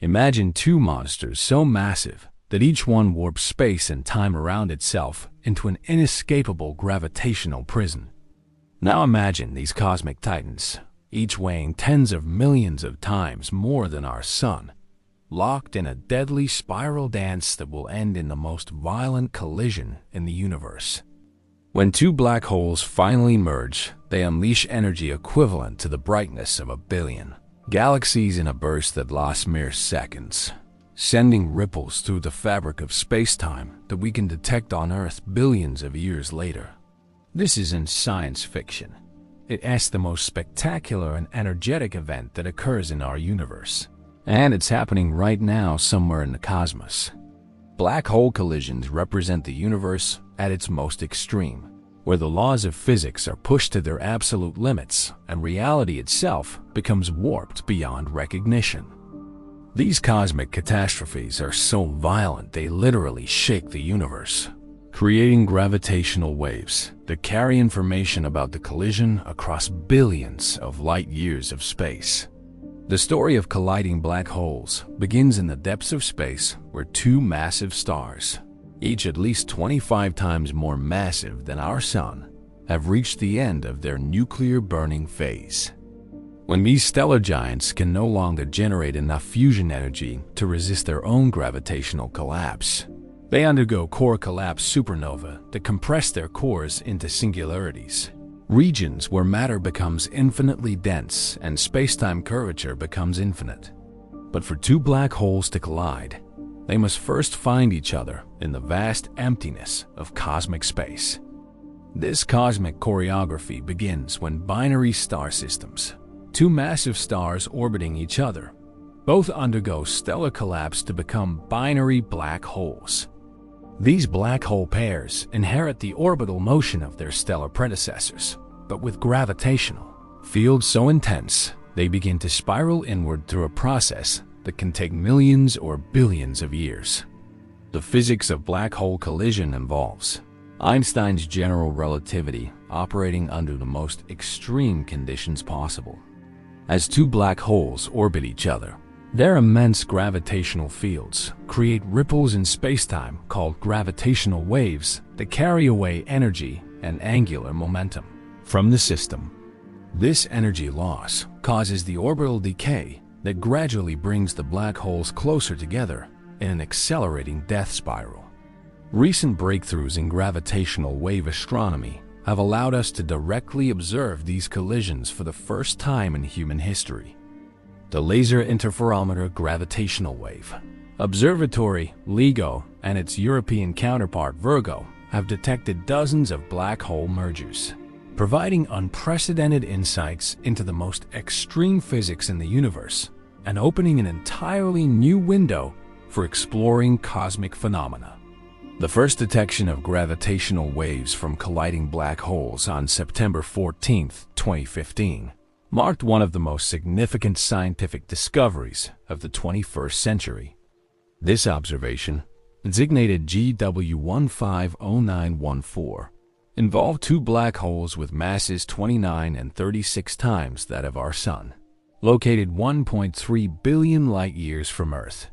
Imagine two monsters so massive that each one warps space and time around itself into an inescapable gravitational prison. Now imagine these cosmic titans, each weighing tens of millions of times more than our Sun, locked in a deadly spiral dance that will end in the most violent collision in the universe. When two black holes finally merge, they unleash energy equivalent to the brightness of 1 billion galaxies in a burst that lasts mere seconds, sending ripples through the fabric of space-time that we can detect on Earth billions of years later. This isn't science fiction. It's the most spectacular and energetic event that occurs in our universe. And it's happening right now somewhere in the cosmos. Black hole collisions represent the universe at its most extreme, where the laws of physics are pushed to their absolute limits and reality itself becomes warped beyond recognition. These cosmic catastrophes are so violent they literally shake the universe, creating gravitational waves that carry information about the collision across billions of light years of space. The story of colliding black holes begins in the depths of space where two massive stars, each at least 25 times more massive than our Sun, have reached the end of their nuclear burning phase. When these stellar giants can no longer generate enough fusion energy to resist their own gravitational collapse, they undergo core collapse supernovae that compress their cores into singularities, regions where matter becomes infinitely dense and space-time curvature becomes infinite. But for two black holes to collide, they must first find each other in the vast emptiness of cosmic space. This cosmic choreography begins when binary star systems, two massive stars orbiting each other, both undergo stellar collapse to become binary black holes. These black hole pairs inherit the orbital motion of their stellar predecessors, but with gravitational fields so intense they begin to spiral inward through a process that can take millions or billions of years. The physics of black hole collision involves Einstein's general relativity operating under the most extreme conditions possible. As two black holes orbit each other, their immense gravitational fields create ripples in spacetime called gravitational waves that carry away energy and angular momentum from the system. This energy loss causes the orbital decay that gradually brings the black holes closer together in an accelerating death spiral. Recent breakthroughs in gravitational wave astronomy have allowed us to directly observe these collisions for the first time in human history. The Laser Interferometer Gravitational Wave Observatory, LIGO, and its European counterpart Virgo have detected dozens of black hole mergers, providing unprecedented insights into the most extreme physics in the universe and opening an entirely new window for exploring cosmic phenomena. The first detection of gravitational waves from colliding black holes on September 14, 2015, marked one of the most significant scientific discoveries of the 21st century. This observation, designated GW150914, involved two black holes with masses 29 and 36 times that of our Sun, located 1.3 billion light-years from Earth.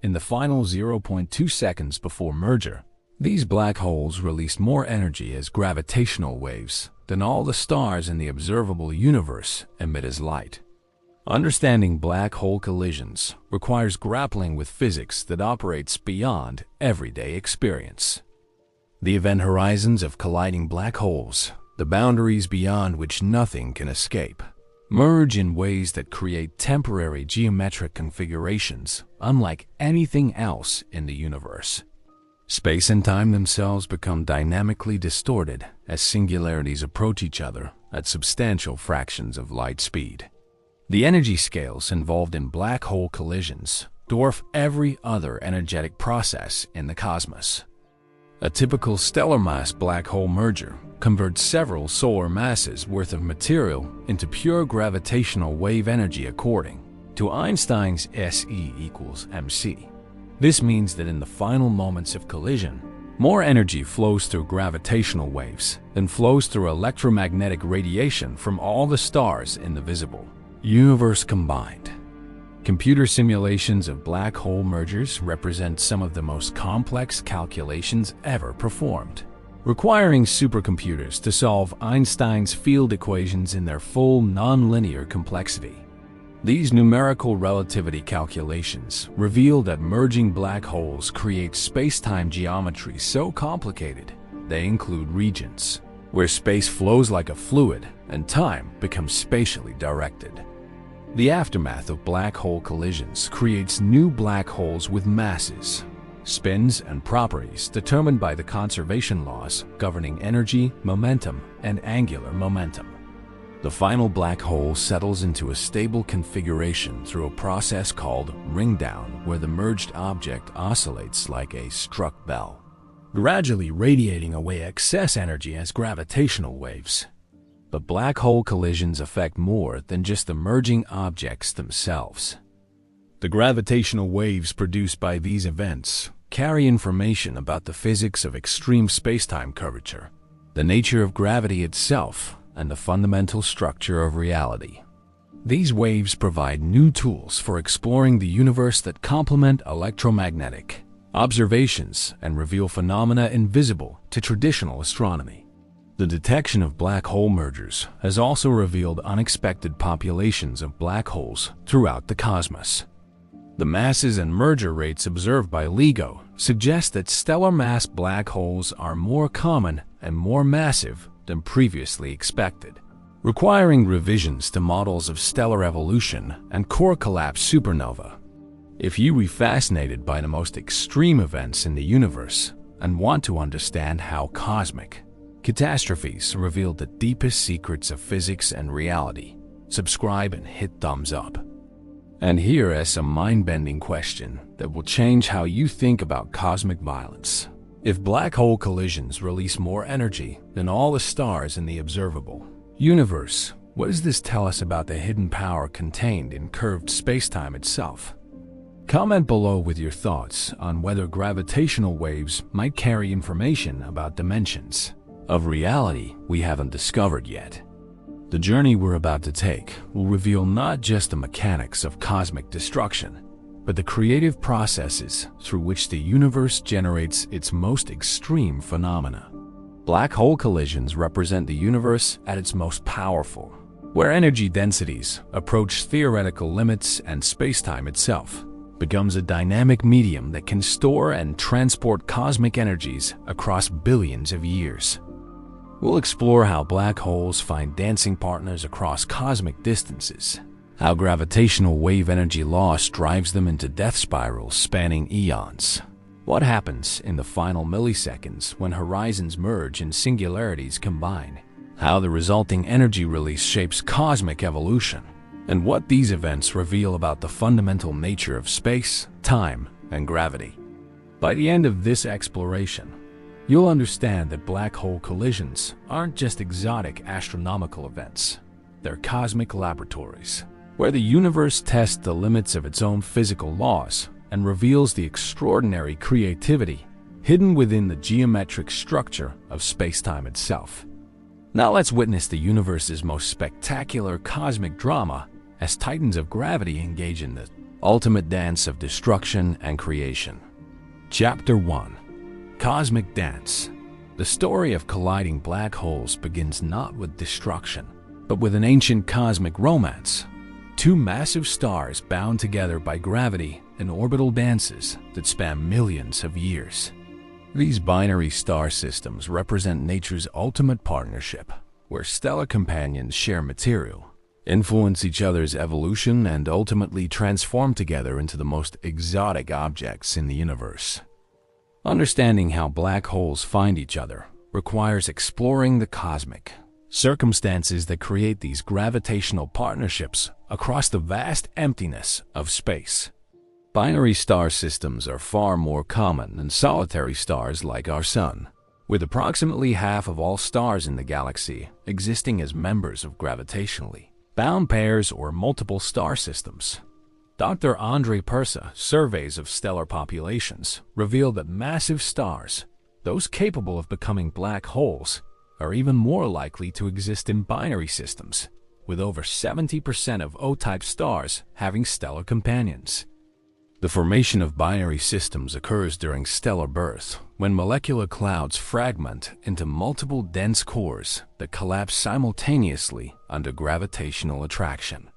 In the final 0.2 seconds before merger, these black holes released more energy as gravitational waves than all the stars in the observable universe emit as light. Understanding black hole collisions requires grappling with physics that operates beyond everyday experience. The event horizons of colliding black holes, the boundaries beyond which nothing can escape, merge in ways that create temporary geometric configurations unlike anything else in the universe. Space and time themselves become dynamically distorted as singularities approach each other at substantial fractions of light speed. The energy scales involved in black hole collisions dwarf every other energetic process in the cosmos. A typical stellar mass black hole merger converts several solar masses worth of material into pure gravitational wave energy according to Einstein's SE equals mc. This means that in the final moments of collision, more energy flows through gravitational waves than flows through electromagnetic radiation from all the stars in the visible universe combined. Computer simulations of black hole mergers represent some of the most complex calculations ever performed, requiring supercomputers to solve Einstein's field equations in their full nonlinear complexity. These numerical relativity calculations reveal that merging black holes create spacetime geometry so complicated they include regions where space flows like a fluid and time becomes spatially directed. The aftermath of black hole collisions creates new black holes with masses, spins, and properties determined by the conservation laws governing energy, momentum, and angular momentum. The final black hole settles into a stable configuration through a process called ringdown, where the merged object oscillates like a struck bell, gradually radiating away excess energy as gravitational waves. But black hole collisions affect more than just the merging objects themselves. The gravitational waves produced by these events carry information about the physics of extreme spacetime curvature, the nature of gravity itself, and the fundamental structure of reality. These waves provide new tools for exploring the universe that complement electromagnetic observations and reveal phenomena invisible to traditional astronomy. The detection of black hole mergers has also revealed unexpected populations of black holes throughout the cosmos. The masses and merger rates observed by LIGO suggest that stellar mass black holes are more common and more massive than previously expected, requiring revisions to models of stellar evolution and core collapse supernova. If you are fascinated by the most extreme events in the universe and want to understand how cosmic catastrophes reveal the deepest secrets of physics and reality, subscribe and hit thumbs up. And here is a mind-bending question that will change how you think about cosmic violence. If black hole collisions release more energy than all the stars in the observable universe, what does this tell us about the hidden power contained in curved spacetime itself? Comment below with your thoughts on whether gravitational waves might carry information about dimensions of reality we haven't discovered yet. The journey we're about to take will reveal not just the mechanics of cosmic destruction, but the creative processes through which the universe generates its most extreme phenomena. Black hole collisions represent the universe at its most powerful, where energy densities approach theoretical limits and spacetime itself becomes a dynamic medium that can store and transport cosmic energies across billions of years. We'll explore how black holes find dancing partners across cosmic distances, how gravitational wave energy loss drives them into death spirals spanning eons, what happens in the final milliseconds when horizons merge and singularities combine, how the resulting energy release shapes cosmic evolution, and what these events reveal about the fundamental nature of space, time, and gravity. By the end of this exploration, you'll understand that black hole collisions aren't just exotic astronomical events. They're cosmic laboratories, where the universe tests the limits of its own physical laws and reveals the extraordinary creativity hidden within the geometric structure of spacetime itself. Now let's witness the universe's most spectacular cosmic drama as titans of gravity engage in the ultimate dance of destruction and creation. Chapter 1. Cosmic Dance. The story of colliding black holes begins not with destruction, but with an ancient cosmic romance. Two massive stars bound together by gravity in orbital dances that span millions of years. These binary star systems represent nature's ultimate partnership, where stellar companions share material, influence each other's evolution, and ultimately transform together into the most exotic objects in the universe. Understanding how black holes find each other requires exploring the cosmic circumstances that create these gravitational partnerships across the vast emptiness of space. Binary star systems are far more common than solitary stars like our Sun, with approximately half of all stars in the galaxy existing as members of gravitationally bound pairs or multiple star systems. Dr. Andre Persa surveys of stellar populations reveal that massive stars, those capable of becoming black holes, are even more likely to exist in binary systems, with over 70% of O-type stars having stellar companions. The formation of binary systems occurs during stellar birth, when molecular clouds fragment into multiple dense cores that collapse simultaneously under gravitational attraction.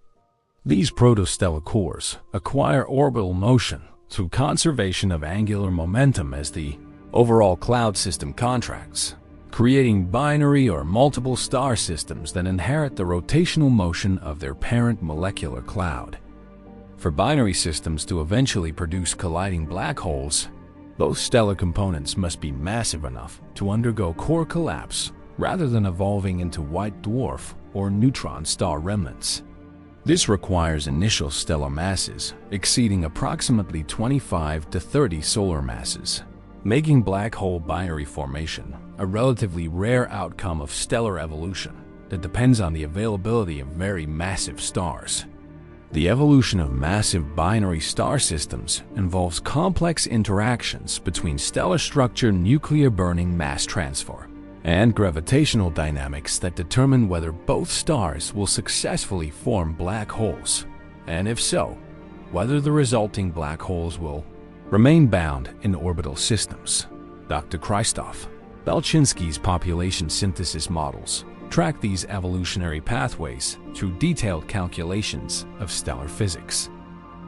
These protostellar cores acquire orbital motion through conservation of angular momentum as the overall cloud system contracts, creating binary or multiple star systems that inherit the rotational motion of their parent molecular cloud. For binary systems to eventually produce colliding black holes, those stellar components must be massive enough to undergo core collapse rather than evolving into white dwarf or neutron star remnants. This requires initial stellar masses exceeding approximately 25 to 30 solar masses, making black hole binary formation a relatively rare outcome of stellar evolution that depends on the availability of very massive stars. The evolution of massive binary star systems involves complex interactions between stellar structure, nuclear burning, mass transfer, and gravitational dynamics that determine whether both stars will successfully form black holes, and if so, whether the resulting black holes will remain bound in orbital systems. Dr. Krzysztof Belczynski's population synthesis models track these evolutionary pathways through detailed calculations of stellar physics.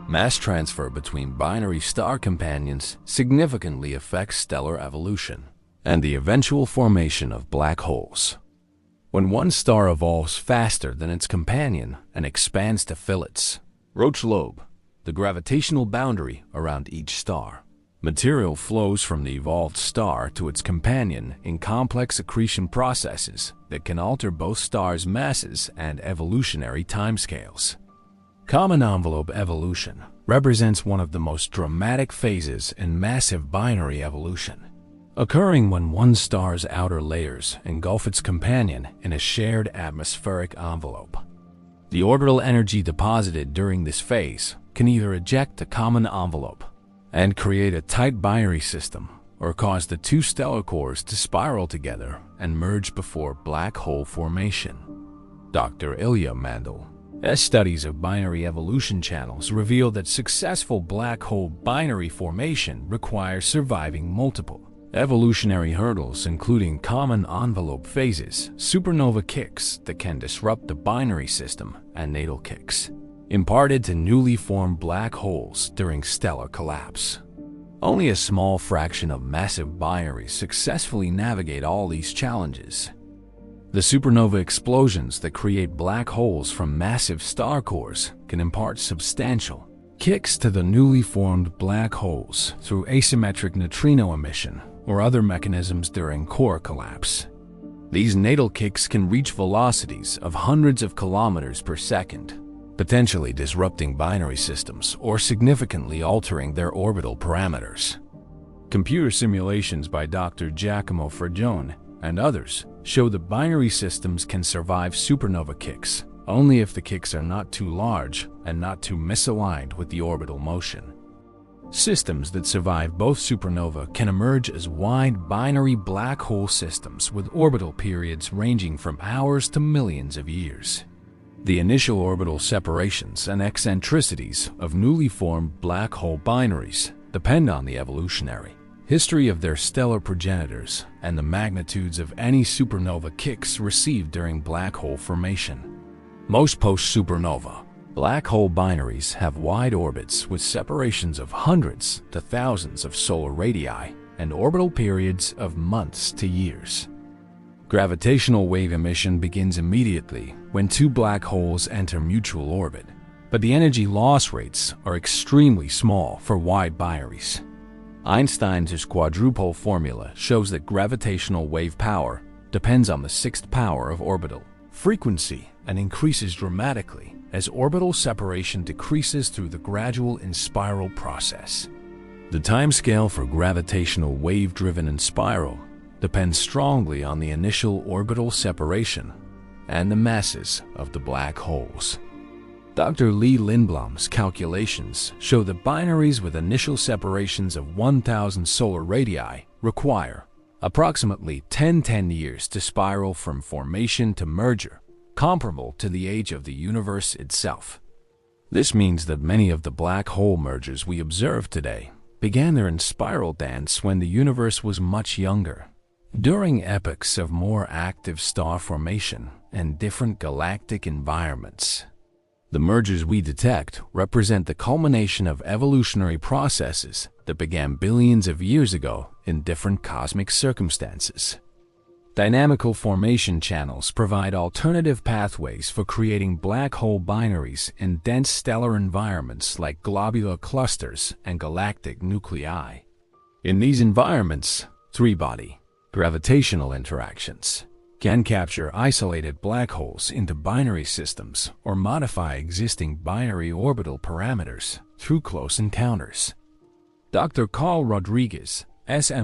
Mass transfer between binary star companions significantly affects stellar evolution and the eventual formation of black holes. When one star evolves faster than its companion and expands to fill its Roche lobe, the gravitational boundary around each star, material flows from the evolved star to its companion in complex accretion processes that can alter both stars' masses and evolutionary timescales. Common envelope evolution represents one of the most dramatic phases in massive binary evolution, occurring when one star's outer layers engulf its companion in a shared atmospheric envelope. The orbital energy deposited during this phase can either eject the common envelope and create a tight binary system, or cause the two stellar cores to spiral together and merge before black hole formation. Dr. Ilya Mandel's studies of binary evolution channels reveal that successful black hole binary formation requires surviving multiple evolutionary hurdles, including common envelope phases, supernova kicks that can disrupt the binary system, and natal kicks imparted to newly formed black holes during stellar collapse. Only a small fraction of massive binaries successfully navigate all these challenges. The supernova explosions that create black holes from massive star cores can impart substantial kicks to the newly formed black holes through asymmetric neutrino emission or other mechanisms during core collapse. These natal kicks can reach velocities of hundreds of kilometers per second, potentially disrupting binary systems or significantly altering their orbital parameters. Computer simulations by Dr. Giacomo Fragione and others show that binary systems can survive supernova kicks only if the kicks are not too large and not too misaligned with the orbital motion. Systems that survive both supernova can emerge as wide binary black hole systems with orbital periods ranging from hours to millions of years. The initial orbital separations and eccentricities of newly formed black hole binaries depend on the evolutionary history of their stellar progenitors and the magnitudes of any supernova kicks received during black hole formation. Most post-supernova black hole binaries have wide orbits with separations of hundreds to thousands of solar radii and orbital periods of months to years. Gravitational wave emission begins immediately when two black holes enter mutual orbit, but the energy loss rates are extremely small for wide binaries. Einstein's quadrupole formula shows that gravitational wave power depends on the sixth power of orbital frequency and increases dramatically as orbital separation decreases through the gradual inspiral process. The timescale for gravitational wave-driven inspiral depends strongly on the initial orbital separation and the masses of the black holes. Dr. Lee Lindblom's calculations show that binaries with initial separations of 1,000 solar radii require approximately 10 years to spiral from formation to merger, comparable to the age of the universe itself. This means that many of the black hole mergers we observe today began their spiral dance when the universe was much younger, during epochs of more active star formation and different galactic environments. The mergers we detect represent the culmination of evolutionary processes that began billions of years ago in different cosmic circumstances. Dynamical formation channels provide alternative pathways for creating black hole binaries in dense stellar environments like globular clusters and galactic nuclei. In these environments, three-body gravitational interactions can capture isolated black holes into binary systems or modify existing binary orbital parameters through close encounters. Dr. Carl Rodriguez's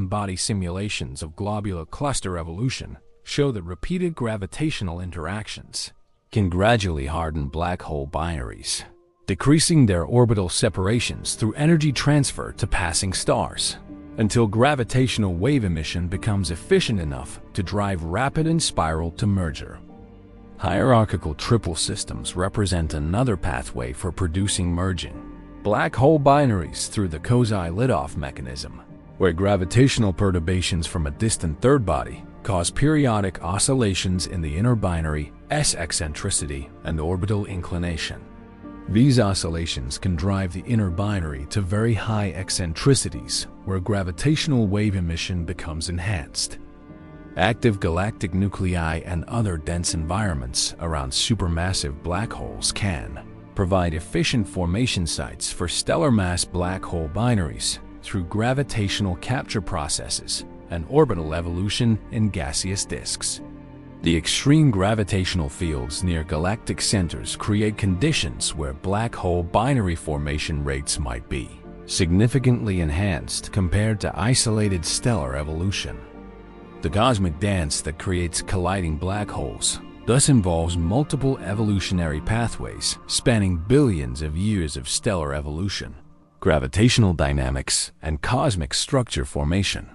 body simulations of globular cluster evolution show that repeated gravitational interactions can gradually harden black hole binaries, decreasing their orbital separations through energy transfer to passing stars, until gravitational wave emission becomes efficient enough to drive rapid and spiral to merger. Hierarchical triple systems represent another pathway for producing merging black hole binaries through the Kozai-Litoff mechanism, where gravitational perturbations from a distant third body cause periodic oscillations in the inner binary s-eccentricity and orbital inclination. These oscillations can drive the inner binary to very high eccentricities, where gravitational wave emission becomes enhanced. Active galactic nuclei and other dense environments around supermassive black holes can provide efficient formation sites for stellar mass black hole binaries through gravitational capture processes and orbital evolution in gaseous disks. The extreme gravitational fields near galactic centers create conditions where black hole binary formation rates might be significantly enhanced compared to isolated stellar evolution. The cosmic dance that creates colliding black holes thus involves multiple evolutionary pathways spanning billions of years of stellar evolution, gravitational dynamics, and cosmic structure formation.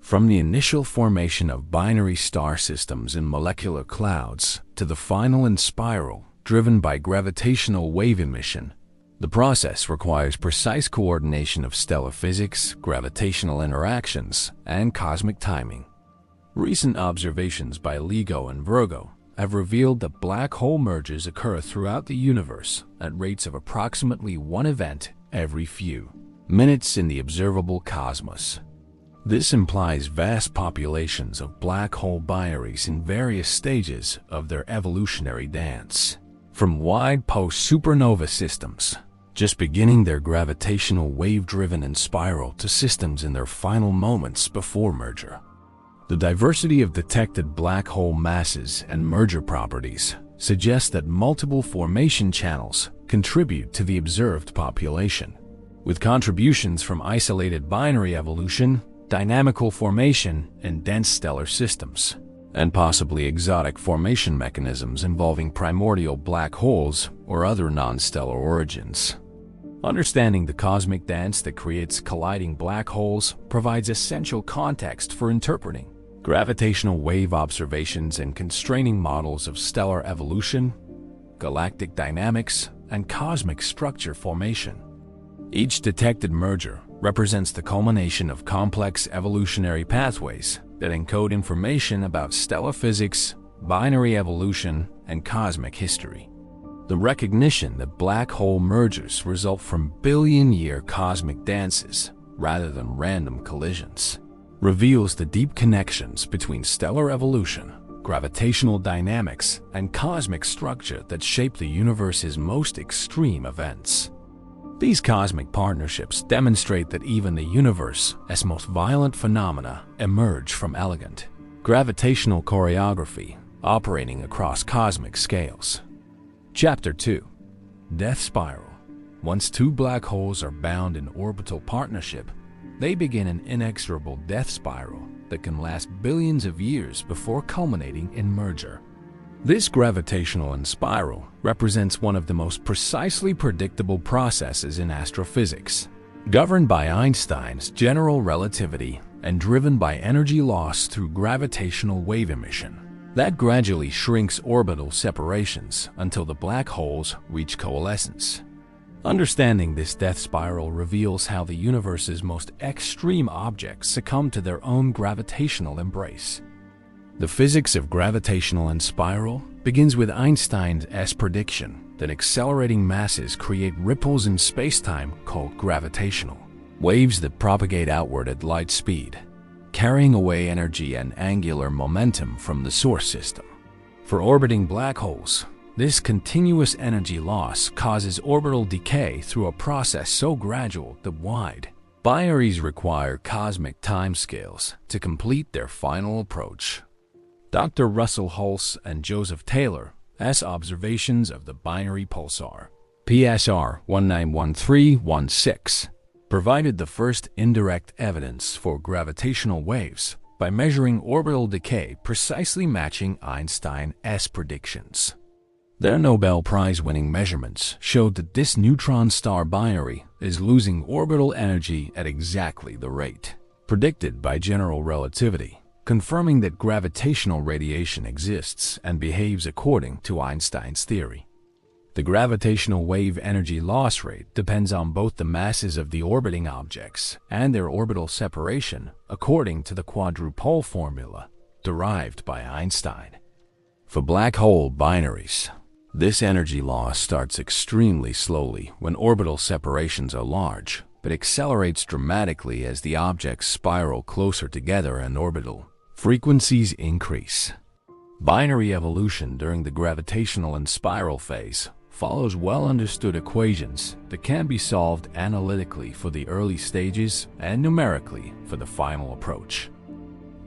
From the initial formation of binary star systems in molecular clouds to the final and spiral driven by gravitational wave emission, the process requires precise coordination of stellar physics, gravitational interactions, and cosmic timing. Recent observations by LIGO and Virgo have revealed that black hole mergers occur throughout the universe at rates of approximately one event every few minutes in the observable cosmos. This implies vast populations of black hole binaries in various stages of their evolutionary dance, from wide post-supernova systems, just beginning their gravitational wave-driven and spiral, to systems in their final moments before merger. The diversity of detected black hole masses and merger properties suggests that multiple formation channels contribute to the observed population, with contributions from isolated binary evolution, dynamical formation in dense stellar systems, and possibly exotic formation mechanisms involving primordial black holes or other non-stellar origins. Understanding the cosmic dance that creates colliding black holes provides essential context for interpreting gravitational wave observations and constraining models of stellar evolution, galactic dynamics, and cosmic structure formation. Each detected merger represents the culmination of complex evolutionary pathways that encode information about stellar physics, binary evolution, and cosmic history. The recognition that black hole mergers result from billion-year cosmic dances rather than random collisions reveals the deep connections between stellar evolution, gravitational dynamics, and cosmic structure that shape the universe's most extreme events. These cosmic partnerships demonstrate that even the universe's most violent phenomena emerge from elegant gravitational choreography operating across cosmic scales. Chapter 2. Death Spiral. Once two black holes are bound in orbital partnership, they begin an inexorable death spiral that can last billions of years before culminating in merger. This gravitational spiral represents one of the most precisely predictable processes in astrophysics, governed by Einstein's general relativity and driven by energy loss through gravitational wave emission. that gradually shrinks orbital separations until the black holes reach coalescence. Understanding this death spiral reveals how the universe's most extreme objects succumb to their own gravitational embrace. The physics of gravitational and spiral begins with Einstein's prediction that accelerating masses create ripples in spacetime called gravitational waves that propagate outward at light speed, carrying away energy and angular momentum from the source system. For orbiting black holes, this continuous energy loss causes orbital decay through a process so gradual that wide binaries require cosmic timescales to complete their final approach. Dr. Russell Hulse and Joseph Taylor's observations of the binary pulsar, PSR 191316, provided the first indirect evidence for gravitational waves by measuring orbital decay precisely matching Einstein's predictions. Their Nobel Prize-winning measurements showed that this neutron-star binary is losing orbital energy at exactly the rate predicted by general relativity, confirming that gravitational radiation exists and behaves according to Einstein's theory. The gravitational wave energy loss rate depends on both the masses of the orbiting objects and their orbital separation according to the quadrupole formula derived by Einstein. For black hole binaries, this energy loss starts extremely slowly when orbital separations are large, but accelerates dramatically as the objects spiral closer together and orbital frequencies increase. Binary evolution during the gravitational and spiral phase follows well-understood equations that can be solved analytically for the early stages and numerically for the final approach.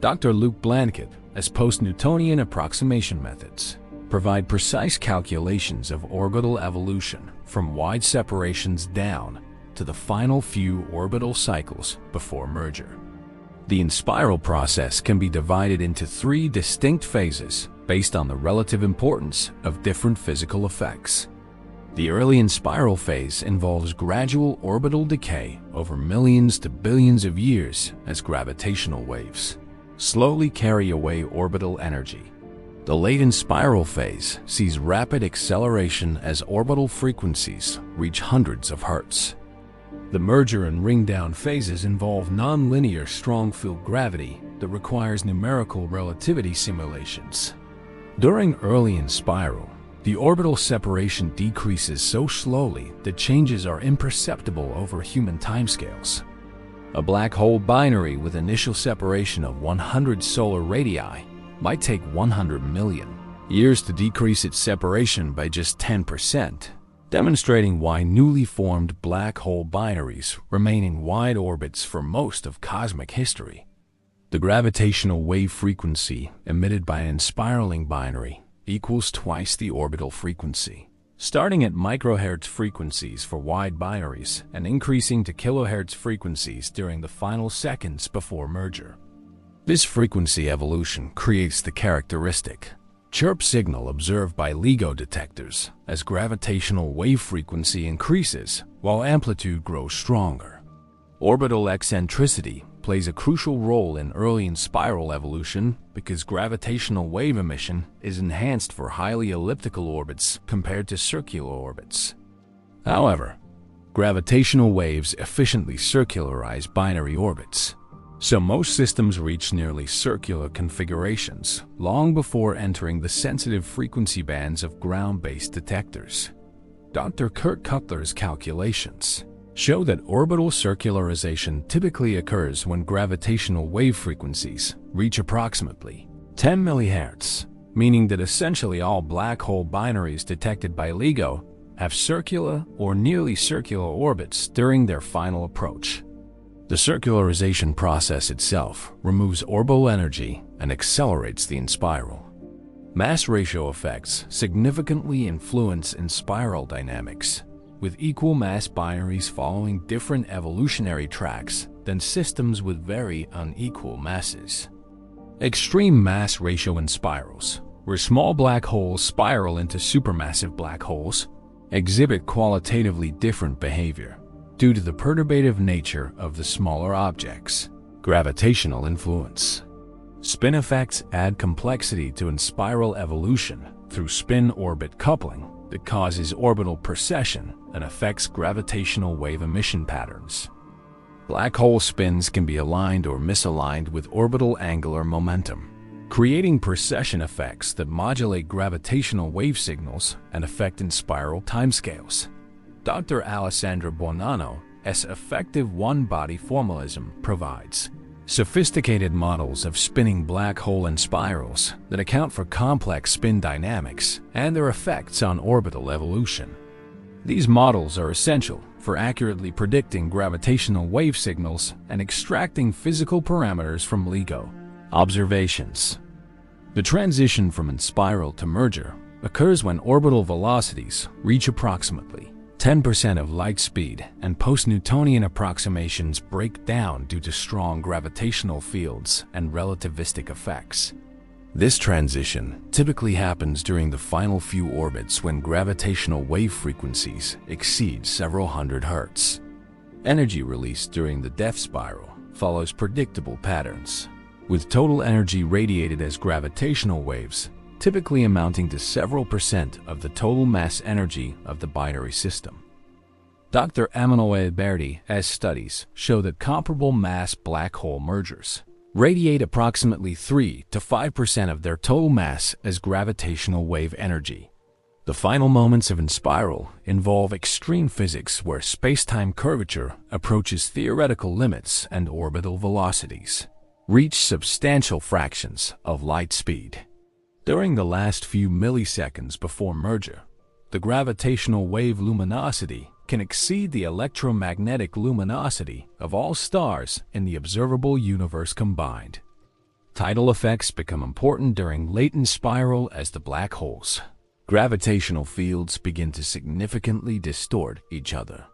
Dr. Luke Blankett's post-Newtonian approximation methods provide precise calculations of orbital evolution from wide separations down to the final few orbital cycles before merger. The in-spiral process can be divided into three distinct phases based on the relative importance of different physical effects. The early in-spiral phase involves gradual orbital decay over millions to billions of years as gravitational waves slowly carry away orbital energy. The late in-spiral phase sees rapid acceleration as orbital frequencies reach hundreds of hertz. The merger and ringdown phases involve non-linear strong-field gravity that requires numerical relativity simulations. During early in-spiral, the orbital separation decreases so slowly that changes are imperceptible over human timescales. A black hole binary with initial separation of 100 solar radii might take 100 million years to decrease its separation by just 10%, demonstrating why newly formed black hole binaries remain in wide orbits for most of cosmic history. The gravitational wave frequency emitted by an spiraling binary equals twice the orbital frequency, starting at microhertz frequencies for wide binaries and increasing to kilohertz frequencies during the final seconds before merger. This frequency evolution creates the characteristic chirp signal observed by LIGO detectors as gravitational wave frequency increases while amplitude grows stronger. Orbital eccentricity plays a crucial role in early in-spiral evolution because gravitational wave emission is enhanced for highly elliptical orbits compared to circular orbits. However, gravitational waves efficiently circularize binary orbits, so most systems reach nearly circular configurations long before entering the sensitive frequency bands of ground-based detectors. Dr. Kurt Cutler's calculations show that orbital circularization typically occurs when gravitational wave frequencies reach approximately 10 MHz, meaning that essentially all black hole binaries detected by LIGO have circular or nearly circular orbits during their final approach. The circularization process itself removes orbital energy and accelerates the in-spiral. Mass ratio effects significantly influence in-spiral dynamics, with equal mass binaries following different evolutionary tracks than systems with very unequal masses. Extreme mass ratio in-spirals, where small black holes spiral into supermassive black holes, exhibit qualitatively different behavior due to the perturbative nature of the smaller objects' gravitational influence. Spin effects add complexity to spiral evolution through spin-orbit coupling that causes orbital precession and affects gravitational wave emission patterns. Black hole spins can be aligned or misaligned with orbital angular momentum, creating precession effects that modulate gravitational wave signals and affect spiral timescales. Dr. Alessandra Bonanno's effective one-body formalism provides sophisticated models of spinning black hole spirals that account for complex spin dynamics and their effects on orbital evolution. These models are essential for accurately predicting gravitational wave signals and extracting physical parameters from LIGO observations. The transition from spiral to merger occurs when orbital velocities reach approximately 10% of light speed and post-Newtonian approximations break down due to strong gravitational fields and relativistic effects. This transition typically happens during the final few orbits when gravitational wave frequencies exceed several hundred hertz. Energy released during the death spiral follows predictable patterns, with total energy radiated as gravitational waves, typically amounting to several percent of the total mass energy of the binary system. Dr. Emanuele Berti's studies show that comparable mass black hole mergers radiate approximately 3 to 5% of their total mass as gravitational wave energy. The final moments of spiral involve extreme physics where spacetime curvature approaches theoretical limits and orbital velocities reach substantial fractions of light speed. During the last few milliseconds before merger, the gravitational wave luminosity can exceed the electromagnetic luminosity of all stars in the observable universe combined. Tidal effects become important during latent spiral as the black holes' gravitational fields begin to significantly distort each other.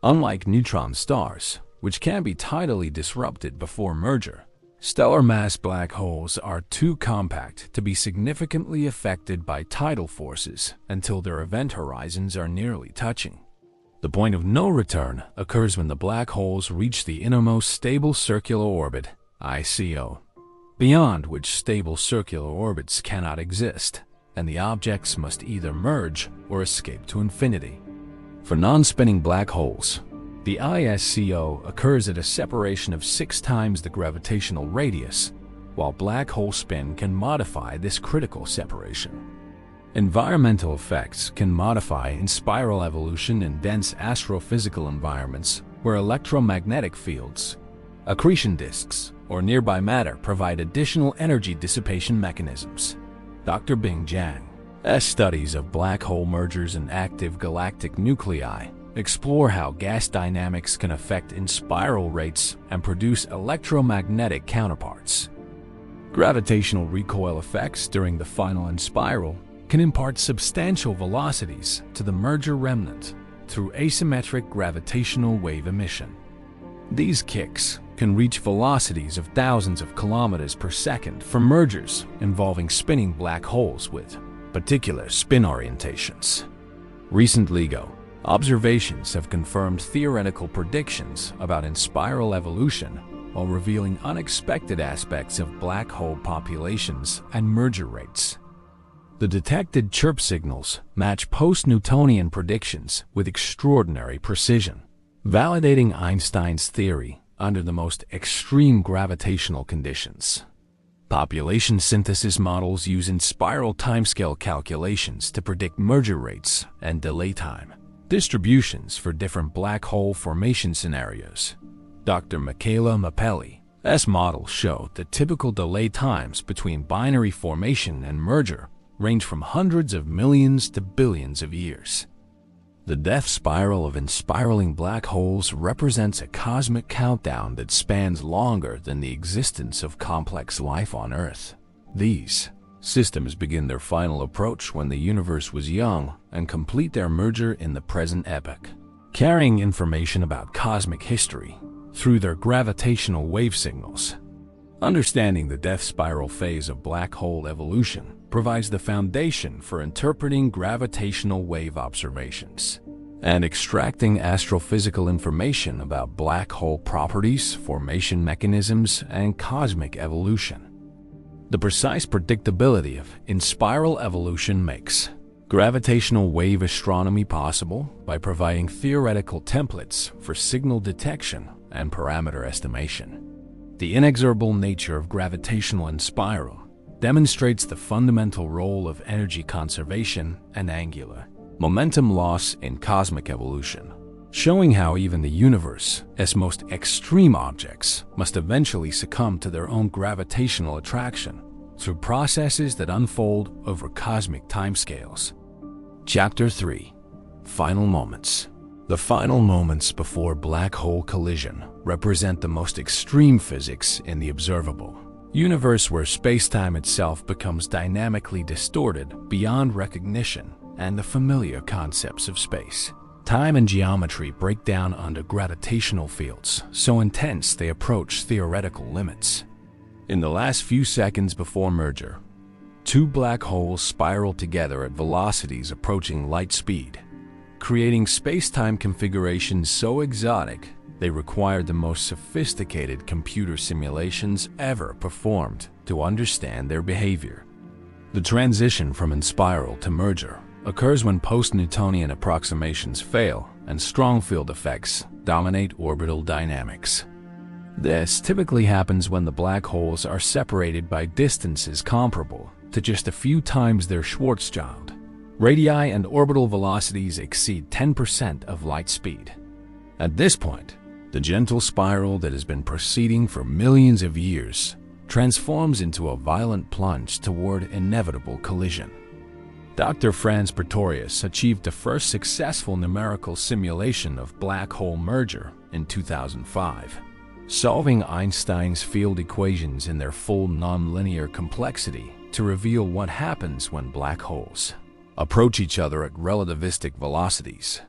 Unlike neutron stars, which can be tidally disrupted before merger, stellar mass black holes are too compact to be significantly affected by tidal forces until their event horizons are nearly touching. The point of no return occurs when the black holes reach the innermost stable circular orbit, ICO, beyond which stable circular orbits cannot exist, and the objects must either merge or escape to infinity. For non-spinning black holes, the ISCO occurs at a separation of 6 times the gravitational radius, while black hole spin can modify this critical separation. Environmental effects can modify spiral evolution in dense astrophysical environments where electromagnetic fields, accretion disks, or nearby matter provide additional energy dissipation mechanisms. Dr. Bing Zhang's studies of black hole mergers and active galactic nuclei explore how gas dynamics can affect spiral rates and produce electromagnetic counterparts. Gravitational recoil effects during the final spiral can impart substantial velocities to the merger remnant through asymmetric gravitational wave emission. These kicks can reach velocities of thousands of kilometers per second for mergers involving spinning black holes with particular spin orientations. Recent LIGO observations have confirmed theoretical predictions about spiral evolution while revealing unexpected aspects of black hole populations and merger rates. The detected chirp signals match post-Newtonian predictions with extraordinary precision, validating Einstein's theory under the most extreme gravitational conditions. Population synthesis models use spiral timescale calculations to predict merger rates and delay time distributions for different black hole formation scenarios. Dr. Michaela Mappelli's models show that typical delay times between binary formation and merger range from hundreds of millions to billions of years. The death spiral of spiraling black holes represents a cosmic countdown that spans longer than the existence of complex life on Earth. These systems begin their final approach when the universe was young and complete their merger in the present epoch, carrying information about cosmic history through their gravitational wave signals. Understanding the death spiral phase of black hole evolution provides the foundation for interpreting gravitational wave observations and extracting astrophysical information about black hole properties, formation mechanisms, and cosmic evolution. The precise predictability of in-spiral evolution makes gravitational wave astronomy possible by providing theoretical templates for signal detection and parameter estimation. The inexorable nature of gravitational in-spiral demonstrates the fundamental role of energy conservation and angular momentum loss in cosmic evolution, showing how even the universe's most extreme objects must eventually succumb to their own gravitational attraction through processes that unfold over cosmic timescales. Chapter 3. Final Moments. The final moments before black hole collision represent the most extreme physics in the observable universe, where spacetime itself becomes dynamically distorted beyond recognition and the familiar concepts of space. Time and geometry break down under gravitational fields so intense they approach theoretical limits. In the last few seconds before merger, two black holes spiral together at velocities approaching light speed, creating space-time configurations so exotic they required the most sophisticated computer simulations ever performed to understand their behavior. The transition from in-spiral to merger occurs when post-Newtonian approximations fail and strong field effects dominate orbital dynamics. This typically happens when the black holes are separated by distances comparable to just a few times their Schwarzschild. Radii and orbital velocities exceed 10% of light speed. At this point, the gentle spiral that has been proceeding for millions of years transforms into a violent plunge toward inevitable collision. Dr. Franz Pretorius achieved the first successful numerical simulation of black hole merger in 2005, solving Einstein's field equations in their full nonlinear complexity to reveal what happens when black holes approach each other at relativistic velocities.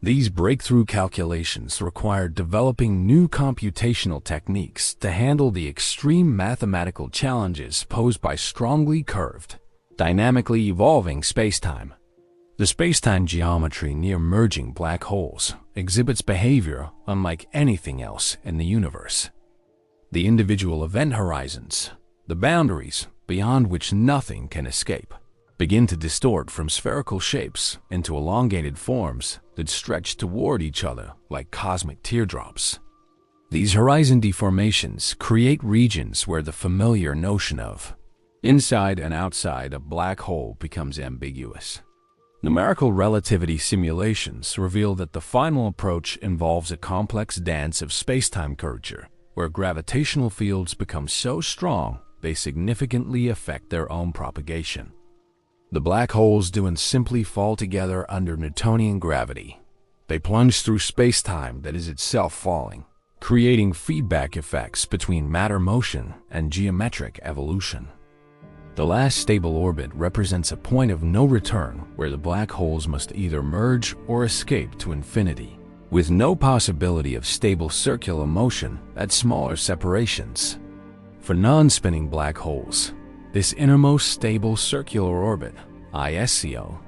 These breakthrough calculations required developing new computational techniques to handle the extreme mathematical challenges posed by strongly curved, dynamically evolving spacetime. The spacetime geometry near merging black holes exhibits behavior unlike anything else in the universe. The individual event horizons, the boundaries beyond which nothing can escape, begin to distort from spherical shapes into elongated forms that stretch toward each other like cosmic teardrops. These horizon deformations create regions where the familiar notion of inside and outside a black hole becomes ambiguous. Numerical relativity simulations reveal that the final approach involves a complex dance of spacetime curvature, where gravitational fields become so strong they significantly affect their own propagation. The black holes don't simply fall together under Newtonian gravity. They plunge through space-time that is itself falling, creating feedback effects between matter motion and geometric evolution. The last stable orbit represents a point of no return where the black holes must either merge or escape to infinity, with no possibility of stable circular motion at smaller separations. For non-spinning black holes, this innermost stable circular orbit, ISCO,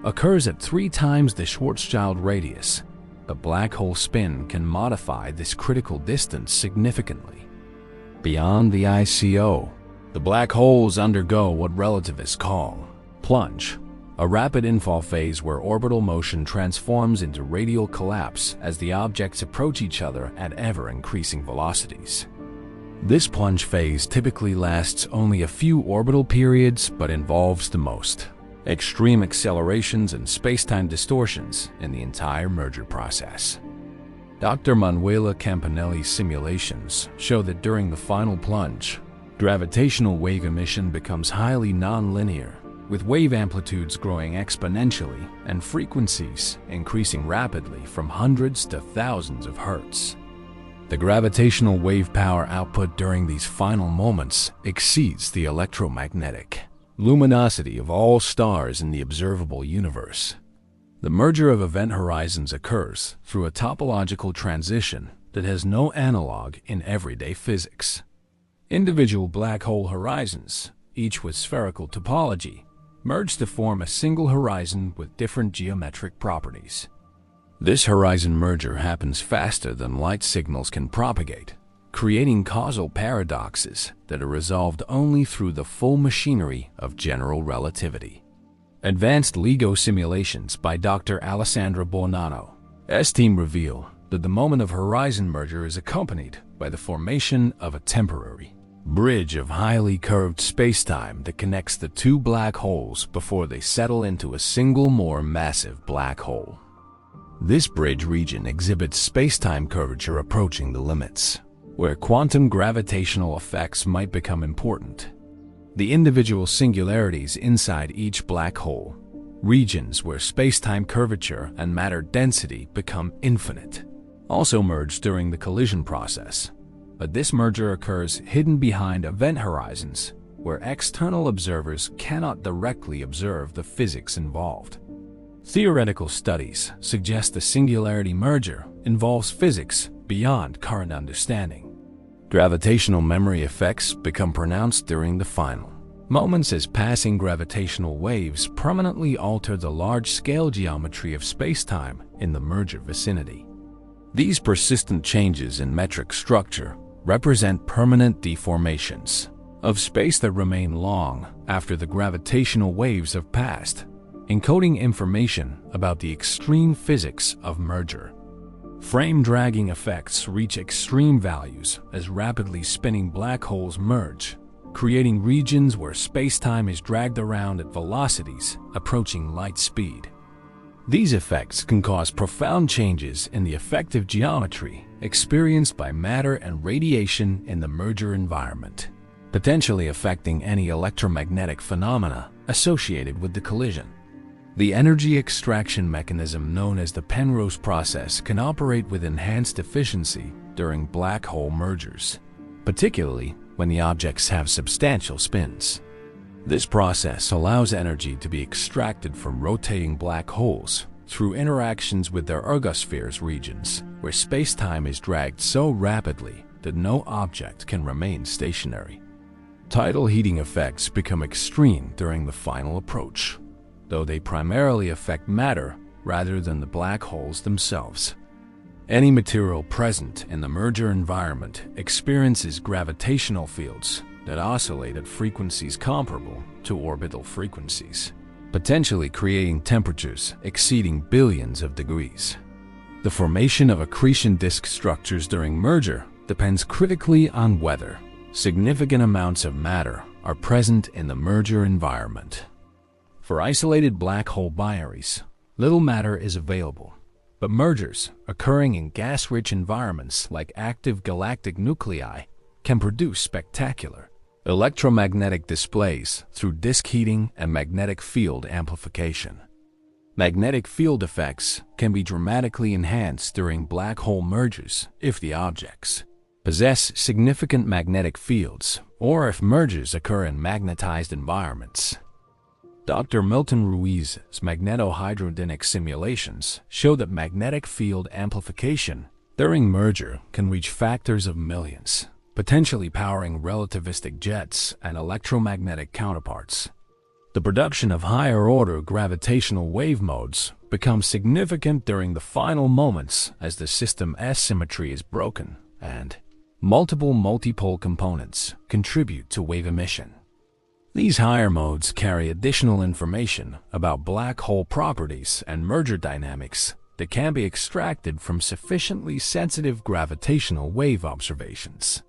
occurs at 3 times the Schwarzschild radius. The black hole spin can modify this critical distance significantly. Beyond the ICO, the black holes undergo what relativists call plunge, a rapid infall phase where orbital motion transforms into radial collapse as the objects approach each other at ever-increasing velocities. This plunge phase typically lasts only a few orbital periods but involves the most extreme accelerations and spacetime distortions in the entire merger process. Dr. Manuela Campanelli's simulations show that during the final plunge, gravitational wave emission becomes highly nonlinear, with wave amplitudes growing exponentially and frequencies increasing rapidly from hundreds to thousands of hertz. The gravitational wave power output during these final moments exceeds the electromagnetic luminosity of all stars in the observable universe. The merger of event horizons occurs through a topological transition that has no analog in everyday physics. Individual black hole horizons, each with spherical topology, merge to form a single horizon with different geometric properties. This horizon merger happens faster than light signals can propagate, creating causal paradoxes that are resolved only through the full machinery of general relativity. Advanced LIGO simulations by Dr. Alessandra Bonanno's team reveal that the moment of horizon merger is accompanied by the formation of a temporary bridge of highly curved spacetime that connects the two black holes before they settle into a single more massive black hole. This bridge region exhibits spacetime curvature approaching the limits, where quantum gravitational effects might become important. The individual singularities inside each black hole, regions where spacetime curvature and matter density become infinite, also merge during the collision process. But this merger occurs hidden behind event horizons, where external observers cannot directly observe the physics involved. Theoretical studies suggest the singularity merger involves physics beyond current understanding. Gravitational memory effects become pronounced during the final moments as passing gravitational waves permanently alter the large-scale geometry of spacetime in the merger vicinity. These persistent changes in metric structure represent permanent deformations of space that remain long after the gravitational waves have passed, encoding information about the extreme physics of merger. Frame dragging effects reach extreme values as rapidly spinning black holes merge, creating regions where spacetime is dragged around at velocities approaching light speed. These effects can cause profound changes in the effective geometry experienced by matter and radiation in the merger environment, potentially affecting any electromagnetic phenomena associated with the collision. The energy extraction mechanism known as the Penrose process can operate with enhanced efficiency during black hole mergers, particularly when the objects have substantial spins. This process allows energy to be extracted from rotating black holes through interactions with their ergospheres regions, where spacetime is dragged so rapidly that no object can remain stationary. Tidal heating effects become extreme during the final approach, though they primarily affect matter rather than the black holes themselves. Any material present in the merger environment experiences gravitational fields that oscillate at frequencies comparable to orbital frequencies, potentially creating temperatures exceeding billions of degrees. The formation of accretion disk structures during merger depends critically on whether significant amounts of matter are present in the merger environment. For isolated black hole binaries, little matter is available, but mergers occurring in gas-rich environments like active galactic nuclei can produce spectacular electromagnetic displays through disk heating and magnetic field amplification. Magnetic field effects can be dramatically enhanced during black hole mergers if the objects possess significant magnetic fields or if mergers occur in magnetized environments. Dr. Milton Ruiz's magnetohydrodynamic simulations show that magnetic field amplification during merger can reach factors of millions, potentially powering relativistic jets and electromagnetic counterparts. The production of higher-order gravitational wave modes becomes significant during the final moments as the system's symmetry is broken and multiple multipole components contribute to wave emission. These higher modes carry additional information about black hole properties and merger dynamics that can be extracted from sufficiently sensitive gravitational wave observations.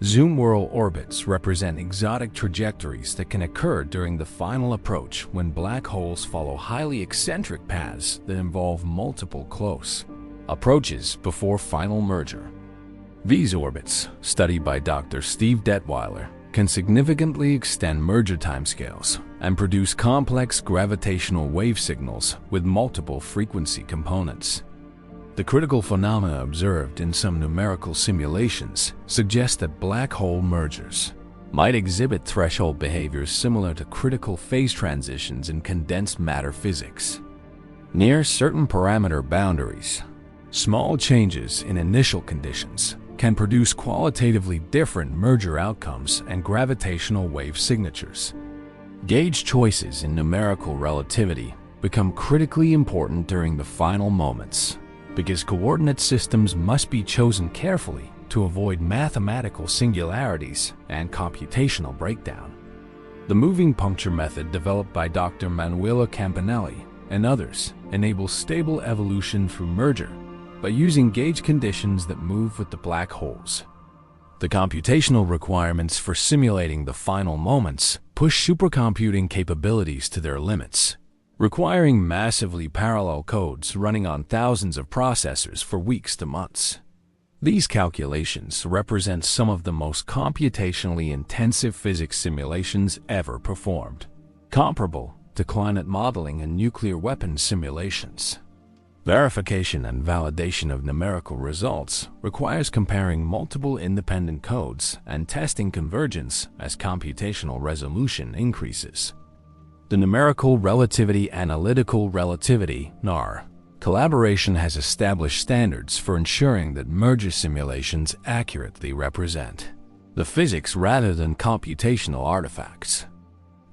Zoom-whirl orbits represent exotic trajectories that can occur during the final approach when black holes follow highly eccentric paths that involve multiple close approaches before final merger. These orbits, studied by Dr. Steve Detweiler, can significantly extend merger timescales and produce complex gravitational wave signals with multiple frequency components. The critical phenomena observed in some numerical simulations suggest that black hole mergers might exhibit threshold behaviors similar to critical phase transitions in condensed matter physics. Near certain parameter boundaries, small changes in initial conditions can produce qualitatively different merger outcomes and gravitational wave signatures. Gauge choices in numerical relativity become critically important during the final moments, because coordinate systems must be chosen carefully to avoid mathematical singularities and computational breakdown. The moving puncture method developed by Dr. Manuela Campanelli and others enables stable evolution through merger by using gauge conditions that move with the black holes. The computational requirements for simulating the final moments push supercomputing capabilities to their limits, requiring massively parallel codes running on thousands of processors for weeks to months. These calculations represent some of the most computationally intensive physics simulations ever performed, comparable to climate modeling and nuclear weapons simulations. Verification and validation of numerical results requires comparing multiple independent codes and testing convergence as computational resolution increases. The numerical relativity analytical relativity (NAR) collaboration has established standards for ensuring that merger simulations accurately represent the physics rather than computational artifacts.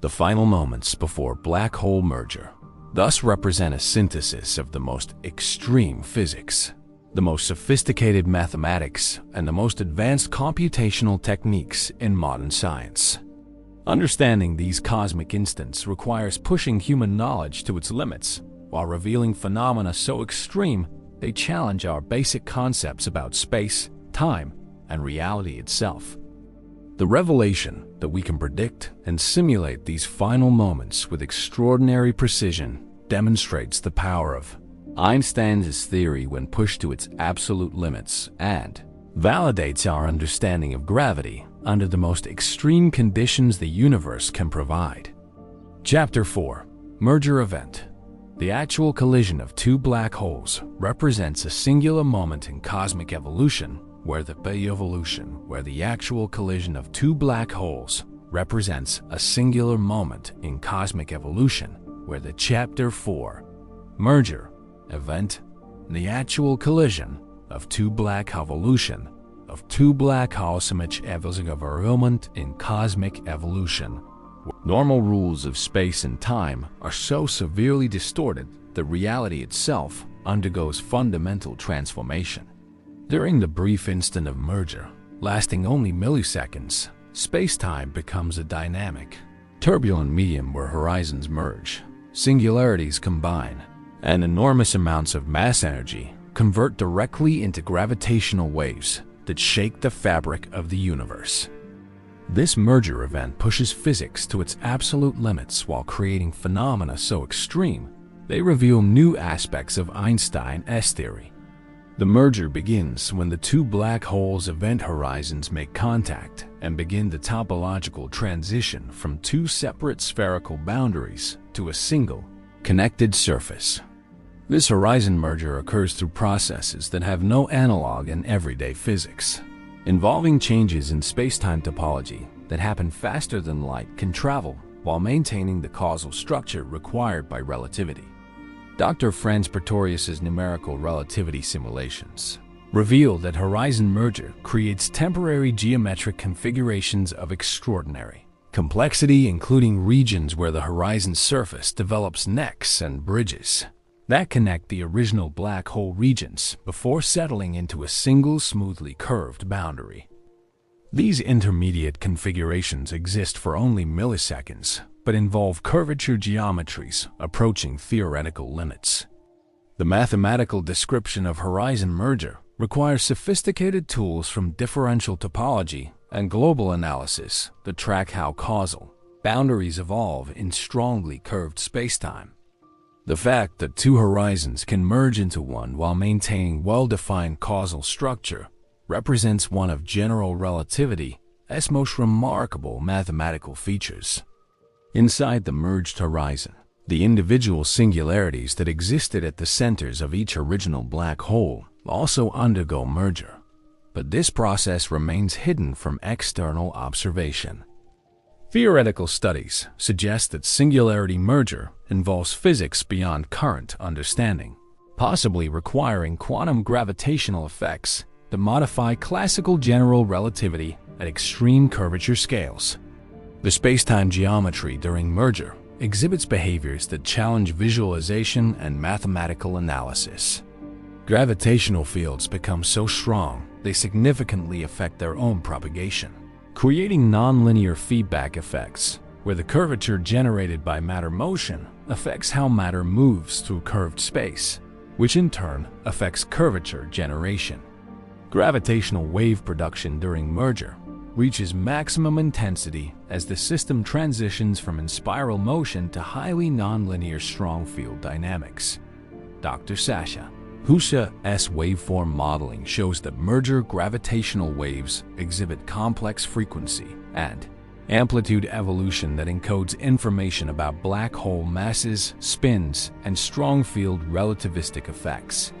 The final moments before black hole merger thus represent a synthesis of the most extreme physics, the most sophisticated mathematics, and the most advanced computational techniques in modern science. Understanding these cosmic instants requires pushing human knowledge to its limits, while revealing phenomena so extreme they challenge our basic concepts about space, time, and reality itself. The revelation that we can predict and simulate these final moments with extraordinary precision demonstrates the power of Einstein's theory when pushed to its absolute limits and validates our understanding of gravity under the most extreme conditions the universe can provide. Chapter 4. Merger Event. The actual collision of two black holes represents a singular moment in cosmic evolution where the actual collision of two black holes represents a singular moment in cosmic evolution where the Chapter 4 merger event, the actual collision of two black holes moment in cosmic evolution. Normal rules of space and time are so severely distorted that reality itself undergoes fundamental transformation. During the brief instant of merger, lasting only milliseconds, spacetime becomes a dynamic, turbulent medium where horizons merge, singularities combine, and enormous amounts of mass energy convert directly into gravitational waves that shake the fabric of the universe. This merger event pushes physics to its absolute limits while creating phenomena so extreme they reveal new aspects of Einstein's theory. The merger begins when the two black holes' event horizons make contact and begin the topological transition from two separate spherical boundaries to a single, connected surface. This horizon merger occurs through processes that have no analog in everyday physics, involving changes in spacetime topology that happen faster than light can travel while maintaining the causal structure required by relativity. Dr. Franz Pretorius's numerical relativity simulations reveal that horizon merger creates temporary geometric configurations of extraordinary complexity, including regions where the horizon surface develops necks and bridges that connect the original black hole regions before settling into a single smoothly curved boundary. These intermediate configurations exist for only milliseconds, but involve curvature geometries approaching theoretical limits. The mathematical description of horizon merger requires sophisticated tools from differential topology and global analysis that track how causal boundaries evolve in strongly curved spacetime. The fact that two horizons can merge into one while maintaining well-defined causal structure represents one of general relativity's most remarkable mathematical features. Inside the merged horizon, the individual singularities that existed at the centers of each original black hole also undergo merger, but this process remains hidden from external observation. Theoretical studies suggest that singularity merger involves physics beyond current understanding, possibly requiring quantum gravitational effects that modify classical general relativity at extreme curvature scales. The spacetime geometry during merger exhibits behaviors that challenge visualization and mathematical analysis. Gravitational fields become so strong they significantly affect their own propagation, creating nonlinear feedback effects, where the curvature generated by matter motion affects how matter moves through curved space, which in turn affects curvature generation. Gravitational wave production during merger reaches maximum intensity as the system transitions from in spiral motion to highly nonlinear strong field dynamics. Dr. Sasha Husa's waveform modeling shows that merger gravitational waves exhibit complex frequency and amplitude evolution that encodes information about black hole masses, spins, and strong field relativistic effects.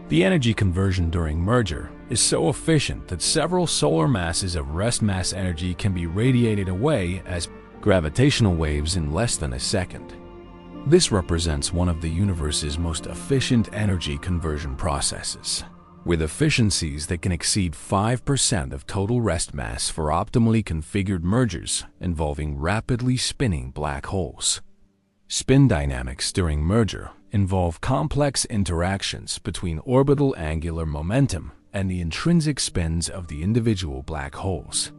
The energy conversion during merger is so efficient that several solar masses of rest mass energy can be radiated away as gravitational waves in less than a second. This represents one of the universe's most efficient energy conversion processes, with efficiencies that can exceed 5% of total rest mass for optimally configured mergers involving rapidly spinning black holes. Spin dynamics during merger involve complex interactions between orbital angular momentum and the intrinsic spins of the individual black holes.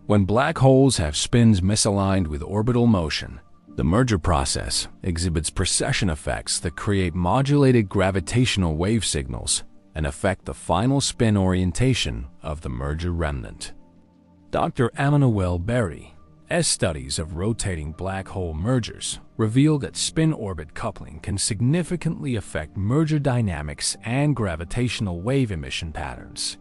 When black holes have spins misaligned with orbital motion, the merger process exhibits precession effects that create modulated gravitational wave signals and affect the final spin orientation of the merger remnant. Dr. Emmanuel Berry's studies of rotating black hole mergers reveal that spin-orbit coupling can significantly affect merger dynamics and gravitational wave emission patterns.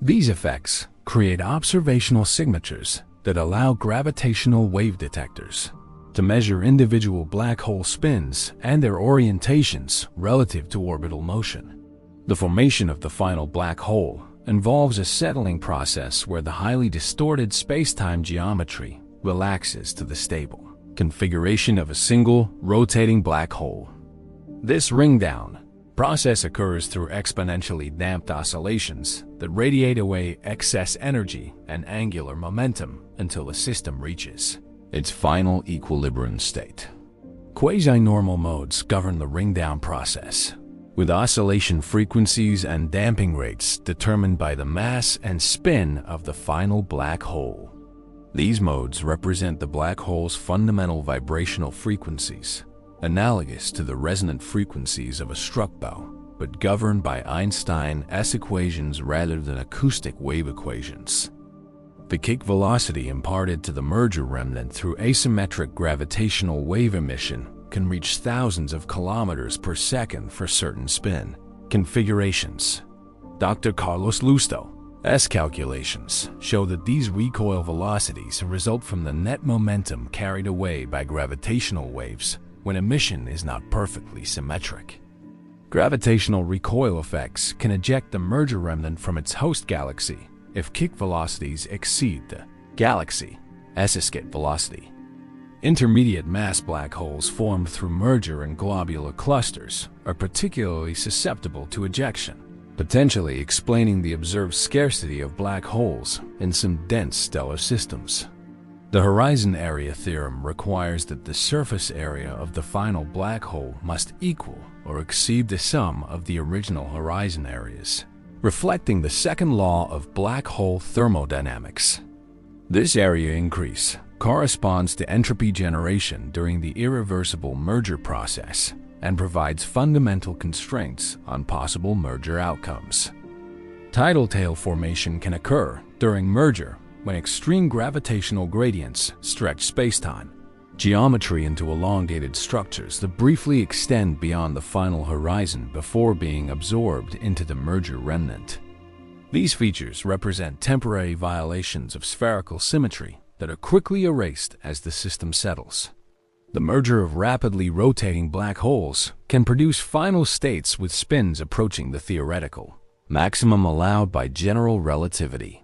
These effects create observational signatures that allow gravitational wave detectors to measure individual black hole spins and their orientations relative to orbital motion. The formation of the final black hole involves a settling process where the highly distorted spacetime geometry relaxes to the stable configuration of a single rotating black hole. This ringdown process occurs through exponentially damped oscillations that radiate away excess energy and angular momentum until the system reaches its final equilibrium state. Quasi-normal modes govern the ringdown process, with oscillation frequencies and damping rates determined by the mass and spin of the final black hole. These modes represent the black hole's fundamental vibrational frequencies, analogous to the resonant frequencies of a struck bow, but governed by Einstein's equations rather than acoustic wave equations. The kick velocity imparted to the merger remnant through asymmetric gravitational wave emission can reach thousands of kilometers per second for certain spin configurations. Dr. Carlos Lusto's calculations show that these recoil velocities result from the net momentum carried away by gravitational waves when emission is not perfectly symmetric. Gravitational recoil effects can eject the merger remnant from its host galaxy if kick velocities exceed the galaxy's escape velocity. Intermediate mass black holes formed through merger and globular clusters are particularly susceptible to ejection, potentially explaining the observed scarcity of black holes in some dense stellar systems. The horizon area theorem requires that the surface area of the final black hole must equal or exceed the sum of the original horizon areas, reflecting the second law of black hole thermodynamics. This area increase corresponds to entropy generation during the irreversible merger process and provides fundamental constraints on possible merger outcomes. Tidal tail formation can occur during merger when extreme gravitational gradients stretch spacetime geometry into elongated structures that briefly extend beyond the final horizon before being absorbed into the merger remnant. These features represent temporary violations of spherical symmetry that are quickly erased as the system settles. The merger of rapidly rotating black holes can produce final states with spins approaching the theoretical maximum allowed by general relativity.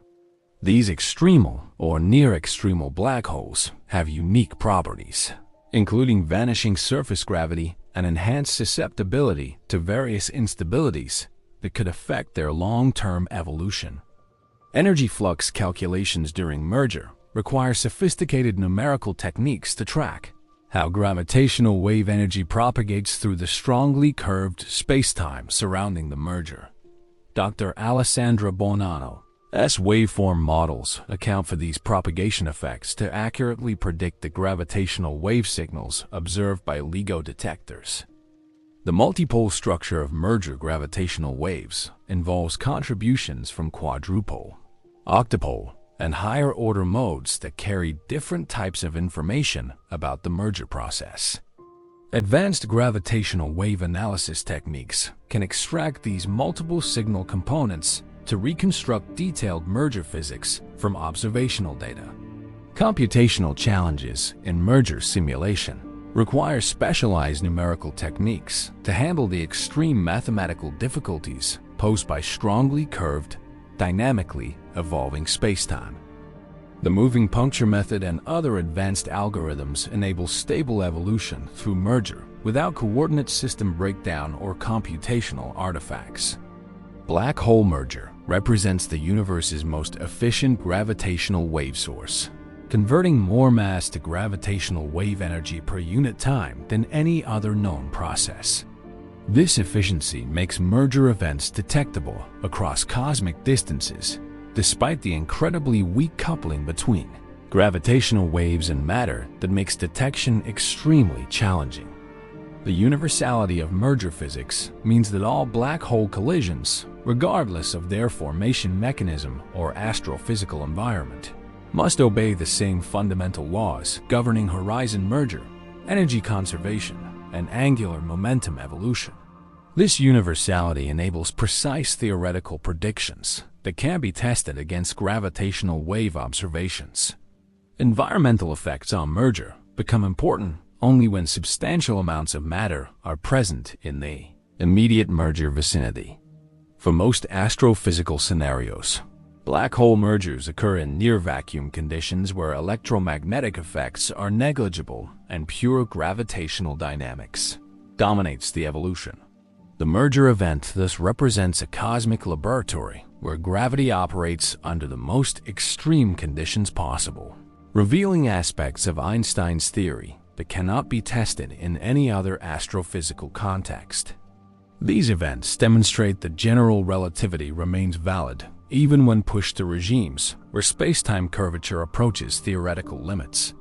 These extremal or near-extremal black holes have unique properties, including vanishing surface gravity and enhanced susceptibility to various instabilities that could affect their long-term evolution. Energy flux calculations during merger require sophisticated numerical techniques to track how gravitational wave energy propagates through the strongly curved spacetime surrounding the merger. Dr. Alessandra Bonanno's waveform models account for these propagation effects to accurately predict the gravitational wave signals observed by LIGO detectors. The multipole structure of merger gravitational waves involves contributions from quadrupole, octupole, and higher-order modes that carry different types of information about the merger process. Advanced gravitational wave analysis techniques can extract these multiple signal components to reconstruct detailed merger physics from observational data. Computational challenges in merger simulation require specialized numerical techniques to handle the extreme mathematical difficulties posed by strongly curved, dynamically evolving spacetime. The moving puncture method and other advanced algorithms enable stable evolution through merger without coordinate system breakdown or computational artifacts. Black hole merger represents the universe's most efficient gravitational wave source, converting more mass to gravitational wave energy per unit time than any other known process. This efficiency makes merger events detectable across cosmic distances, despite the incredibly weak coupling between gravitational waves and matter that makes detection extremely challenging. The universality of merger physics means that all black hole collisions, regardless of their formation mechanism or astrophysical environment, must obey the same fundamental laws governing horizon merger, energy conservation, and angular momentum evolution. This universality enables precise theoretical predictions that can be tested against gravitational wave observations. Environmental effects on merger become important only when substantial amounts of matter are present in the immediate merger vicinity. For most astrophysical scenarios, black hole mergers occur in near-vacuum conditions where electromagnetic effects are negligible and pure gravitational dynamics dominates the evolution. The merger event thus represents a cosmic laboratory where gravity operates under the most extreme conditions possible, revealing aspects of Einstein's theory that cannot be tested in any other astrophysical context. These events demonstrate that general relativity remains valid even when pushed to regimes where spacetime curvature approaches theoretical limits.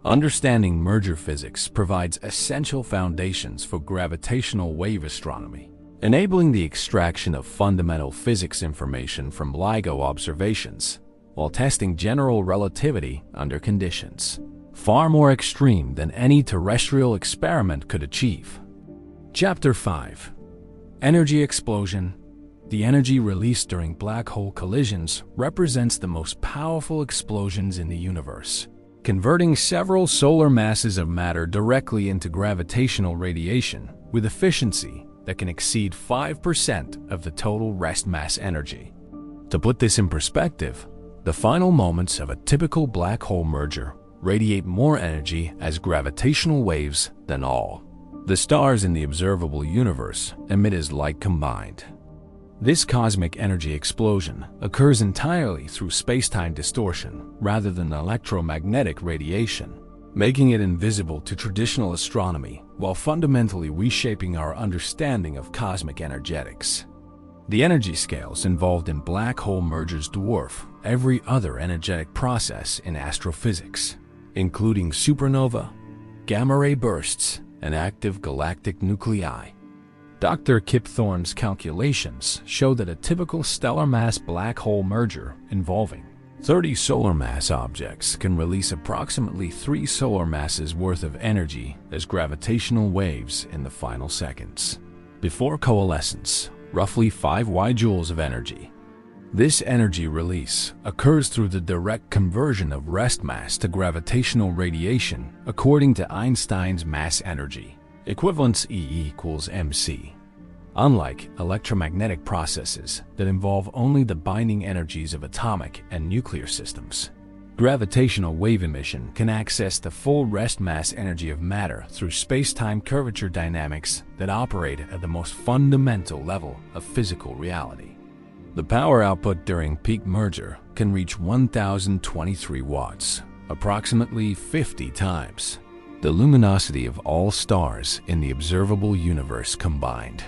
Understanding merger physics provides essential foundations for gravitational wave astronomy, enabling the extraction of fundamental physics information from LIGO observations while testing general relativity under conditions far more extreme than any terrestrial experiment could achieve. Chapter 5. Energy Explosion. The energy released during black hole collisions represents the most powerful explosions in the universe, converting several solar masses of matter directly into gravitational radiation with efficiency that can exceed 5% of the total rest mass energy. To put this in perspective, the final moments of a typical black hole merger radiate more energy as gravitational waves than all the stars in the observable universe emit as light combined. This cosmic energy explosion occurs entirely through spacetime distortion rather than electromagnetic radiation, making it invisible to traditional astronomy while fundamentally reshaping our understanding of cosmic energetics. The energy scales involved in black hole mergers dwarf every other energetic process in astrophysics, including supernova, gamma-ray bursts, and active galactic nuclei. Dr. Kip Thorne's calculations show that a typical stellar mass black hole merger involving 30 solar mass objects can release approximately 3 solar masses worth of energy as gravitational waves in the final seconds. Before coalescence, roughly 5 Y-joules of energy. This energy release occurs through the direct conversion of rest mass to gravitational radiation according to Einstein's mass energy equivalence E equals mc. Unlike electromagnetic processes that involve only the binding energies of atomic and nuclear systems, gravitational wave emission can access the full rest mass energy of matter through space-time curvature dynamics that operate at the most fundamental level of physical reality. The power output during peak merger can reach 1023 watts, approximately 50 times the luminosity of all stars in the observable universe combined.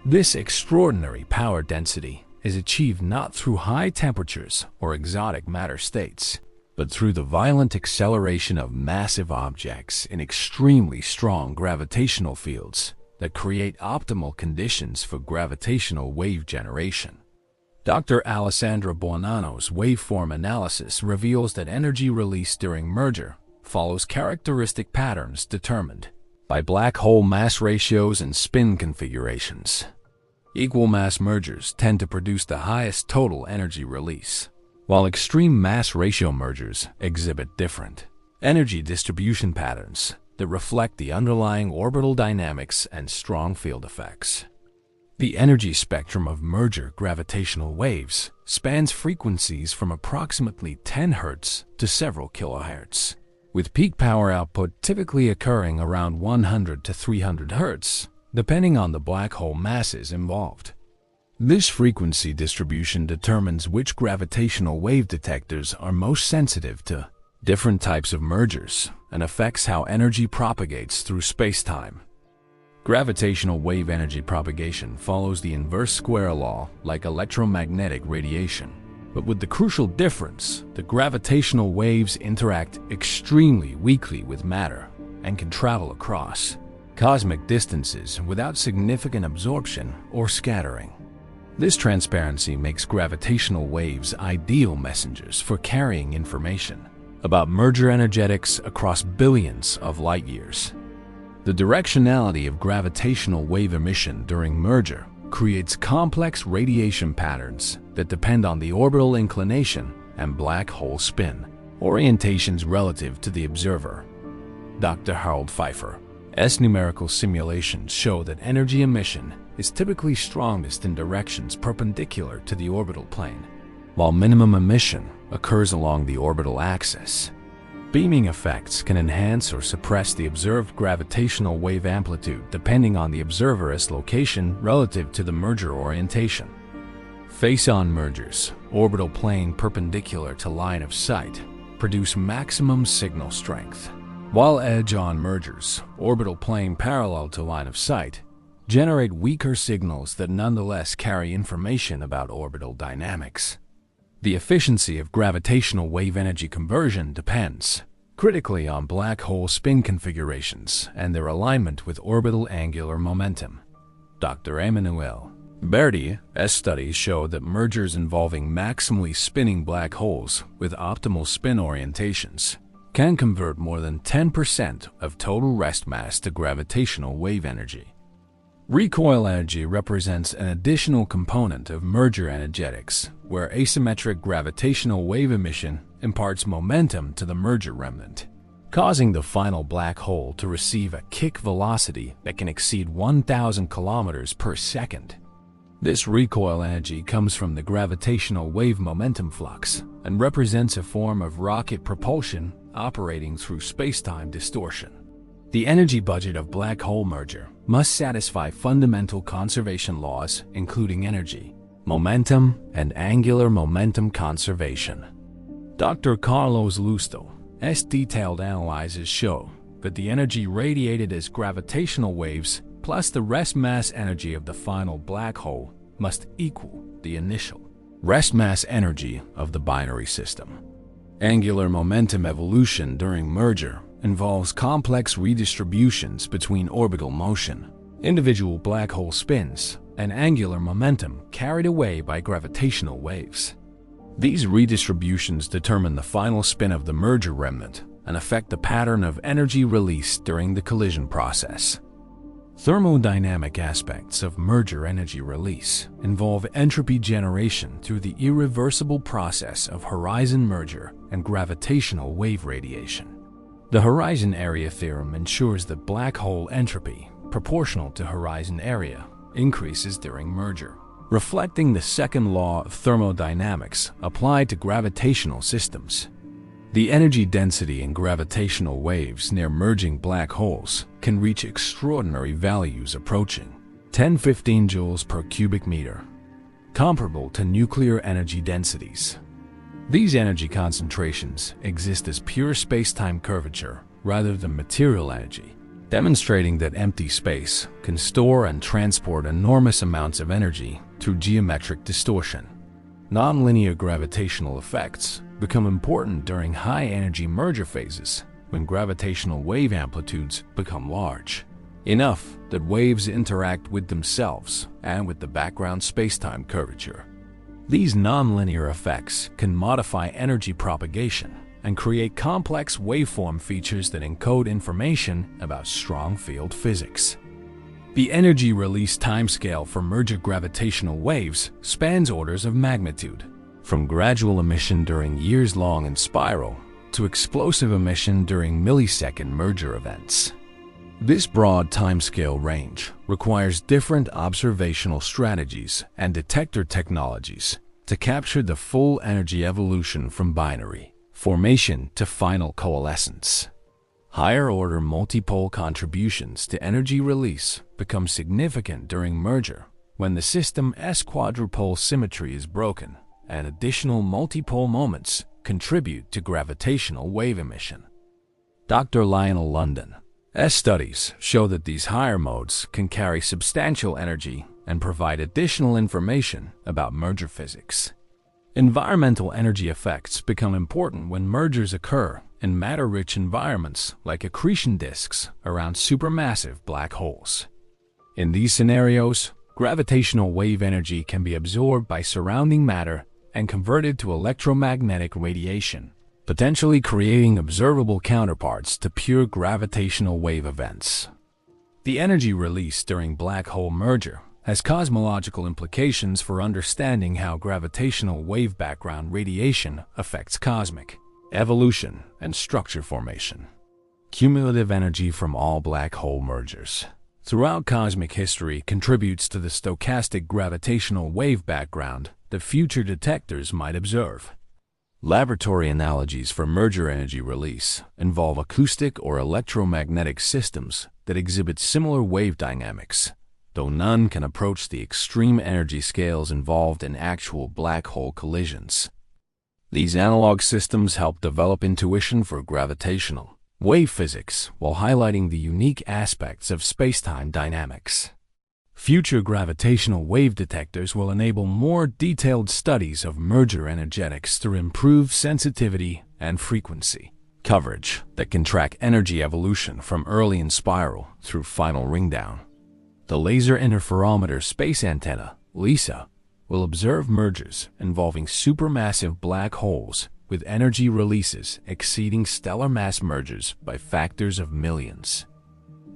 This extraordinary power density is achieved not through high temperatures or exotic matter states, but through the violent acceleration of massive objects in extremely strong gravitational fields that create optimal conditions for gravitational wave generation. Dr. Alessandro Buonanno's waveform analysis reveals that energy released during merger follows characteristic patterns determined by black hole mass ratios and spin configurations. Equal mass mergers tend to produce the highest total energy release, while extreme mass ratio mergers exhibit different energy distribution patterns that reflect the underlying orbital dynamics and strong field effects. The energy spectrum of merger gravitational waves spans frequencies from approximately 10 Hz to several kHz, with peak power output typically occurring around 100 to 300 Hz, depending on the black hole masses involved. This frequency distribution determines which gravitational wave detectors are most sensitive to different types of mergers and affects how energy propagates through spacetime. Gravitational wave energy propagation follows the inverse square law like electromagnetic radiation, but with the crucial difference that gravitational waves interact extremely weakly with matter and can travel across cosmic distances without significant absorption or scattering. This transparency makes gravitational waves ideal messengers for carrying information about merger energetics across billions of light years. The directionality of gravitational wave emission during merger creates complex radiation patterns that depend on the orbital inclination and black hole spin orientations relative to the observer. Dr. Harold Pfeiffer's numerical simulations show that energy emission is typically strongest in directions perpendicular to the orbital plane, while minimum emission occurs along the orbital axis. Beaming effects can enhance or suppress the observed gravitational wave amplitude depending on the observer's location relative to the merger orientation. Face-on mergers, orbital plane perpendicular to line of sight, produce maximum signal strength, while edge-on mergers, orbital plane parallel to line of sight, generate weaker signals that nonetheless carry information about orbital dynamics. The efficiency of gravitational wave energy conversion depends critically on black hole spin configurations and their alignment with orbital angular momentum. Dr. Emmanuel Berti's studies show that mergers involving maximally spinning black holes with optimal spin orientations can convert more than 10% of total rest mass to gravitational wave energy. Recoil energy represents an additional component of merger energetics, where asymmetric gravitational wave emission imparts momentum to the merger remnant, causing the final black hole to receive a kick velocity that can exceed 1,000 kilometers per second. This recoil energy comes from the gravitational wave momentum flux and represents a form of rocket propulsion operating through spacetime distortion. The energy budget of black hole merger must satisfy fundamental conservation laws, including energy, momentum, and angular momentum conservation. Dr. Carlos Lusto's detailed analyses show that the energy radiated as gravitational waves plus the rest mass energy of the final black hole must equal the initial rest mass energy of the binary system. Angular momentum evolution during merger involves complex redistributions between orbital motion, individual black hole spins, and angular momentum carried away by gravitational waves. These redistributions determine the final spin of the merger remnant and affect the pattern of energy release during the collision process. Thermodynamic aspects of merger energy release involve entropy generation through the irreversible process of horizon merger and gravitational wave radiation. The horizon area theorem ensures that black hole entropy, proportional to horizon area, increases during merger, reflecting the second law of thermodynamics applied to gravitational systems. The energy density in gravitational waves near merging black holes can reach extraordinary values approaching 10-15 joules per cubic meter, comparable to nuclear energy densities. These energy concentrations exist as pure spacetime curvature rather than material energy demonstrating that empty space can store and transport enormous amounts of energy through geometric distortion. Nonlinear gravitational effects become important during high-energy merger phases when gravitational wave amplitudes become large, enough that waves interact with themselves and with the background spacetime curvature. These nonlinear effects can modify energy propagation and create complex waveform features that encode information about strong field physics. The energy release timescale for merger gravitational waves spans orders of magnitude, from gradual emission during years-long in spiral to explosive emission during millisecond merger events. This broad timescale range requires different observational strategies and detector technologies to capture the full energy evolution from binary formation to final coalescence. Higher-order multipole contributions to energy release become significant during merger when the system S-quadrupole symmetry is broken and additional multipole moments contribute to gravitational wave emission. Dr. Lionel London's studies show that these higher modes can carry substantial energy and provide additional information about merger physics. Environmental energy effects become important when mergers occur in matter-rich environments like accretion disks around supermassive black holes. In these scenarios, gravitational wave energy can be absorbed by surrounding matter and converted to electromagnetic radiation, potentially creating observable counterparts to pure gravitational wave events. The energy released during black hole merger has cosmological implications for understanding how gravitational wave background radiation affects cosmic evolution and structure formation. Cumulative energy from all black hole mergers throughout cosmic history contributes to the stochastic gravitational wave background that future detectors might observe. Laboratory analogies for merger energy release involve acoustic or electromagnetic systems that exhibit similar wave dynamics, though none can approach the extreme energy scales involved in actual black hole collisions. These analog systems help develop intuition for gravitational wave physics while highlighting the unique aspects of spacetime dynamics. Future gravitational wave detectors will enable more detailed studies of merger energetics through improved sensitivity and frequency coverage that can track energy evolution from early in spiral through final ringdown. The Laser Interferometer Space Antenna, LISA, will observe mergers involving supermassive black holes with energy releases exceeding stellar mass mergers by factors of millions.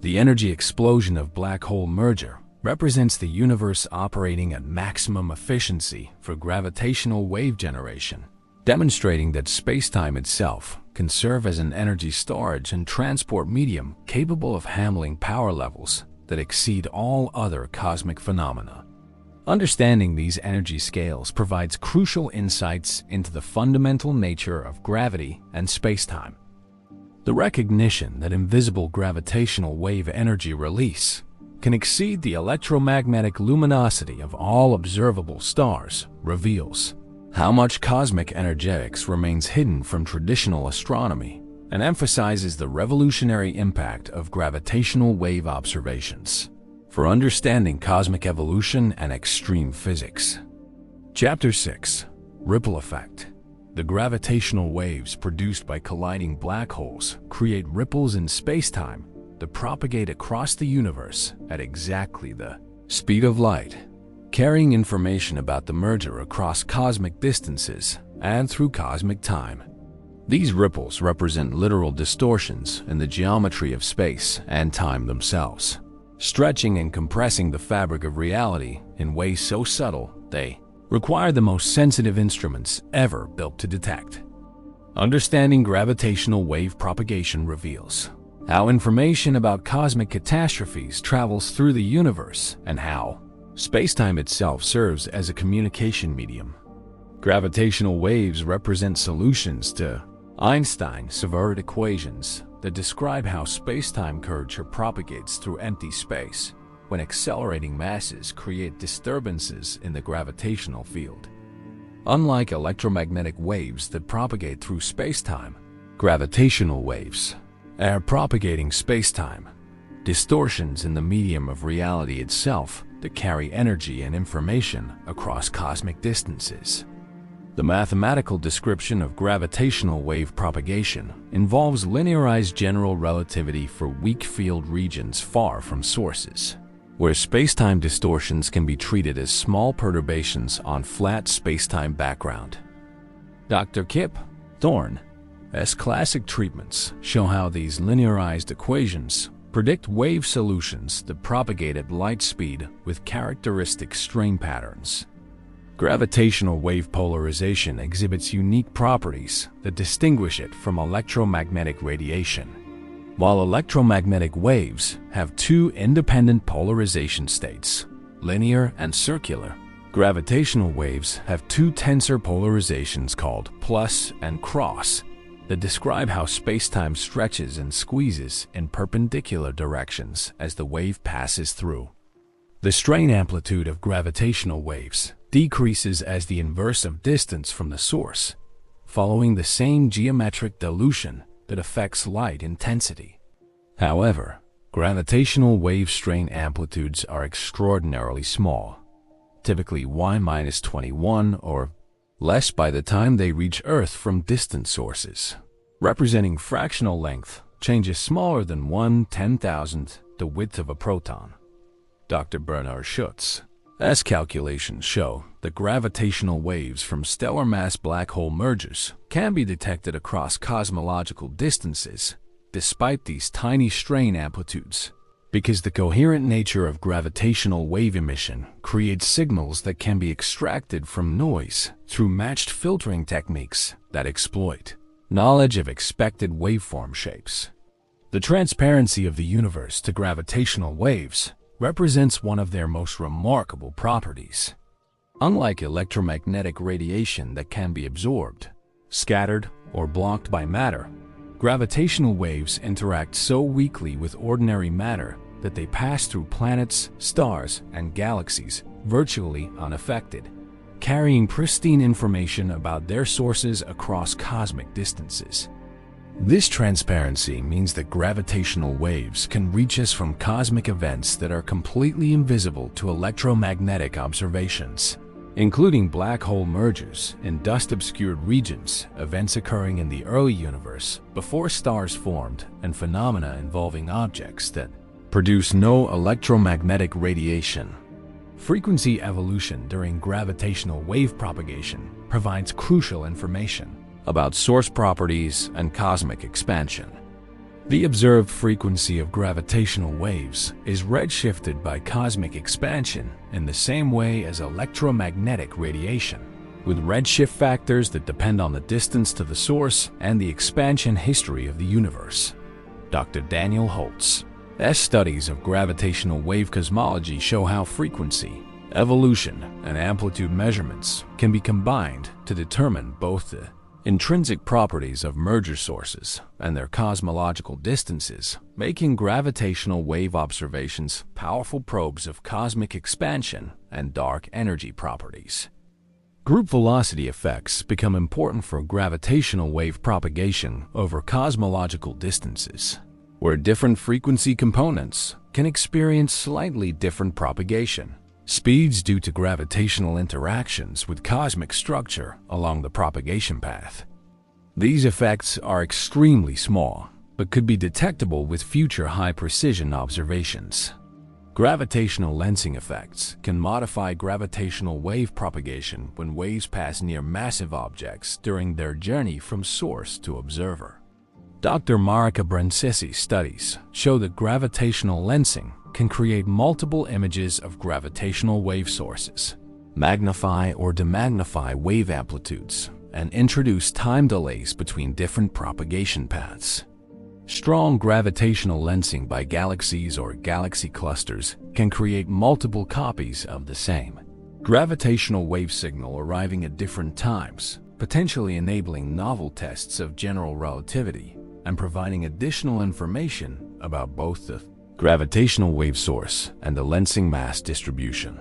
The energy explosion of black hole merger represents the universe operating at maximum efficiency for gravitational wave generation, demonstrating that spacetime itself can serve as an energy storage and transport medium capable of handling power levels that exceed all other cosmic phenomena. Understanding these energy scales provides crucial insights into the fundamental nature of gravity and spacetime. The recognition that invisible gravitational wave energy release can exceed the electromagnetic luminosity of all observable stars reveals how much cosmic energetics remains hidden from traditional astronomy and emphasizes the revolutionary impact of gravitational wave observations for understanding cosmic evolution and extreme physics. Chapter 6. Ripple Effect. The gravitational waves produced by colliding black holes create ripples in spacetime that propagate across the universe at exactly the speed of light, carrying information about the merger across cosmic distances and through cosmic time. These ripples represent literal distortions in the geometry of space and time themselves, stretching and compressing the fabric of reality in ways so subtle they require the most sensitive instruments ever built to detect. Understanding gravitational wave propagation reveals how information about cosmic catastrophes travels through the universe and how spacetime itself serves as a communication medium. Gravitational waves represent solutions to Einstein's Savart equations that describe how spacetime curvature propagates through empty space when accelerating masses create disturbances in the gravitational field. Unlike electromagnetic waves that propagate through spacetime, gravitational waves are propagating spacetime distortions in the medium of reality itself that carry energy and information across cosmic distances. The mathematical description of gravitational wave propagation involves linearized general relativity for weak field regions far from sources, where spacetime distortions can be treated as small perturbations on flat spacetime background. Dr. Kip Thorne's classic treatments show how these linearized equations predict wave solutions that propagate at light speed with characteristic strain patterns. Gravitational wave polarization exhibits unique properties that distinguish it from electromagnetic radiation. While electromagnetic waves have two independent polarization states, linear and circular, gravitational waves have two tensor polarizations called plus and cross that describe how spacetime stretches and squeezes in perpendicular directions as the wave passes through. The strain amplitude of gravitational waves decreases as the inverse of distance from the source, following the same geometric dilution that affects light intensity. However, gravitational wave strain amplitudes are extraordinarily small, typically y-21 or less by the time they reach Earth from distant sources, representing fractional length changes smaller than 1/10,000th the width of a proton. Dr. Bernard Schutz's calculations show that gravitational waves from stellar mass black hole mergers can be detected across cosmological distances despite these tiny strain amplitudes, because the coherent nature of gravitational wave emission creates signals that can be extracted from noise through matched filtering techniques that exploit knowledge of expected waveform shapes. The transparency of the universe to gravitational waves represents one of their most remarkable properties. Unlike electromagnetic radiation that can be absorbed, scattered, or blocked by matter, gravitational waves interact so weakly with ordinary matter that they pass through planets, stars, and galaxies virtually unaffected, carrying pristine information about their sources across cosmic distances. This transparency means that gravitational waves can reach us from cosmic events that are completely invisible to electromagnetic observations, including black hole mergers in dust-obscured regions, events occurring in the early universe before stars formed, and phenomena involving objects that produce no electromagnetic radiation. Frequency evolution during gravitational wave propagation provides crucial information about source properties and cosmic expansion. The observed frequency of gravitational waves is redshifted by cosmic expansion in the same way as electromagnetic radiation, with redshift factors that depend on the distance to the source and the expansion history of the universe. Dr. Daniel Holtz's studies of gravitational wave cosmology show how frequency, evolution, and amplitude measurements can be combined to determine both the intrinsic properties of merger sources and their cosmological distances, making gravitational wave observations powerful probes of cosmic expansion and dark energy properties. Group velocity effects become important for gravitational wave propagation over cosmological distances, where different frequency components can experience slightly different propagation speeds due to gravitational interactions with cosmic structure along the propagation path. These effects are extremely small, but could be detectable with future high-precision observations. Gravitational lensing effects can modify gravitational wave propagation when waves pass near massive objects during their journey from source to observer. Dr. Marika Brancisi's studies show that gravitational lensing can create multiple images of gravitational wave sources, magnify or demagnify wave amplitudes, and introduce time delays between different propagation paths. Strong gravitational lensing by galaxies or galaxy clusters can create multiple copies of the same gravitational wave signal arriving at different times, potentially enabling novel tests of general relativity and providing additional information about both the gravitational wave source and the lensing mass distribution.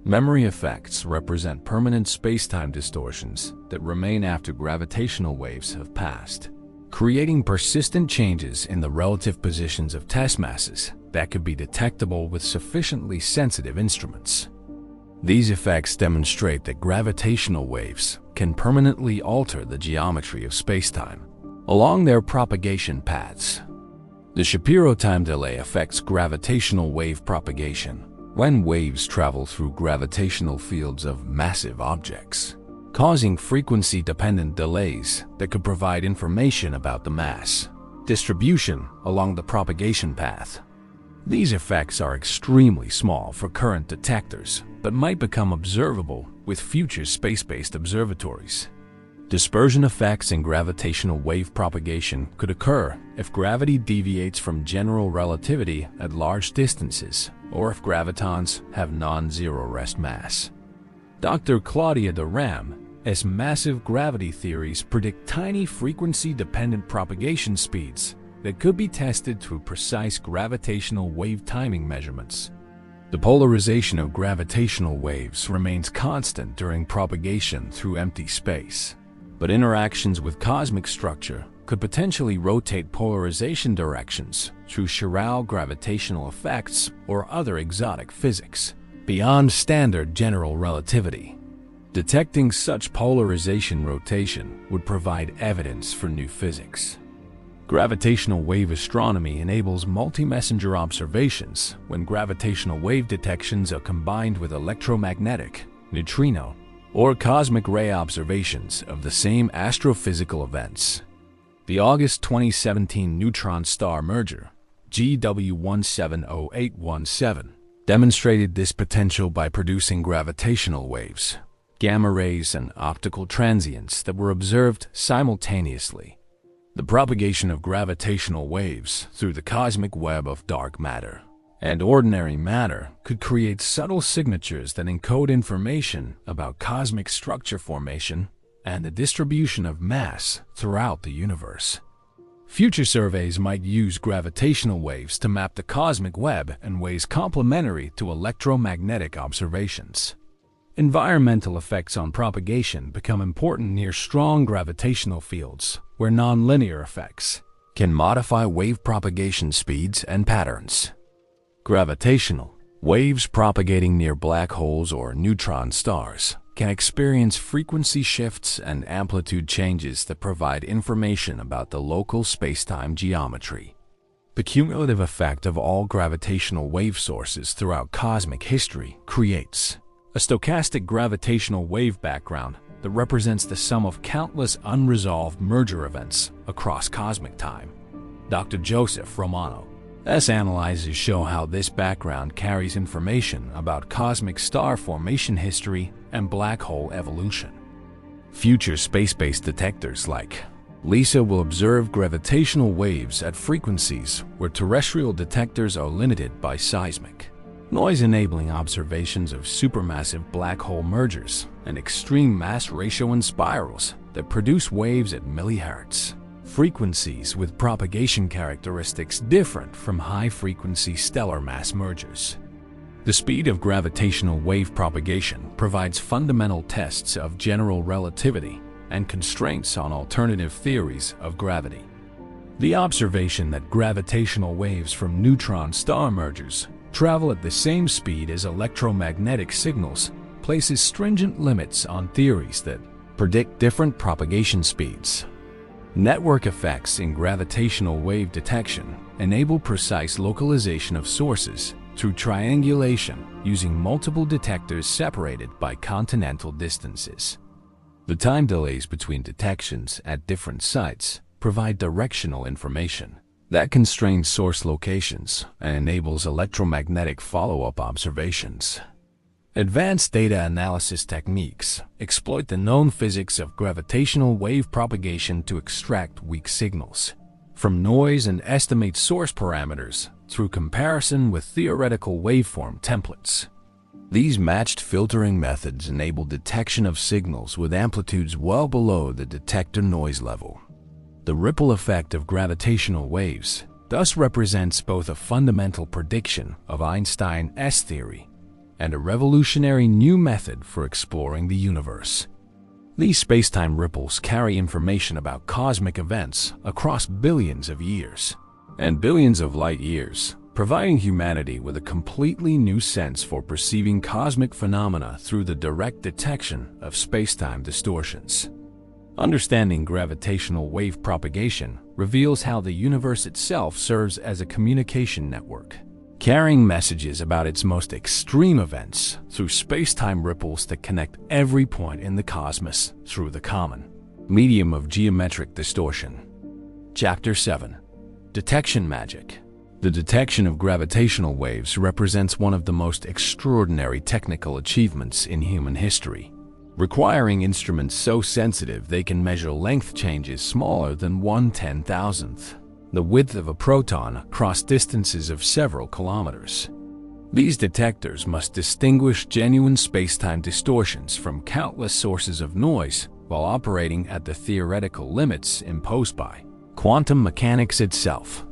Memory effects represent permanent spacetime distortions that remain after gravitational waves have passed, creating persistent changes in the relative positions of test masses that could be detectable with sufficiently sensitive instruments. These effects demonstrate that gravitational waves can permanently alter the geometry of spacetime along their propagation paths. The Shapiro time delay affects gravitational wave propagation when waves travel through gravitational fields of massive objects, causing frequency-dependent delays that could provide information about the mass distribution along the propagation path. These effects are extremely small for current detectors, but might become observable with future space-based observatories. Dispersion effects in gravitational wave propagation could occur if gravity deviates from general relativity at large distances, or if gravitons have non-zero rest mass. Dr. Claudia de Ram's massive gravity theories predict tiny frequency-dependent propagation speeds that could be tested through precise gravitational wave timing measurements. The polarization of gravitational waves remains constant during propagation through empty space, but interactions with cosmic structure could potentially rotate polarization directions through chiral gravitational effects or other exotic physics beyond standard general relativity. Detecting such polarization rotation would provide evidence for new physics. Gravitational wave astronomy enables multi-messenger observations when gravitational wave detections are combined with electromagnetic, neutrino, or cosmic ray observations of the same astrophysical events. The August 2017 neutron-star merger, GW170817, demonstrated this potential by producing gravitational waves, gamma rays, and optical transients that were observed simultaneously. The propagation of gravitational waves through the cosmic web of dark matter and ordinary matter could create subtle signatures that encode information about cosmic structure formation and the distribution of mass throughout the universe. Future surveys might use gravitational waves to map the cosmic web in ways complementary to electromagnetic observations. Environmental effects on propagation become important near strong gravitational fields, where nonlinear effects can modify wave propagation speeds and patterns. Gravitational waves propagating near black holes or neutron stars can experience frequency shifts and amplitude changes that provide information about the local spacetime geometry. The cumulative effect of all gravitational wave sources throughout cosmic history creates a stochastic gravitational wave background that represents the sum of countless unresolved merger events across cosmic time. Dr. Joseph Romano's analyses show how this background carries information about cosmic star formation history and black hole evolution. Future space-based detectors like LISA will observe gravitational waves at frequencies where terrestrial detectors are limited by seismic noise, enabling observations of supermassive black hole mergers and extreme mass ratio and spirals that produce waves at millihertz frequencies with propagation characteristics different from high-frequency stellar mass mergers. The speed of gravitational wave propagation provides fundamental tests of general relativity and constraints on alternative theories of gravity. The observation that gravitational waves from neutron star mergers travel at the same speed as electromagnetic signals places stringent limits on theories that predict different propagation speeds. Network effects in gravitational wave detection enable precise localization of sources through triangulation using multiple detectors separated by continental distances. The time delays between detections at different sites provide directional information that constrains source locations and enables electromagnetic follow-up observations. Advanced data analysis techniques exploit the known physics of gravitational wave propagation to extract weak signals from noise and estimate source parameters through comparison with theoretical waveform templates. These matched filtering methods enable detection of signals with amplitudes well below the detector noise level. The ripple effect of gravitational waves thus represents both a fundamental prediction of Einstein's theory and a revolutionary new method for exploring the universe. These spacetime ripples carry information about cosmic events across billions of years and billions of light years, providing humanity with a completely new sense for perceiving cosmic phenomena through the direct detection of spacetime distortions. Understanding gravitational wave propagation reveals how the universe itself serves as a communication network, carrying messages about its most extreme events through spacetime ripples that connect every point in the cosmos through the common medium of geometric distortion. Chapter 7. Detection Magic. The detection of gravitational waves represents one of the most extraordinary technical achievements in human history, requiring instruments so sensitive they can measure length changes smaller than 1/10,000th, the width of a proton, across distances of several kilometers. These detectors must distinguish genuine spacetime distortions from countless sources of noise while operating at the theoretical limits imposed by quantum mechanics itself.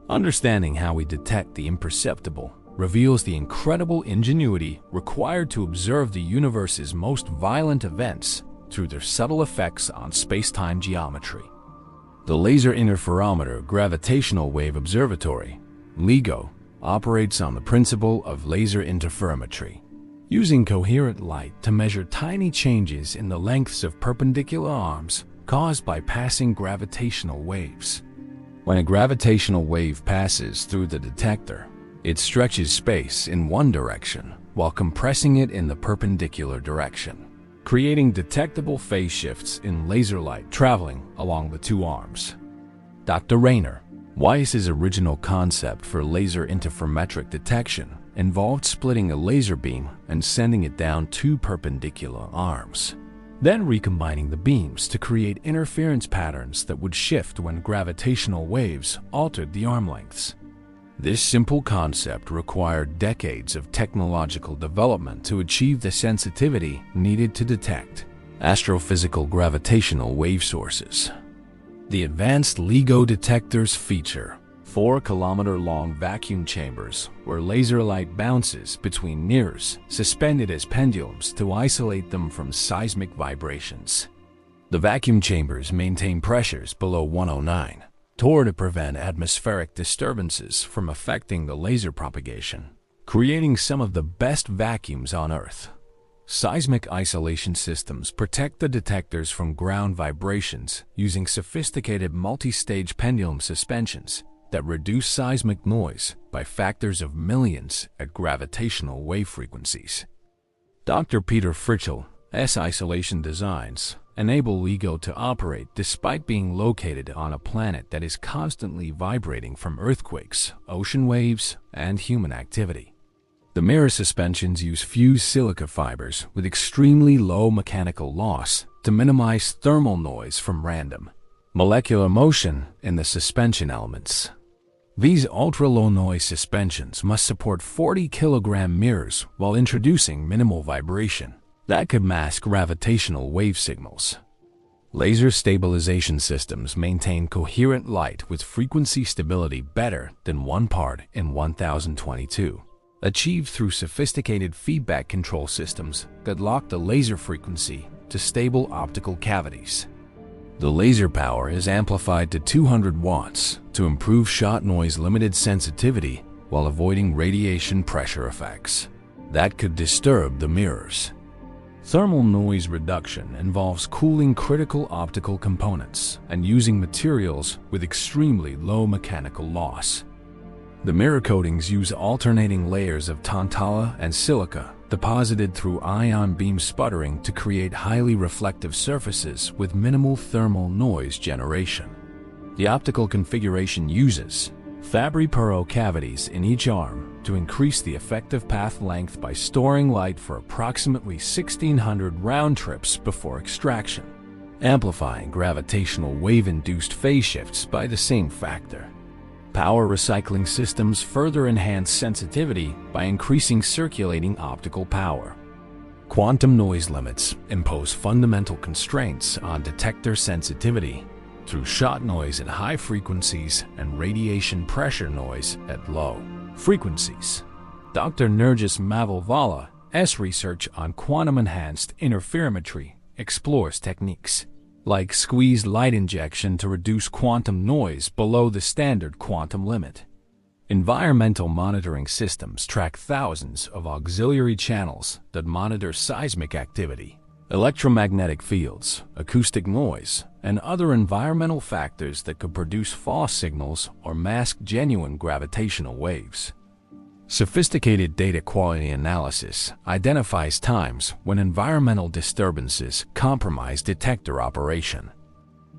Understanding how we detect the imperceptible reveals the incredible ingenuity required to observe the universe's most violent events through their subtle effects on spacetime geometry. The Laser Interferometer Gravitational Wave Observatory, LIGO, operates on the principle of laser interferometry, using coherent light to measure tiny changes in the lengths of perpendicular arms caused by passing gravitational waves. When a gravitational wave passes through the detector, it stretches space in one direction while compressing it in the perpendicular direction, creating detectable phase shifts in laser light traveling along the two arms. Dr. Rainer Weiss's original concept for laser interferometric detection involved splitting a laser beam and sending it down two perpendicular arms, then recombining the beams to create interference patterns that would shift when gravitational waves altered the arm lengths. This simple concept required decades of technological development to achieve the sensitivity needed to detect astrophysical gravitational wave sources. The advanced LIGO detectors feature 4-kilometer-long vacuum chambers where laser light bounces between mirrors suspended as pendulums to isolate them from seismic vibrations. The vacuum chambers maintain pressures below 109 torr to prevent atmospheric disturbances from affecting the laser propagation, creating some of the best vacuums on Earth. Seismic isolation systems protect the detectors from ground vibrations using sophisticated multi-stage pendulum suspensions that reduce seismic noise by factors of millions at gravitational wave frequencies. Dr. Peter Fritschel's isolation designs enable LIGO to operate despite being located on a planet that is constantly vibrating from earthquakes, ocean waves, and human activity. The mirror suspensions use fused silica fibers with extremely low mechanical loss to minimize thermal noise from random molecular motion in the suspension elements. These ultra-low noise suspensions must support 40-kilogram mirrors while introducing minimal vibration that could mask gravitational wave signals. Laser stabilization systems maintain coherent light with frequency stability better than 1 part in 1022, achieved through sophisticated feedback control systems that lock the laser frequency to stable optical cavities. The laser power is amplified to 200 watts to improve shot noise limited sensitivity while avoiding radiation pressure effects that could disturb the mirrors. Thermal noise reduction involves cooling critical optical components and using materials with extremely low mechanical loss. The mirror coatings use alternating layers of tantala and silica deposited through ion beam sputtering to create highly reflective surfaces with minimal thermal noise generation. The optical configuration uses Fabry-Perot cavities in each arm to increase the effective path length by storing light for approximately 1,600 round trips before extraction, amplifying gravitational wave-induced phase shifts by the same factor. Power recycling systems further enhance sensitivity by increasing circulating optical power. Quantum noise limits impose fundamental constraints on detector sensitivity through shot noise at high frequencies and radiation pressure noise at low frequencies. Dr. Nergis Mavalvala's research on quantum-enhanced interferometry explores techniques like squeezed light injection to reduce quantum noise below the standard quantum limit. Environmental monitoring systems track thousands of auxiliary channels that monitor seismic activity, electromagnetic fields, acoustic noise, and other environmental factors that could produce false signals or mask genuine gravitational waves. Sophisticated data quality analysis identifies times when environmental disturbances compromise detector operation.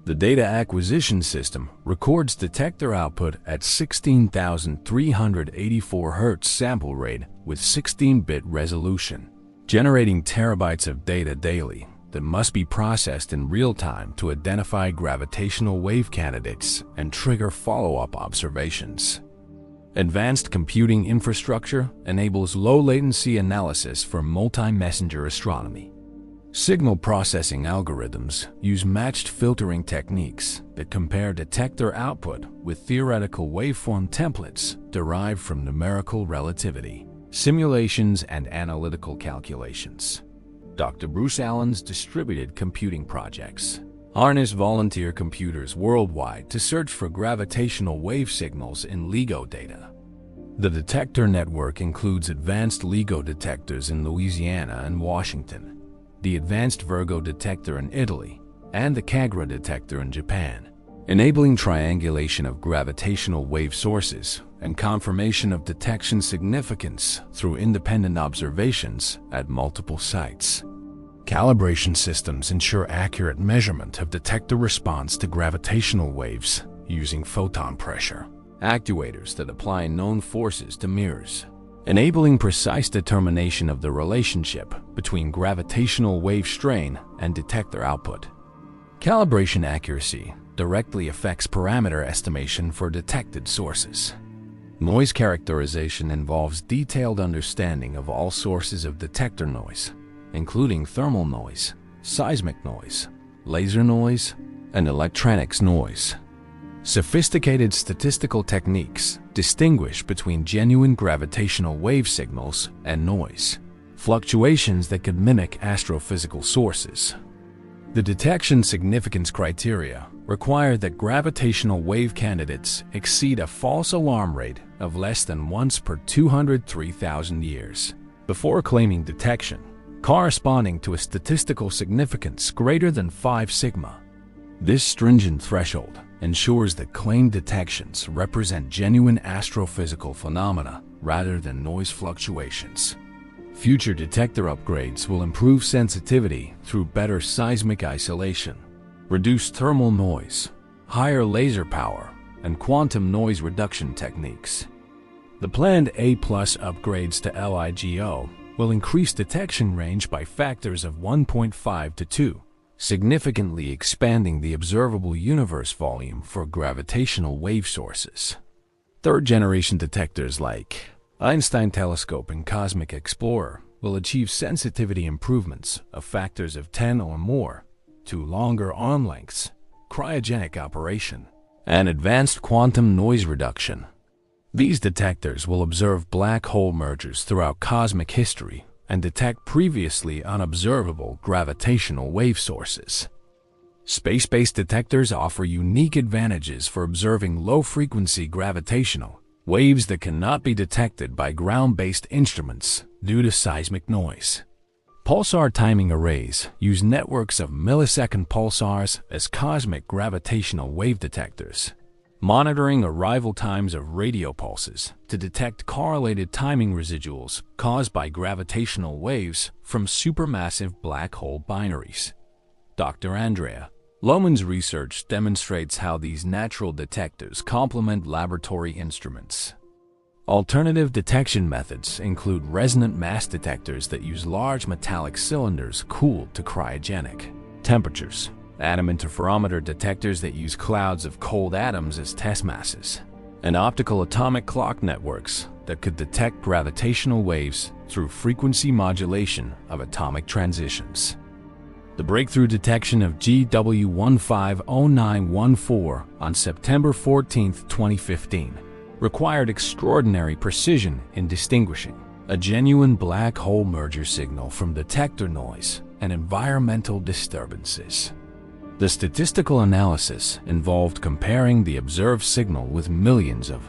The data acquisition system records detector output at 16,384 Hz sample rate with 16-bit resolution, generating terabytes of data daily that must be processed in real time to identify gravitational wave candidates and trigger follow-up observations. Advanced computing infrastructure enables low-latency analysis for multi-messenger astronomy. Signal processing algorithms use matched filtering techniques that compare detector output with theoretical waveform templates derived from numerical relativity, simulations, and analytical calculations. Dr. Bruce Allen's distributed computing projects harness volunteer computers worldwide to search for gravitational wave signals in LIGO data. The detector network includes advanced LIGO detectors in Louisiana and Washington, the advanced Virgo detector in Italy, and the Kagra detector in Japan, enabling triangulation of gravitational wave sources and confirmation of detection significance through independent observations at multiple sites. Calibration systems ensure accurate measurement of detector response to gravitational waves using photon pressure actuators that apply known forces to mirrors, enabling precise determination of the relationship between gravitational wave strain and detector output. Calibration accuracy directly affects parameter estimation for detected sources. Noise characterization involves detailed understanding of all sources of detector noise, including thermal noise, seismic noise, laser noise, and electronics noise. Sophisticated statistical techniques distinguish between genuine gravitational wave signals and noise, fluctuations that could mimic astrophysical sources. The detection significance criteria require that gravitational wave candidates exceed a false alarm rate of less than once per 203,000 years before claiming detection, corresponding to a statistical significance greater than 5 sigma. This stringent threshold ensures that claimed detections represent genuine astrophysical phenomena rather than noise fluctuations. Future detector upgrades will improve sensitivity through better seismic isolation, reduced thermal noise, higher laser power, and quantum noise reduction techniques. The planned A+ upgrades to LIGO will increase detection range by factors of 1.5 to 2, significantly expanding the observable universe volume for gravitational wave sources. Third-generation detectors like Einstein Telescope and Cosmic Explorer will achieve sensitivity improvements of factors of 10 or more to longer arm lengths, cryogenic operation, and advanced quantum noise reduction. These detectors will observe black hole mergers throughout cosmic history and detect previously unobservable gravitational wave sources. Space-based detectors offer unique advantages for observing low-frequency gravitational waves that cannot be detected by ground-based instruments due to seismic noise. Pulsar timing arrays use networks of millisecond pulsars as cosmic gravitational wave detectors, monitoring arrival times of radio pulses to detect correlated timing residuals caused by gravitational waves from supermassive black hole binaries. Dr. Andrea Lohmann's research demonstrates how these natural detectors complement laboratory instruments. Alternative detection methods include resonant mass detectors that use large metallic cylinders cooled to cryogenic temperatures, atom interferometer detectors that use clouds of cold atoms as test masses, and optical atomic clock networks that could detect gravitational waves through frequency modulation of atomic transitions. The breakthrough detection of GW150914 on September 14, 2015, required extraordinary precision in distinguishing a genuine black hole merger signal from detector noise and environmental disturbances. The statistical analysis involved comparing the observed signal with millions of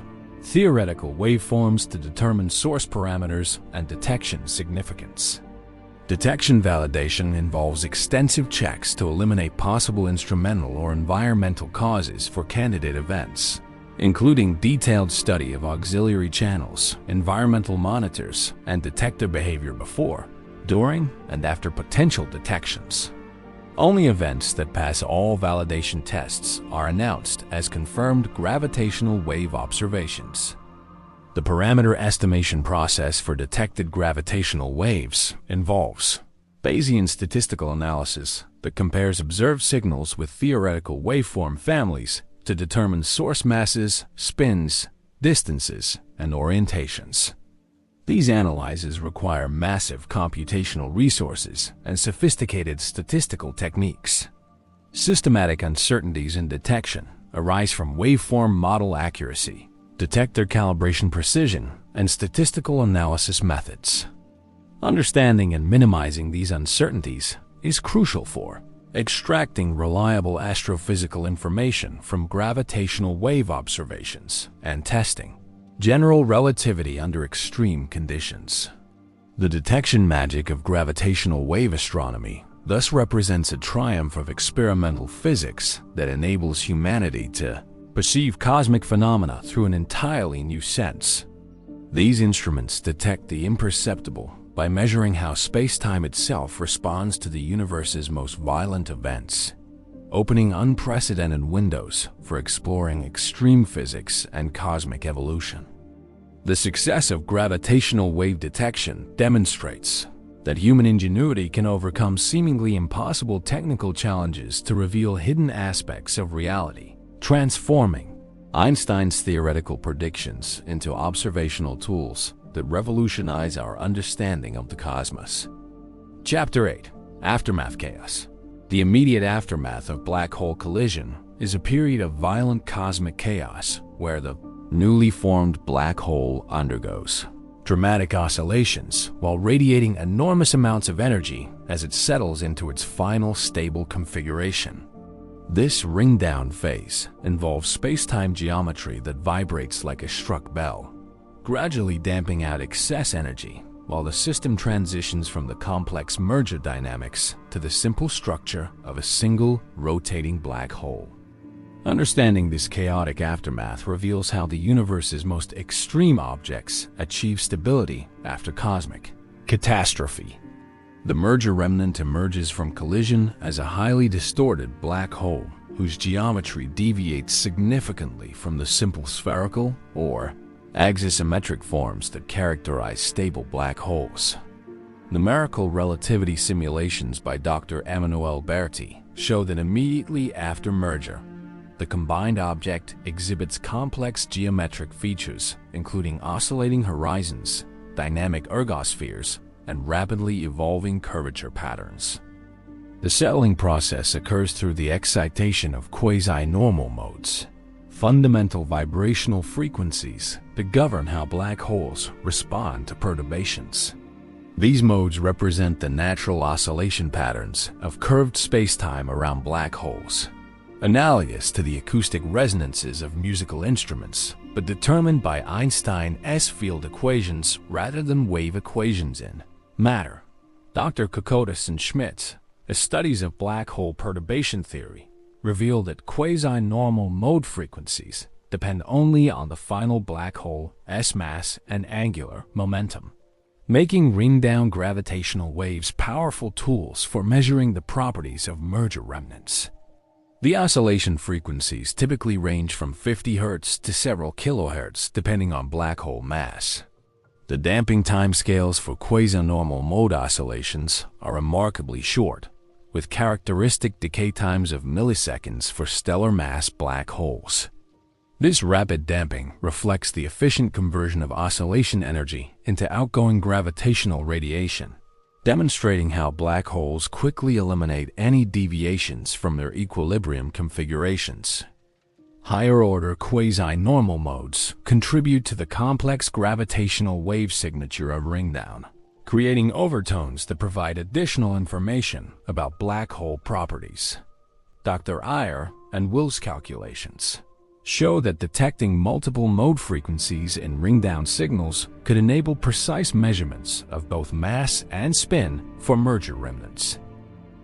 theoretical waveforms to determine source parameters and detection significance. Detection validation involves extensive checks to eliminate possible instrumental or environmental causes for candidate events, including detailed study of auxiliary channels, environmental monitors, and detector behavior before, during, and after potential detections. Only events that pass all validation tests are announced as confirmed gravitational wave observations. The parameter estimation process for detected gravitational waves involves Bayesian statistical analysis that compares observed signals with theoretical waveform families to determine source masses, spins, distances, and orientations. These analyses require massive computational resources and sophisticated statistical techniques. Systematic uncertainties in detection arise from waveform model accuracy, detector calibration precision, and statistical analysis methods. Understanding and minimizing these uncertainties is crucial for extracting reliable astrophysical information from gravitational wave observations and testing general relativity under extreme conditions. The detection magic of gravitational wave astronomy thus represents a triumph of experimental physics that enables humanity to perceive cosmic phenomena through an entirely new sense. These instruments detect the imperceptible by measuring how spacetime itself responds to the universe's most violent events, opening unprecedented windows for exploring extreme physics and cosmic evolution. The success of gravitational wave detection demonstrates that human ingenuity can overcome seemingly impossible technical challenges to reveal hidden aspects of reality, transforming Einstein's theoretical predictions into observational tools that revolutionize our understanding of the cosmos. Chapter 8: Aftermath Chaos. The immediate aftermath of black hole collision is a period of violent cosmic chaos where the newly formed black hole undergoes dramatic oscillations while radiating enormous amounts of energy as it settles into its final stable configuration. This ringdown phase involves spacetime geometry that vibrates like a struck bell, gradually damping out excess energy while the system transitions from the complex merger dynamics to the simple structure of a single rotating black hole. Understanding this chaotic aftermath reveals how the universe's most extreme objects achieve stability after cosmic catastrophe. The merger remnant emerges from collision as a highly distorted black hole whose geometry deviates significantly from the simple spherical or axisymmetric forms that characterize stable black holes. Numerical relativity simulations by Dr. Emanuele Berti show that immediately after merger, the combined object exhibits complex geometric features, including oscillating horizons, dynamic ergospheres, and rapidly evolving curvature patterns. The settling process occurs through the excitation of quasi-normal modes, fundamental vibrational frequencies that govern how black holes respond to perturbations. These modes represent the natural oscillation patterns of curved spacetime around black holes, analogous to the acoustic resonances of musical instruments, but determined by Einstein's field equations rather than wave equations in matter. Dr. Kokotis and Schmidt, studies of black hole perturbation theory, reveal that quasi-normal mode frequencies depend only on the final black hole's mass and angular momentum, making ringdown gravitational waves powerful tools for measuring the properties of merger remnants. The oscillation frequencies typically range from 50 Hz to several kHz depending on black hole mass. The damping timescales for quasi-normal mode oscillations are remarkably short, with characteristic decay times of milliseconds for stellar mass black holes. This rapid damping reflects the efficient conversion of oscillation energy into outgoing gravitational radiation, demonstrating how black holes quickly eliminate any deviations from their equilibrium configurations. Higher-order quasi-normal modes contribute to the complex gravitational wave signature of ringdown, creating overtones that provide additional information about black hole properties. Dr. Iyer and Will's calculations show that detecting multiple mode frequencies in ringdown signals could enable precise measurements of both mass and spin for merger remnants.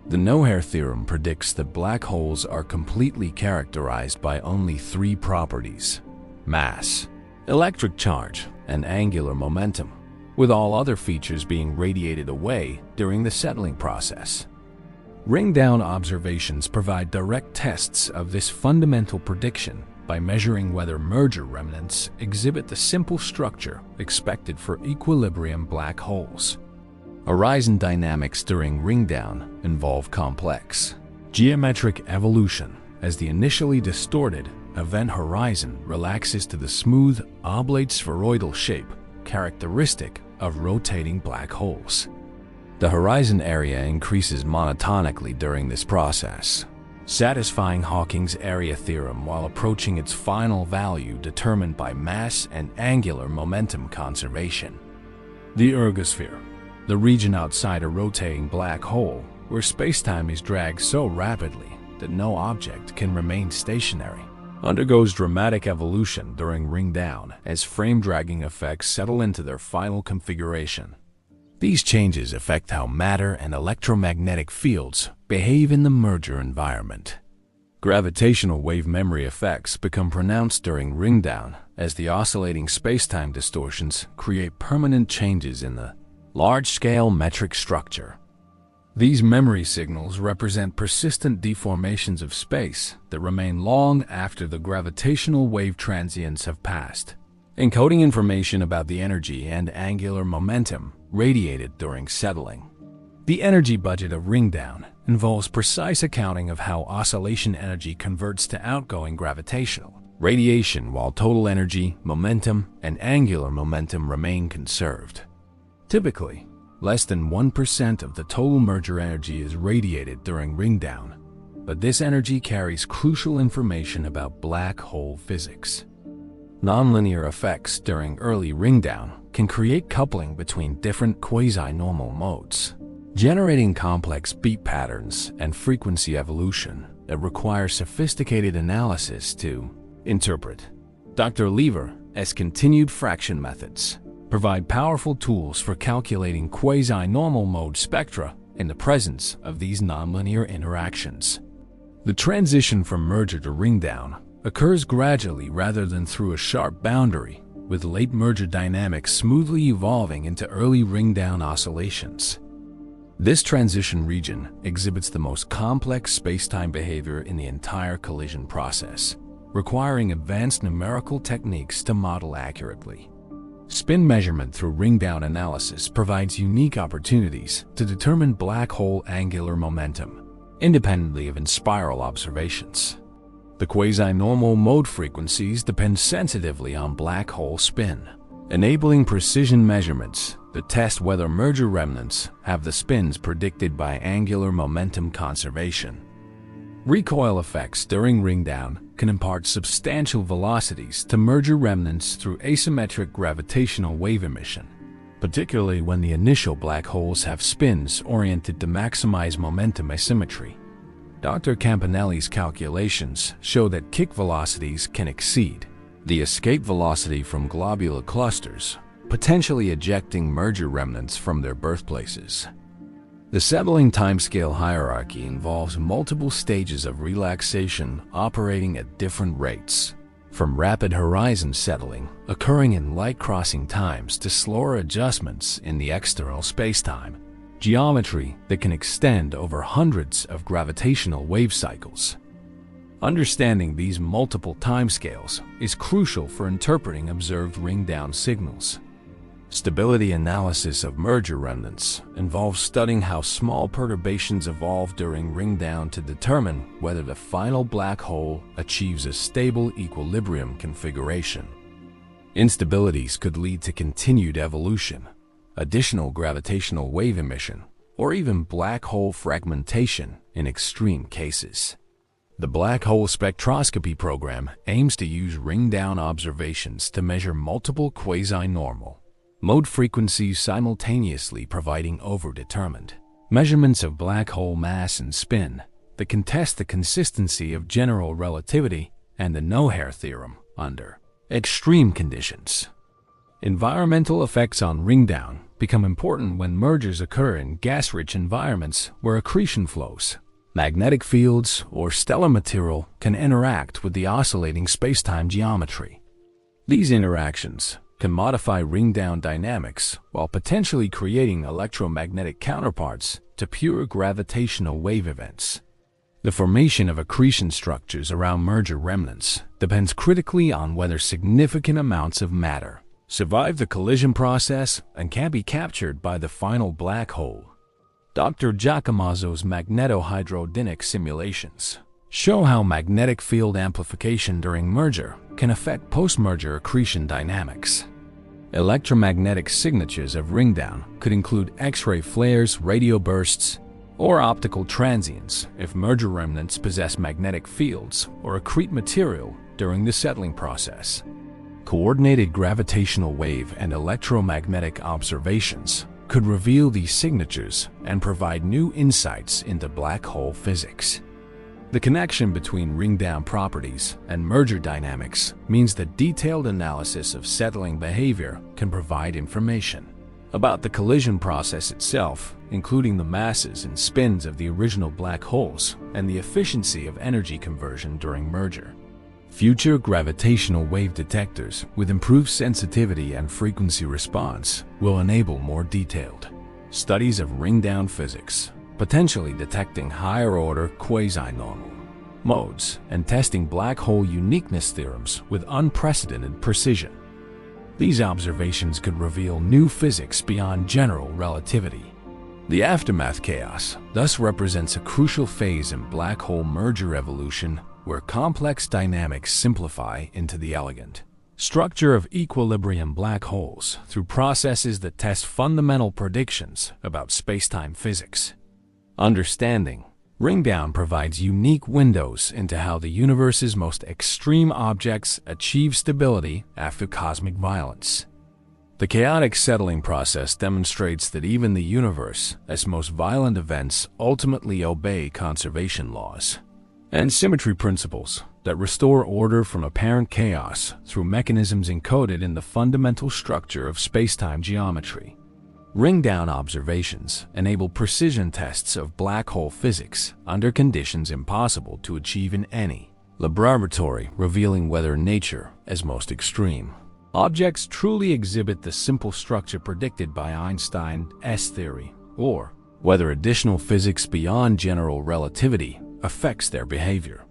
The no-hair theorem predicts that black holes are completely characterized by only three properties: mass, electric charge, and angular momentum, with all other features being radiated away during the settling process. Ringdown observations provide direct tests of this fundamental prediction by measuring whether merger remnants exhibit the simple structure expected for equilibrium black holes. Horizon dynamics during ringdown involve complex geometric evolution as the initially distorted event horizon relaxes to the smooth, oblate spheroidal shape characteristic of rotating black holes. The horizon area increases monotonically during this process, satisfying Hawking's area theorem while approaching its final value determined by mass and angular momentum conservation. The ergosphere, the region outside a rotating black hole where spacetime is dragged so rapidly that no object can remain stationary, undergoes dramatic evolution during ringdown as frame-dragging effects settle into their final configuration. These changes affect how matter and electromagnetic fields behave in the merger environment. Gravitational wave memory effects become pronounced during ringdown as the oscillating spacetime distortions create permanent changes in the large-scale metric structure. These memory signals represent persistent deformations of space that remain long after the gravitational wave transients have passed, encoding information about the energy and angular momentum radiated during settling. The energy budget of ringdown involves precise accounting of how oscillation energy converts to outgoing gravitational radiation while total energy, momentum, and angular momentum remain conserved. Typically, less than 1% of the total merger energy is radiated during ringdown, but this energy carries crucial information about black hole physics. Nonlinear effects during early ringdown can create coupling between different quasi-normal modes, generating complex beat patterns and frequency evolution that require sophisticated analysis to interpret. Dr. Lever's continued fraction methods provide powerful tools for calculating quasi-normal mode spectra in the presence of these nonlinear interactions. The transition from merger to ringdown occurs gradually rather than through a sharp boundary, with late merger dynamics smoothly evolving into early ringdown oscillations. This transition region exhibits the most complex spacetime behavior in the entire collision process, requiring advanced numerical techniques to model accurately. Spin measurement through ringdown analysis provides unique opportunities to determine black hole angular momentum, independently of in-spiral observations. The quasi-normal mode frequencies depend sensitively on black hole spin, enabling precision measurements that test whether merger remnants have the spins predicted by angular momentum conservation. Recoil effects during ringdown can impart substantial velocities to merger remnants through asymmetric gravitational wave emission, particularly when the initial black holes have spins oriented to maximize momentum asymmetry. Dr. Campanelli's calculations show that kick velocities can exceed the escape velocity from globular clusters, potentially ejecting merger remnants from their birthplaces. The settling timescale hierarchy involves multiple stages of relaxation operating at different rates, from rapid horizon settling occurring in light-crossing times to slower adjustments in the external spacetime geometry that can extend over hundreds of gravitational wave cycles. Understanding these multiple timescales is crucial for interpreting observed ringdown signals. Stability analysis of merger remnants involves studying how small perturbations evolve during ringdown to determine whether the final black hole achieves a stable equilibrium configuration. Instabilities could lead to continued evolution, additional gravitational wave emission, or even black hole fragmentation in extreme cases. The Black Hole Spectroscopy program aims to use ringdown observations to measure multiple quasi-normal mode frequencies simultaneously, providing overdetermined measurements of black hole mass and spin that can test the consistency of general relativity and the no-hair theorem under extreme conditions. Environmental effects on ringdown become important when mergers occur in gas-rich environments where accretion flows. Magnetic fields or stellar material can interact with the oscillating spacetime geometry. These interactions can modify ringdown dynamics while potentially creating electromagnetic counterparts to pure gravitational wave events. The formation of accretion structures around merger remnants depends critically on whether significant amounts of matter survive the collision process and can be captured by the final black hole. Dr. Giacomazzo's magnetohydrodynamic simulations show how magnetic field amplification during merger can affect post-merger accretion dynamics. Electromagnetic signatures of ringdown could include X-ray flares, radio bursts, or optical transients if merger remnants possess magnetic fields or accrete material during the settling process. Coordinated gravitational wave and electromagnetic observations could reveal these signatures and provide new insights into black hole physics. The connection between ringdown properties and merger dynamics means that detailed analysis of settling behavior can provide information about the collision process itself, including the masses and spins of the original black holes and the efficiency of energy conversion during merger. Future gravitational wave detectors with improved sensitivity and frequency response will enable more detailed studies of ringdown physics, potentially detecting higher-order quasi-normal modes and testing black hole uniqueness theorems with unprecedented precision. These observations could reveal new physics beyond general relativity. The aftermath chaos thus represents a crucial phase in black hole merger evolution where complex dynamics simplify into the elegant structure of equilibrium black holes through processes that test fundamental predictions about spacetime physics. Understanding ringdown provides unique windows into how the universe's most extreme objects achieve stability after cosmic violence. The chaotic settling process demonstrates that even the universe's most violent events ultimately obey conservation laws and symmetry principles that restore order from apparent chaos through mechanisms encoded in the fundamental structure of spacetime geometry. Ringdown observations enable precision tests of black hole physics under conditions impossible to achieve in any laboratory, revealing whether nature is most extreme. Objects truly exhibit the simple structure predicted by Einstein's theory, or whether additional physics beyond general relativity affects their behavior.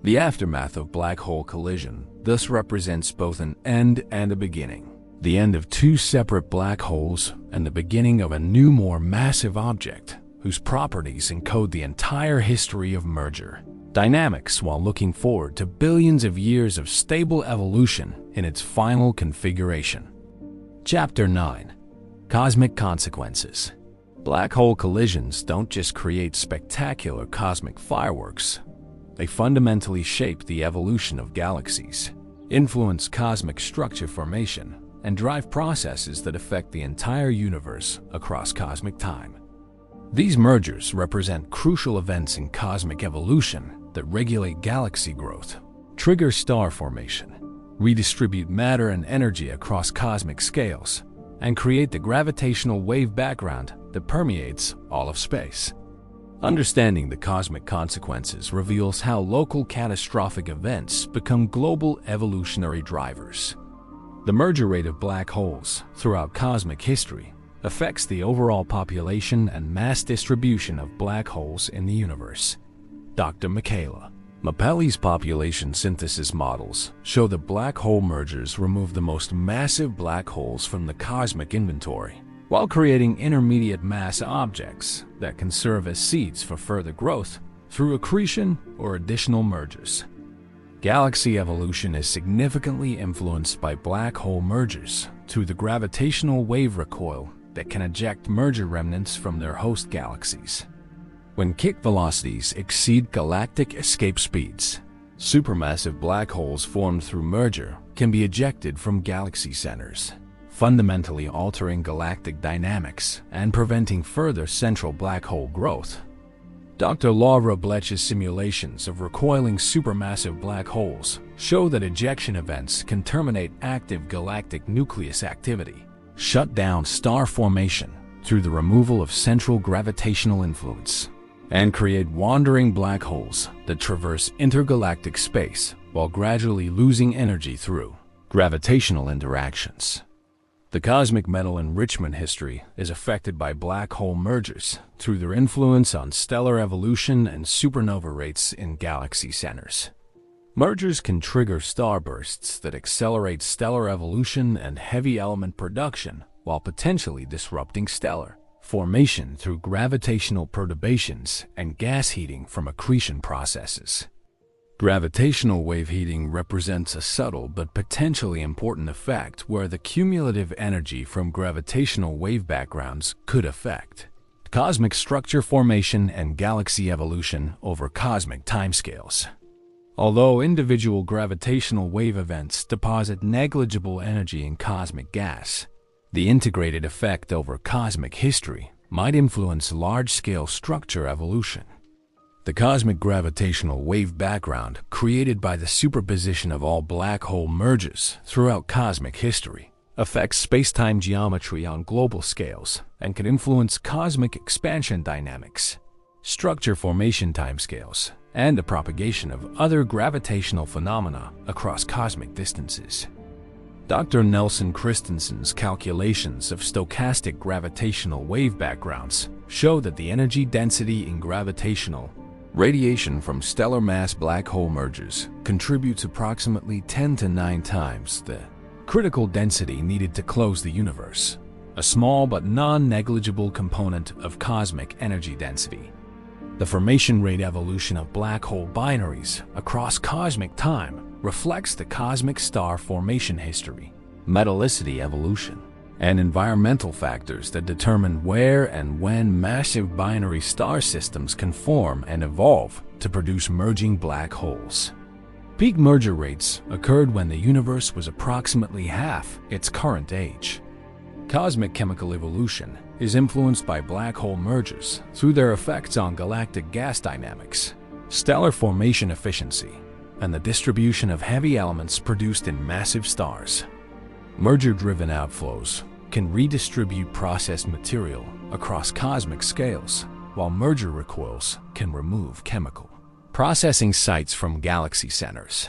The aftermath of black hole collision thus represents both an end and a beginning. The end of two separate black holes and the beginning of a new, more massive object whose properties encode the entire history of merger dynamics while looking forward to billions of years of stable evolution in its final configuration. Chapter 9. Cosmic Consequences. Black hole collisions don't just create spectacular cosmic fireworks. They fundamentally shape the evolution of galaxies, influence cosmic structure formation, and drive processes that affect the entire universe across cosmic time. These mergers represent crucial events in cosmic evolution that regulate galaxy growth, trigger star formation, redistribute matter and energy across cosmic scales, and create the gravitational wave background that permeates all of space. Understanding the cosmic consequences reveals how local catastrophic events become global evolutionary drivers. The merger rate of black holes throughout cosmic history affects the overall population and mass distribution of black holes in the universe. Dr. Michaela Mappelli's population synthesis models show that black hole mergers remove the most massive black holes from the cosmic inventory, while creating intermediate mass objects that can serve as seeds for further growth through accretion or additional mergers. Galaxy evolution is significantly influenced by black hole mergers through the gravitational wave recoil that can eject merger remnants from their host galaxies. When kick velocities exceed galactic escape speeds, supermassive black holes formed through merger can be ejected from galaxy centers, fundamentally altering galactic dynamics and preventing further central black hole growth. Dr. Laura Blech's simulations of recoiling supermassive black holes show that ejection events can terminate active galactic nucleus activity, shut down star formation through the removal of central gravitational influence, and create wandering black holes that traverse intergalactic space while gradually losing energy through gravitational interactions. The cosmic metal enrichment history is affected by black hole mergers through their influence on stellar evolution and supernova rates in galaxy centers. Mergers can trigger starbursts that accelerate stellar evolution and heavy element production while potentially disrupting stellar formation through gravitational perturbations and gas heating from accretion processes. Gravitational wave heating represents a subtle but potentially important effect where the cumulative energy from gravitational wave backgrounds could affect cosmic structure formation and galaxy evolution over cosmic timescales. Although individual gravitational wave events deposit negligible energy in cosmic gas, the integrated effect over cosmic history might influence large-scale structure evolution. The cosmic gravitational wave background created by the superposition of all black hole mergers throughout cosmic history affects spacetime geometry on global scales and can influence cosmic expansion dynamics, structure formation timescales, and the propagation of other gravitational phenomena across cosmic distances. Dr. Nelson Christensen's calculations of stochastic gravitational wave backgrounds show that the energy density in gravitational radiation from stellar mass black hole mergers contributes approximately 10 to 9 times the critical density needed to close the universe, a small but non-negligible component of cosmic energy density. The formation rate evolution of black hole binaries across cosmic time reflects the cosmic star formation history, metallicity evolution, and environmental factors that determine where and when massive binary star systems can form and evolve to produce merging black holes. Peak merger rates occurred when the universe was approximately half its current age. Cosmic chemical evolution is influenced by black hole mergers through their effects on galactic gas dynamics, stellar formation efficiency, and the distribution of heavy elements produced in massive stars. Merger-driven outflows can redistribute processed material across cosmic scales, while merger recoils can remove chemical processing sites from galaxy centers.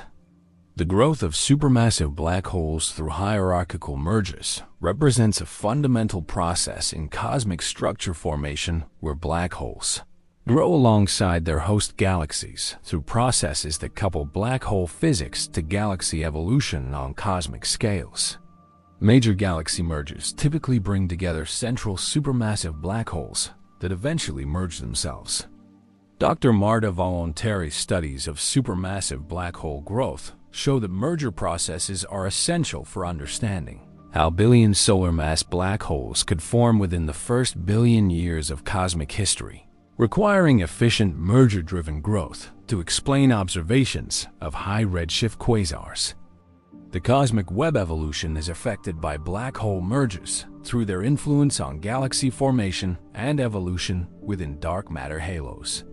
The growth of supermassive black holes through hierarchical mergers represents a fundamental process in cosmic structure formation where black holes grow alongside their host galaxies through processes that couple black hole physics to galaxy evolution on cosmic scales. Major galaxy mergers typically bring together central supermassive black holes that eventually merge themselves. Dr. Marta Volonteri's studies of supermassive black hole growth show that merger processes are essential for understanding how billion solar mass black holes could form within the first billion years of cosmic history, requiring efficient merger-driven growth to explain observations of high redshift quasars. The cosmic web evolution is affected by black hole mergers through their influence on galaxy formation and evolution within dark matter halos.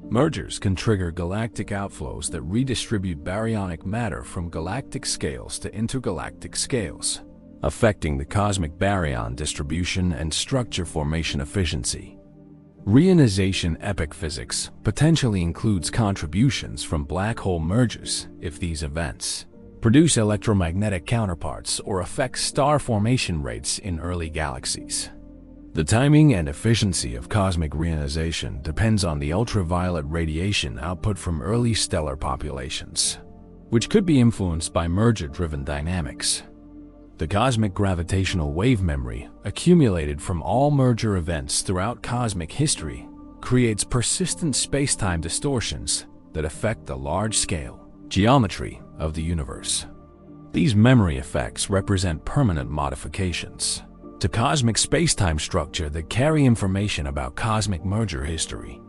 Mergers can trigger galactic outflows that redistribute baryonic matter from galactic scales to intergalactic scales, affecting the cosmic baryon distribution and structure formation efficiency. Reionization epoch physics potentially includes contributions from black hole mergers if these events produce electromagnetic counterparts or affect star formation rates in early galaxies. The timing and efficiency of cosmic reionization depends on the ultraviolet radiation output from early stellar populations, which could be influenced by merger-driven dynamics. The cosmic gravitational wave memory accumulated from all merger events throughout cosmic history creates persistent spacetime distortions that affect the large-scale geometry of the universe. These memory effects represent permanent modifications to cosmic spacetime structure that carry information about cosmic merger history.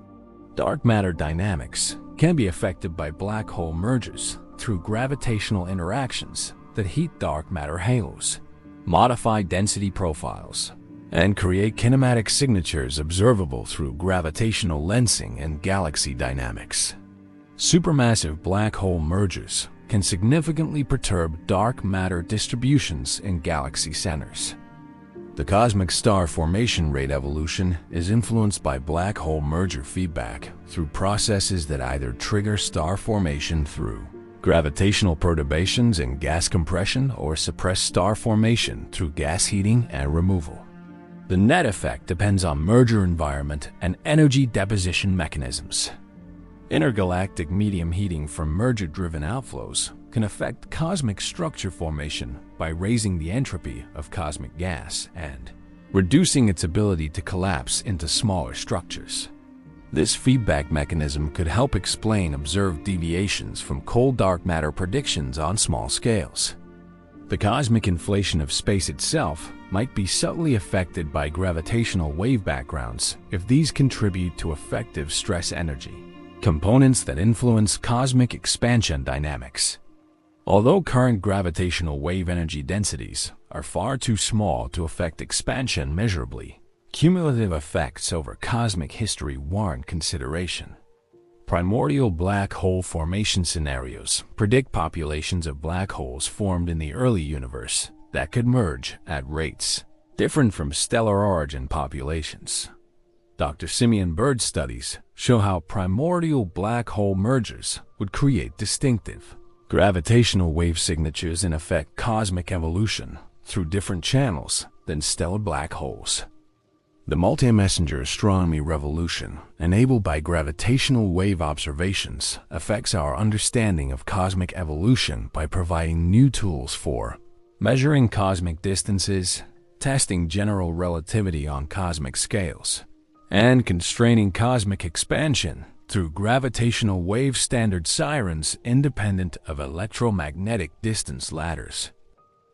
Dark matter dynamics can be affected by black hole mergers through gravitational interactions that heat dark matter halos, modify density profiles, and create kinematic signatures observable through gravitational lensing and galaxy dynamics. Supermassive black hole mergers can significantly perturb dark matter distributions in galaxy centers. The cosmic star formation rate evolution is influenced by black hole merger feedback through processes that either trigger star formation through gravitational perturbations and gas compression or suppress star formation through gas heating and removal. The net effect depends on merger environment and energy deposition mechanisms. Intergalactic medium heating from merger-driven outflows can affect cosmic structure formation by raising the entropy of cosmic gas and reducing its ability to collapse into smaller structures. This feedback mechanism could help explain observed deviations from cold dark matter predictions on small scales. The cosmic inflation of space itself might be subtly affected by gravitational wave backgrounds if these contribute to effective stress energy, components that influence cosmic expansion dynamics. Although current gravitational wave energy densities are far too small to affect expansion measurably, cumulative effects over cosmic history warrant consideration. Primordial black hole formation scenarios predict populations of black holes formed in the early universe that could merge at rates different from stellar origin populations. Dr. Simeon Bird's studies show how primordial black hole mergers would create distinctive gravitational wave signatures and affect cosmic evolution through different channels than stellar black holes. The multi-messenger astronomy revolution, enabled by gravitational wave observations, affects our understanding of cosmic evolution by providing new tools for measuring cosmic distances, testing general relativity on cosmic scales, and constraining cosmic expansion through gravitational wave standard sirens independent of electromagnetic distance ladders.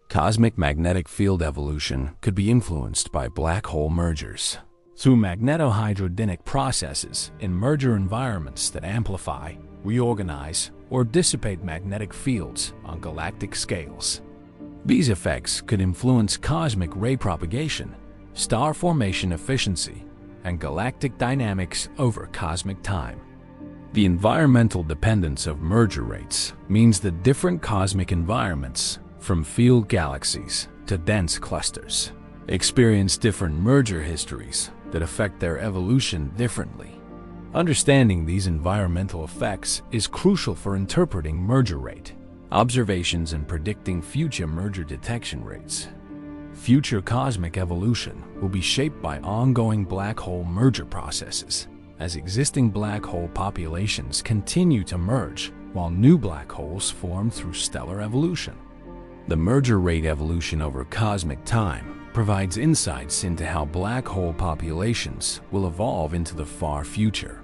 Cosmic magnetic field evolution could be influenced by black hole mergers through magnetohydrodynamic processes in merger environments that amplify, reorganize, or dissipate magnetic fields on galactic scales. These effects could influence cosmic ray propagation, star formation efficiency, and galactic dynamics over cosmic time. The environmental dependence of merger rates means that different cosmic environments, from field galaxies to dense clusters, experience different merger histories that affect their evolution differently. Understanding these environmental effects is crucial for interpreting merger rate observations and predicting future merger detection rates. Future cosmic evolution will be shaped by ongoing black hole merger processes as existing black hole populations continue to merge while new black holes form through stellar evolution. The merger rate evolution over cosmic time provides insights into how black hole populations will evolve into the far future.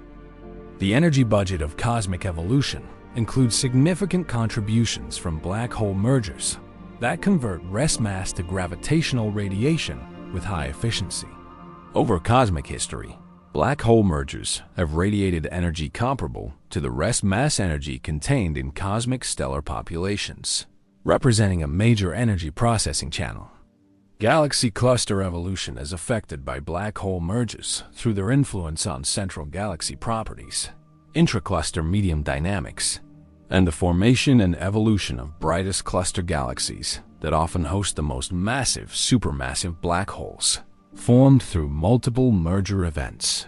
The energy budget of cosmic evolution includes significant contributions from black hole mergers that convert rest mass to gravitational radiation with high efficiency. Over cosmic history, black hole mergers have radiated energy comparable to the rest mass energy contained in cosmic stellar populations, representing a major energy processing channel. Galaxy cluster evolution is affected by black hole mergers through their influence on central galaxy properties, intracluster medium dynamics, and the formation and evolution of brightest cluster galaxies that often host the most massive supermassive black holes, formed through multiple merger events.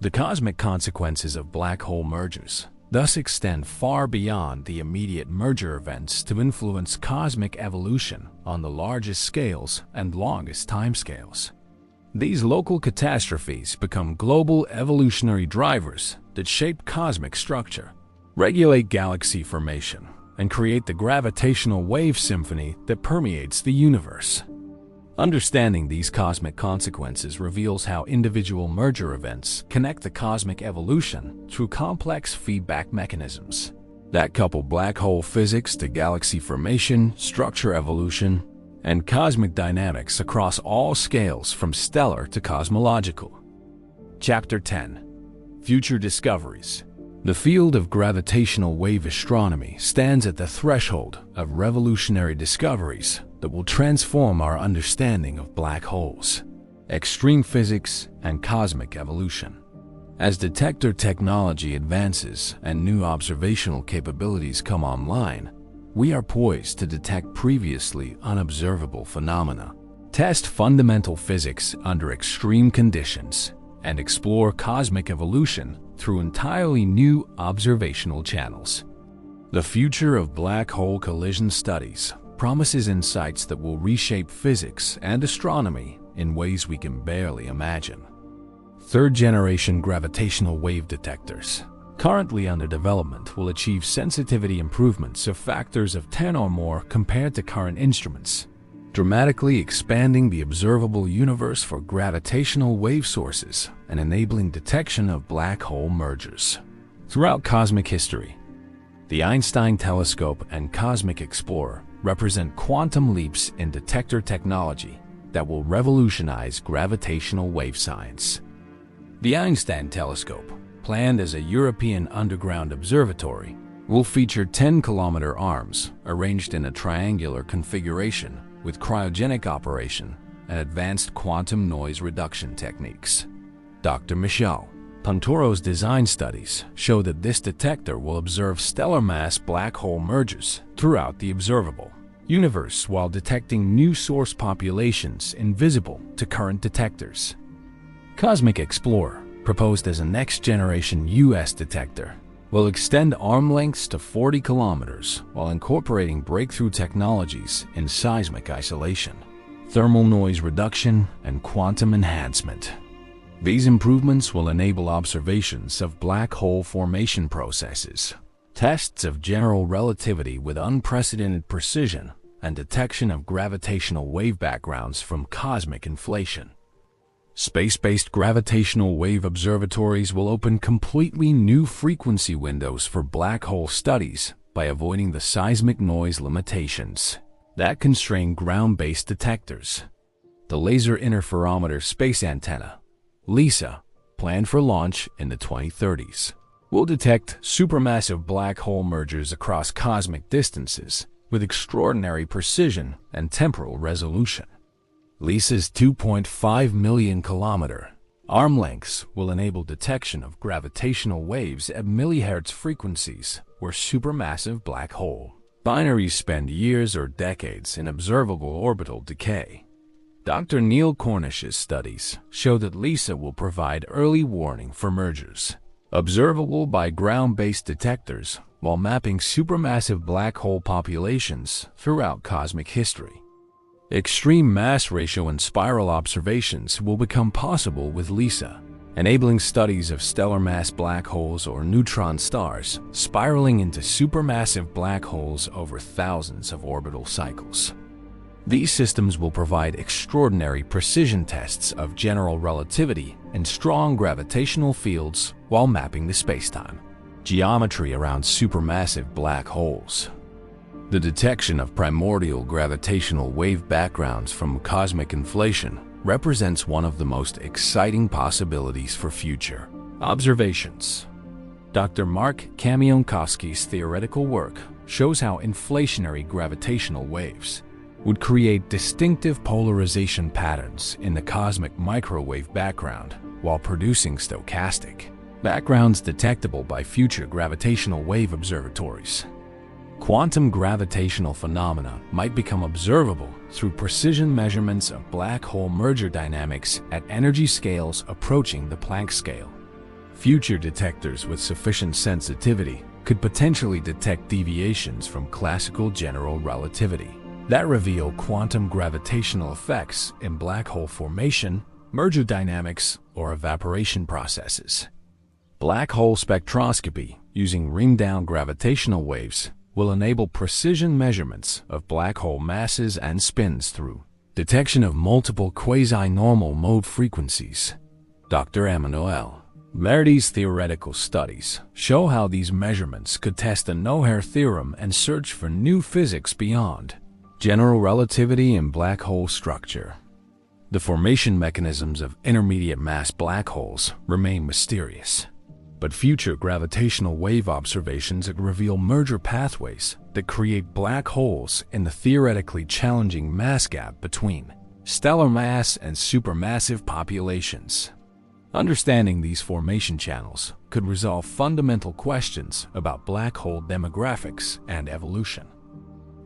The cosmic consequences of black hole mergers thus extend far beyond the immediate merger events to influence cosmic evolution on the largest scales and longest timescales. These local catastrophes become global evolutionary drivers that shape cosmic structure, regulate galaxy formation, and create the gravitational wave symphony that permeates the universe. Understanding these cosmic consequences reveals how individual merger events connect the cosmic evolution through complex feedback mechanisms that couple black hole physics to galaxy formation, structure evolution, and cosmic dynamics across all scales from stellar to cosmological. Chapter 10. Future Discoveries. The field of gravitational wave astronomy stands at the threshold of revolutionary discoveries that will transform our understanding of black holes. extreme physics, and cosmic evolution. As detector technology advances and new observational capabilities come online, we are poised to detect previously unobservable phenomena, test fundamental physics under extreme conditions, and explore cosmic evolution through entirely new observational channels. The future of black hole collision studies promises insights that will reshape physics and astronomy in ways we can barely imagine. Third-generation gravitational wave detectors, currently under development, will achieve sensitivity improvements of factors of 10 or more compared to current instruments, dramatically expanding the observable universe for gravitational wave sources and enabling detection of black hole mergers. Throughout cosmic history, the Einstein telescope and Cosmic Explorer represent quantum leaps in detector technology that will revolutionize gravitational wave science. The Einstein telescope, planned as a European underground observatory, will feature 10-kilometer arms arranged in a triangular configuration with cryogenic operation and advanced quantum noise reduction techniques. Dr. Michel Pontoro's design studies show that this detector will observe stellar mass black hole mergers throughout the observable universe while detecting new source populations invisible to current detectors. Cosmic Explorer, proposed as a next-generation US detector, will extend arm lengths to 40 kilometers while incorporating breakthrough technologies in seismic isolation, thermal noise reduction, and quantum enhancement. These improvements will enable observations of black hole formation processes, tests of general relativity with unprecedented precision, and detection of gravitational wave backgrounds from cosmic inflation. Space-based gravitational wave observatories will open completely new frequency windows for black hole studies by avoiding the seismic noise limitations that constrain ground-based detectors. The Laser Interferometer Space Antenna, LISA, planned for launch in the 2030s, will detect supermassive black hole mergers across cosmic distances with extraordinary precision and temporal resolution. LISA's 2.5 million kilometer arm lengths will enable detection of gravitational waves at millihertz frequencies where supermassive black hole binaries spend years or decades in observable orbital decay. Dr. Neil Cornish's studies show that LISA will provide early warning for mergers, observable by ground-based detectors, while mapping supermassive black hole populations throughout cosmic history. Extreme mass ratio and spiral observations will become possible with LISA, enabling studies of stellar mass black holes or neutron stars spiraling into supermassive black holes over thousands of orbital cycles. These systems will provide extraordinary precision tests of general relativity and strong gravitational fields while mapping the spacetime geometry around supermassive black holes. The detection of primordial gravitational wave backgrounds from cosmic inflation represents one of the most exciting possibilities for future observations. Dr. Mark Kamionowski's theoretical work shows how inflationary gravitational waves would create distinctive polarization patterns in the cosmic microwave background while producing stochastic backgrounds detectable by future gravitational wave observatories. Quantum gravitational phenomena might become observable through precision measurements of black hole merger dynamics at energy scales approaching the Planck scale. Future detectors with sufficient sensitivity could potentially detect deviations from classical general relativity that reveal quantum gravitational effects in black hole formation, merger dynamics, or evaporation processes. Black hole spectroscopy using ringdown gravitational waves will enable precision measurements of black hole masses and spins through detection of multiple quasi-normal mode frequencies. Dr. Emmanuel Merdi's theoretical studies show how these measurements could test the Noether theorem and search for new physics beyond general relativity in black hole structure. The formation mechanisms of intermediate mass black holes remain mysterious, but future gravitational wave observations reveal merger pathways that create black holes in the theoretically challenging mass gap between stellar mass, and supermassive populations. Understanding these formation channels could resolve fundamental questions about black hole demographics and evolution.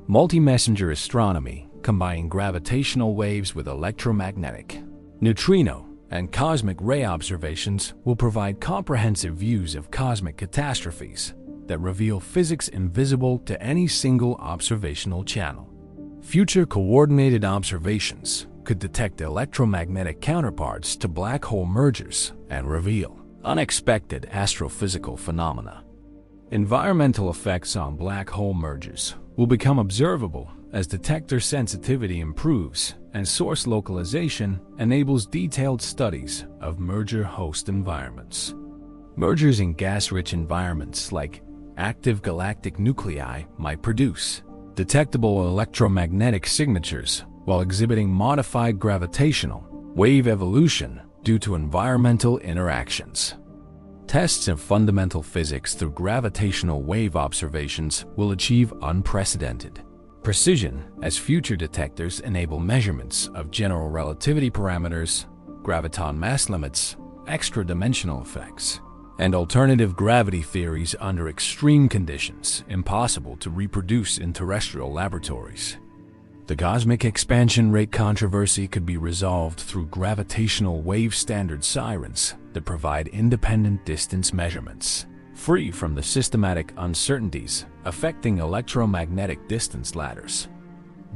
Multi-messenger astronomy, combining gravitational waves with electromagnetic, neutrino, and cosmic ray observations, will provide comprehensive views of cosmic catastrophes that reveal physics invisible to any single observational channel. Future coordinated observations could detect electromagnetic counterparts to black hole mergers and reveal unexpected astrophysical phenomena. Environmental effects on black hole mergers will become observable as detector sensitivity improves and source localization enables detailed studies of merger host environments. Mergers in gas-rich environments like active galactic nuclei might produce detectable electromagnetic signatures while exhibiting modified gravitational wave evolution due to environmental interactions. Tests of fundamental physics through gravitational wave observations will achieve unprecedented precision as future detectors enable measurements of general relativity parameters, graviton mass limits, extra-dimensional effects, and alternative gravity theories under extreme conditions impossible to reproduce in terrestrial laboratories. The cosmic expansion rate controversy could be resolved through gravitational wave standard sirens that provide independent distance measurements, free from the systematic uncertainties affecting electromagnetic distance ladders.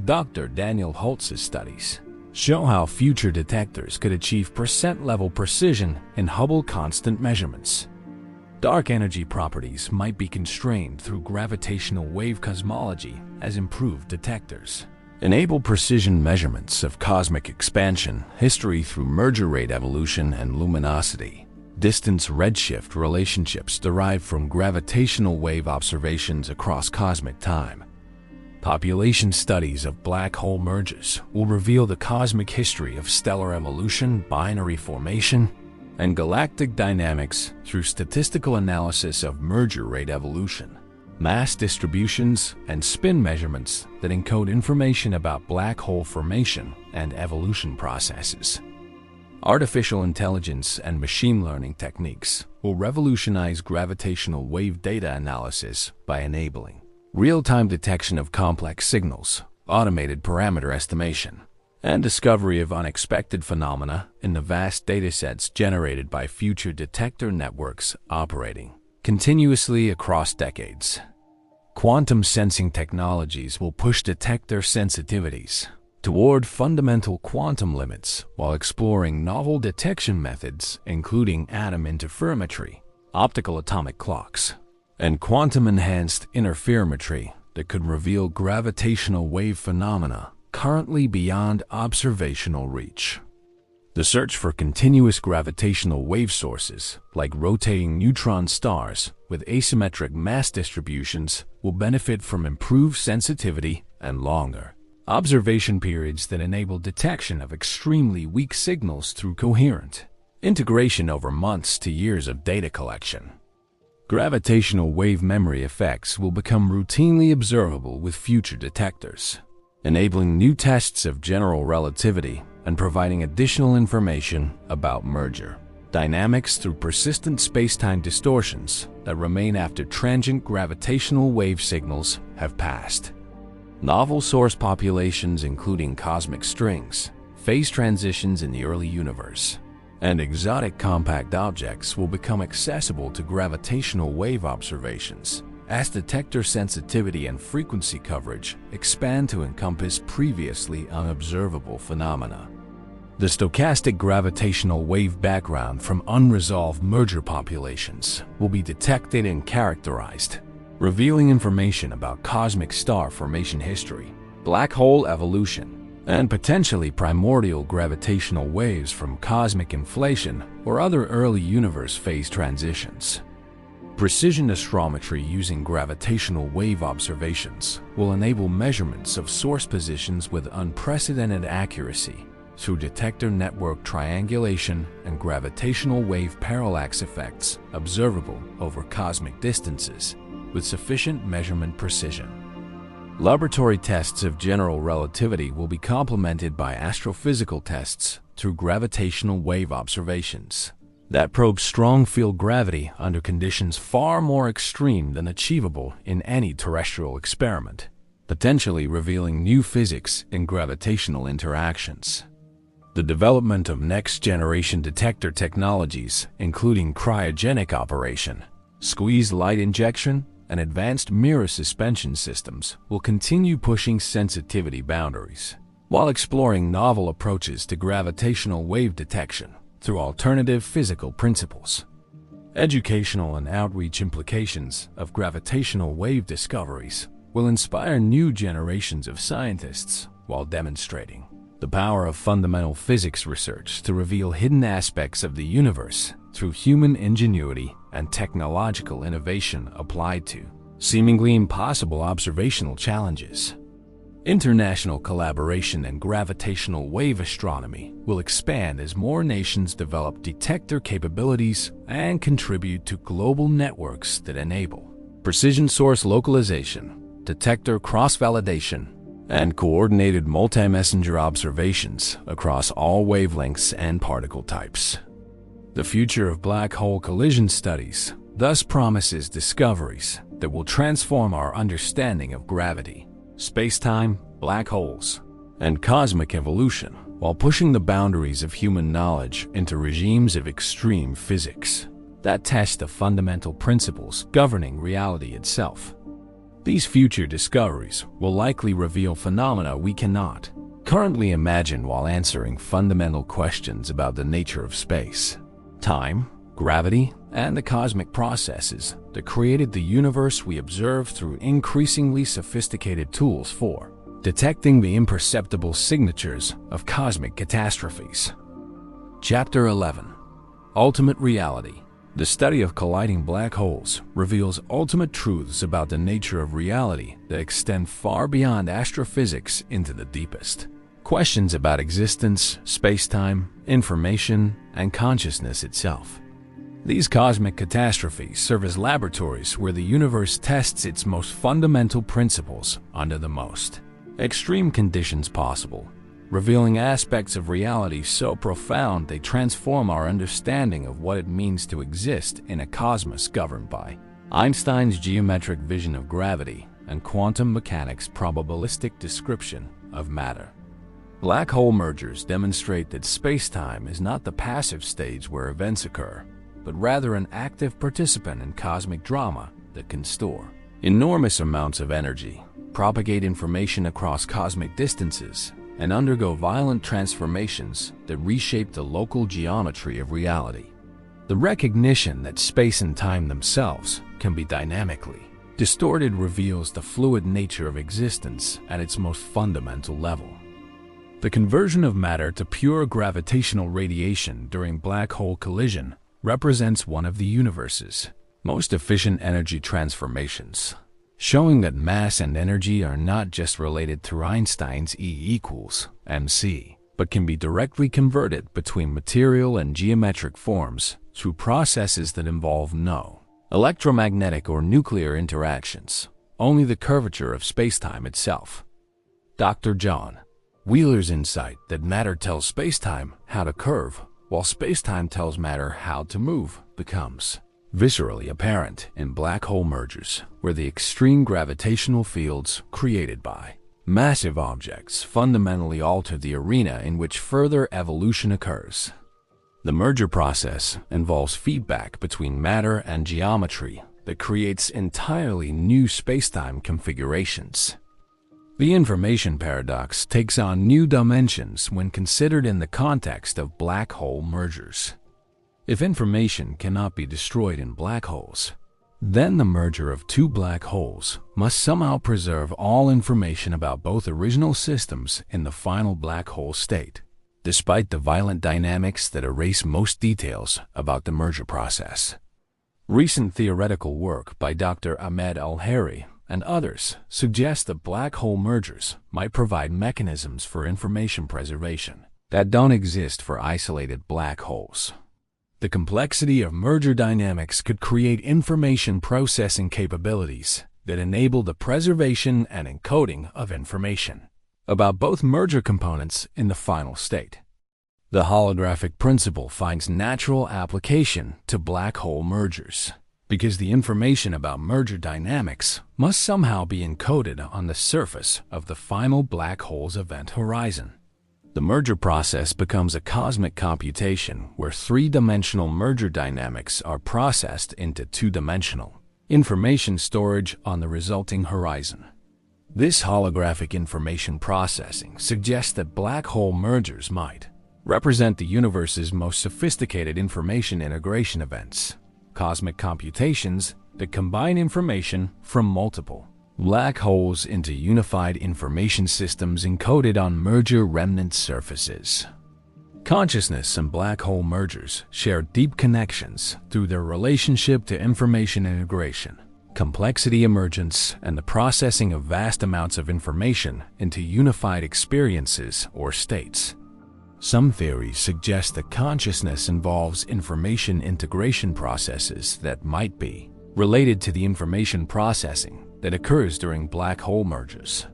Dr. Daniel Holtz's studies show how future detectors could achieve percent-level precision in Hubble constant measurements. Dark energy properties might be constrained through gravitational wave cosmology as improved detectors enable precision measurements of cosmic expansion history through merger rate evolution and luminosity. Distance redshift relationships derived from gravitational wave observations across cosmic time. Population studies of black hole mergers will reveal the cosmic history of stellar evolution, binary formation, and galactic dynamics through statistical analysis of merger rate evolution, mass distributions, and spin measurements that encode information about black hole formation and evolution processes. Artificial intelligence and machine learning techniques will revolutionize gravitational wave data analysis by enabling real-time detection of complex signals, automated parameter estimation, and discovery of unexpected phenomena in the vast datasets generated by future detector networks operating continuously across decades. Quantum sensing technologies will push detector sensitivities toward fundamental quantum limits while exploring novel detection methods including atom interferometry, optical atomic clocks, and quantum-enhanced interferometry that could reveal gravitational wave phenomena currently beyond observational reach. The search for continuous gravitational wave sources, like rotating neutron stars with asymmetric mass distributions, will benefit from improved sensitivity and longer observation periods that enable detection of extremely weak signals through coherent integration over months to years of data collection. Gravitational wave memory effects will become routinely observable with future detectors, enabling new tests of general relativity and providing additional information about merger dynamics through persistent spacetime distortions that remain after transient gravitational wave signals have passed. Novel source populations including cosmic strings, phase transitions in the early universe, and exotic compact objects will become accessible to gravitational wave observations as detector sensitivity and frequency coverage expand to encompass previously unobservable phenomena. The stochastic gravitational wave background from unresolved merger populations will be detected and characterized, revealing information about cosmic star formation history, black hole evolution, and potentially primordial gravitational waves from cosmic inflation or other early universe phase transitions. Precision astrometry using gravitational wave observations will enable measurements of source positions with unprecedented accuracy through detector network triangulation and gravitational wave parallax effects observable over cosmic distances with sufficient measurement precision. Laboratory tests of general relativity will be complemented by astrophysical tests through gravitational wave observations that probe strong field gravity under conditions far more extreme than achievable in any terrestrial experiment, potentially revealing new physics in gravitational interactions. The development of next-generation detector technologies, including cryogenic operation, squeeze light injection, and advanced mirror suspension systems, will continue pushing sensitivity boundaries, while exploring novel approaches to gravitational wave detection through alternative physical principles. Educational and outreach implications of gravitational wave discoveries will inspire new generations of scientists while demonstrating the power of fundamental physics research to reveal hidden aspects of the universe through human ingenuity and technological innovation applied to seemingly impossible observational challenges. International collaboration in gravitational wave astronomy will expand as more nations develop detector capabilities and contribute to global networks that enable precision source localization, detector cross-validation, and coordinated multi-messenger observations across all wavelengths and particle types. The future of black hole collision studies thus promises discoveries that will transform our understanding of gravity, spacetime, black holes, and cosmic evolution, while pushing the boundaries of human knowledge into regimes of extreme physics that test the fundamental principles governing reality itself. These future discoveries will likely reveal phenomena we cannot currently imagine while answering fundamental questions about the nature of space, time, gravity, and the cosmic processes that created the universe we observe through increasingly sophisticated tools for detecting the imperceptible signatures of cosmic catastrophes. Chapter 11. Ultimate Reality. The study of colliding black holes reveals ultimate truths about the nature of reality that extend far beyond astrophysics into the deepest questions about existence, spacetime, information, and consciousness itself. These cosmic catastrophes serve as laboratories where the universe tests its most fundamental principles under the most extreme conditions possible, revealing aspects of reality so profound they transform our understanding of what it means to exist in a cosmos governed by Einstein's geometric vision of gravity and quantum mechanics' probabilistic description of matter. Black hole mergers demonstrate that spacetime is not the passive stage where events occur, but rather an active participant in cosmic drama that can store enormous amounts of energy, propagate information across cosmic distances, and undergo violent transformations that reshape the local geometry of reality. The recognition that space and time themselves can be dynamically distorted reveals the fluid nature of existence at its most fundamental level. The conversion of matter to pure gravitational radiation during black hole collision represents one of the universe's most efficient energy transformations, showing that mass and energy are not just related through Einstein's E=mc, but can be directly converted between material and geometric forms through processes that involve no electromagnetic or nuclear interactions, only the curvature of spacetime itself. Dr. John Wheeler's insight that matter tells spacetime how to curve, while spacetime tells matter how to move, becomes viscerally apparent in black hole mergers, where the extreme gravitational fields created by massive objects fundamentally alter the arena in which further evolution occurs. The merger process involves feedback between matter and geometry that creates entirely new spacetime configurations. The information paradox takes on new dimensions when considered in the context of black hole mergers. If information cannot be destroyed in black holes, then the merger of two black holes must somehow preserve all information about both original systems in the final black hole state, despite the violent dynamics that erase most details about the merger process. Recent theoretical work by Dr. Ahmed Al-Hari and others suggest that black hole mergers might provide mechanisms for information preservation that don't exist for isolated black holes. The complexity of merger dynamics could create information processing capabilities that enable the preservation and encoding of information about both merger components in the final state. The holographic principle finds natural application to black hole mergers, because the information about merger dynamics must somehow be encoded on the surface of the final black hole's event horizon. The merger process becomes a cosmic computation where three-dimensional merger dynamics are processed into two-dimensional information storage on the resulting horizon. This holographic information processing suggests that black hole mergers might represent the universe's most sophisticated information integration events, cosmic computations that combine information from multiple black holes into unified information systems encoded on merger remnant surfaces. Consciousness and black hole mergers share deep connections through their relationship to information integration, complexity emergence, and the processing of vast amounts of information into unified experiences or states. Some theories suggest that consciousness involves information integration processes that might be related to the information processing that occurs during black hole mergers.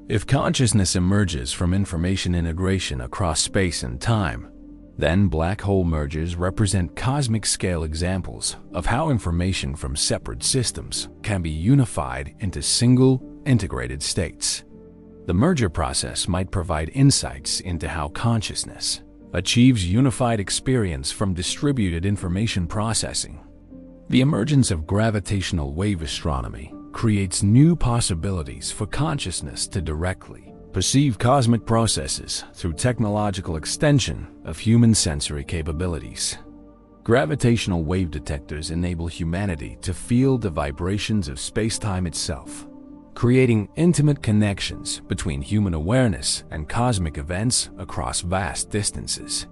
If consciousness emerges from information integration across space and time, then black hole mergers represent cosmic-scale examples of how information from separate systems can be unified into single, integrated states. The merger process might provide insights into how consciousness achieves unified experience from distributed information processing. The emergence of gravitational wave astronomy creates new possibilities for consciousness to directly perceive cosmic processes through technological extension of human sensory capabilities. Gravitational wave detectors enable humanity to feel the vibrations of spacetime itself, creating intimate connections between human awareness and cosmic events across vast distances.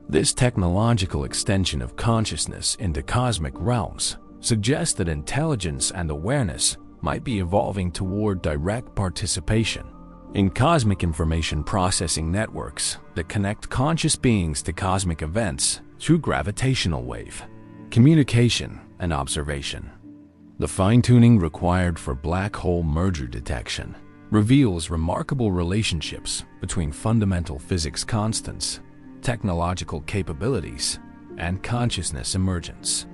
This technological extension of consciousness into cosmic realms suggests that intelligence and awareness might be evolving toward direct participation in cosmic information processing networks that connect conscious beings to cosmic events through gravitational wave communication and observation. The fine-tuning required for black hole merger detection reveals remarkable relationships between fundamental physics constants, technological capabilities, and consciousness emergence.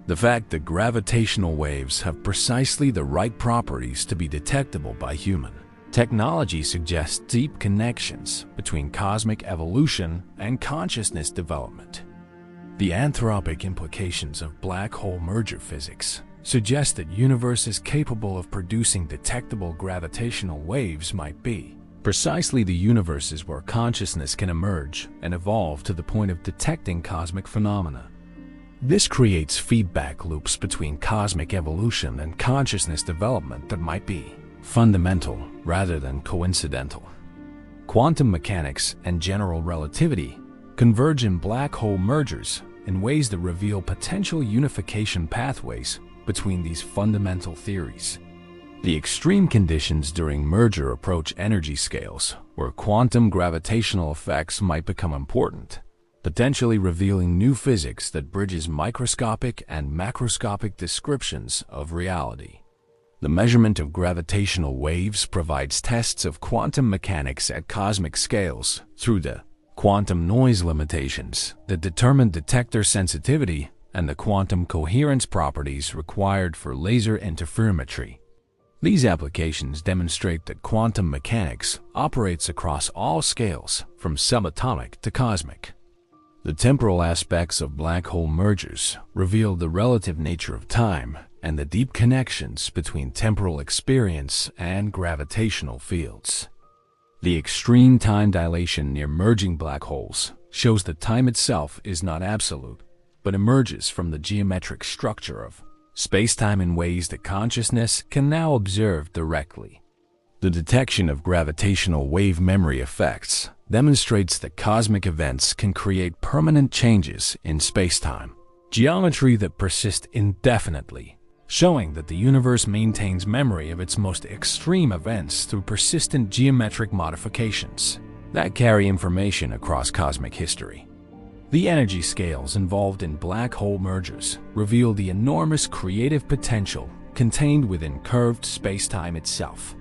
The fact that gravitational waves have precisely the right properties to be detectable by human technology suggests deep connections between cosmic evolution and consciousness development. The anthropic implications of black hole merger physics suggest that universes capable of producing detectable gravitational waves might be precisely the universes where consciousness can emerge and evolve to the point of detecting cosmic phenomena. This creates feedback loops between cosmic evolution and consciousness development that might be fundamental rather than coincidental. Quantum mechanics and general relativity converge in black hole mergers in ways that reveal potential unification pathways between these fundamental theories. The extreme conditions during merger approach energy scales where quantum gravitational effects might become important, potentially revealing new physics that bridges microscopic and macroscopic descriptions of reality. The measurement of gravitational waves provides tests of quantum mechanics at cosmic scales through the quantum noise limitations that determine detector sensitivity and the quantum coherence properties required for laser interferometry. These applications demonstrate that quantum mechanics operates across all scales, from subatomic to cosmic. The temporal aspects of black hole mergers reveal the relative nature of time and the deep connections between temporal experience and gravitational fields. The extreme time dilation near merging black holes shows that time itself is not absolute, but emerges from the geometric structure of spacetime in ways that consciousness can now observe directly. The detection of gravitational wave memory effects demonstrates that cosmic events can create permanent changes in spacetime, geometry that persist indefinitely, showing that the universe maintains memory of its most extreme events through persistent geometric modifications that carry information across cosmic history. The energy scales involved in black hole mergers reveal the enormous creative potential contained within curved spacetime itself.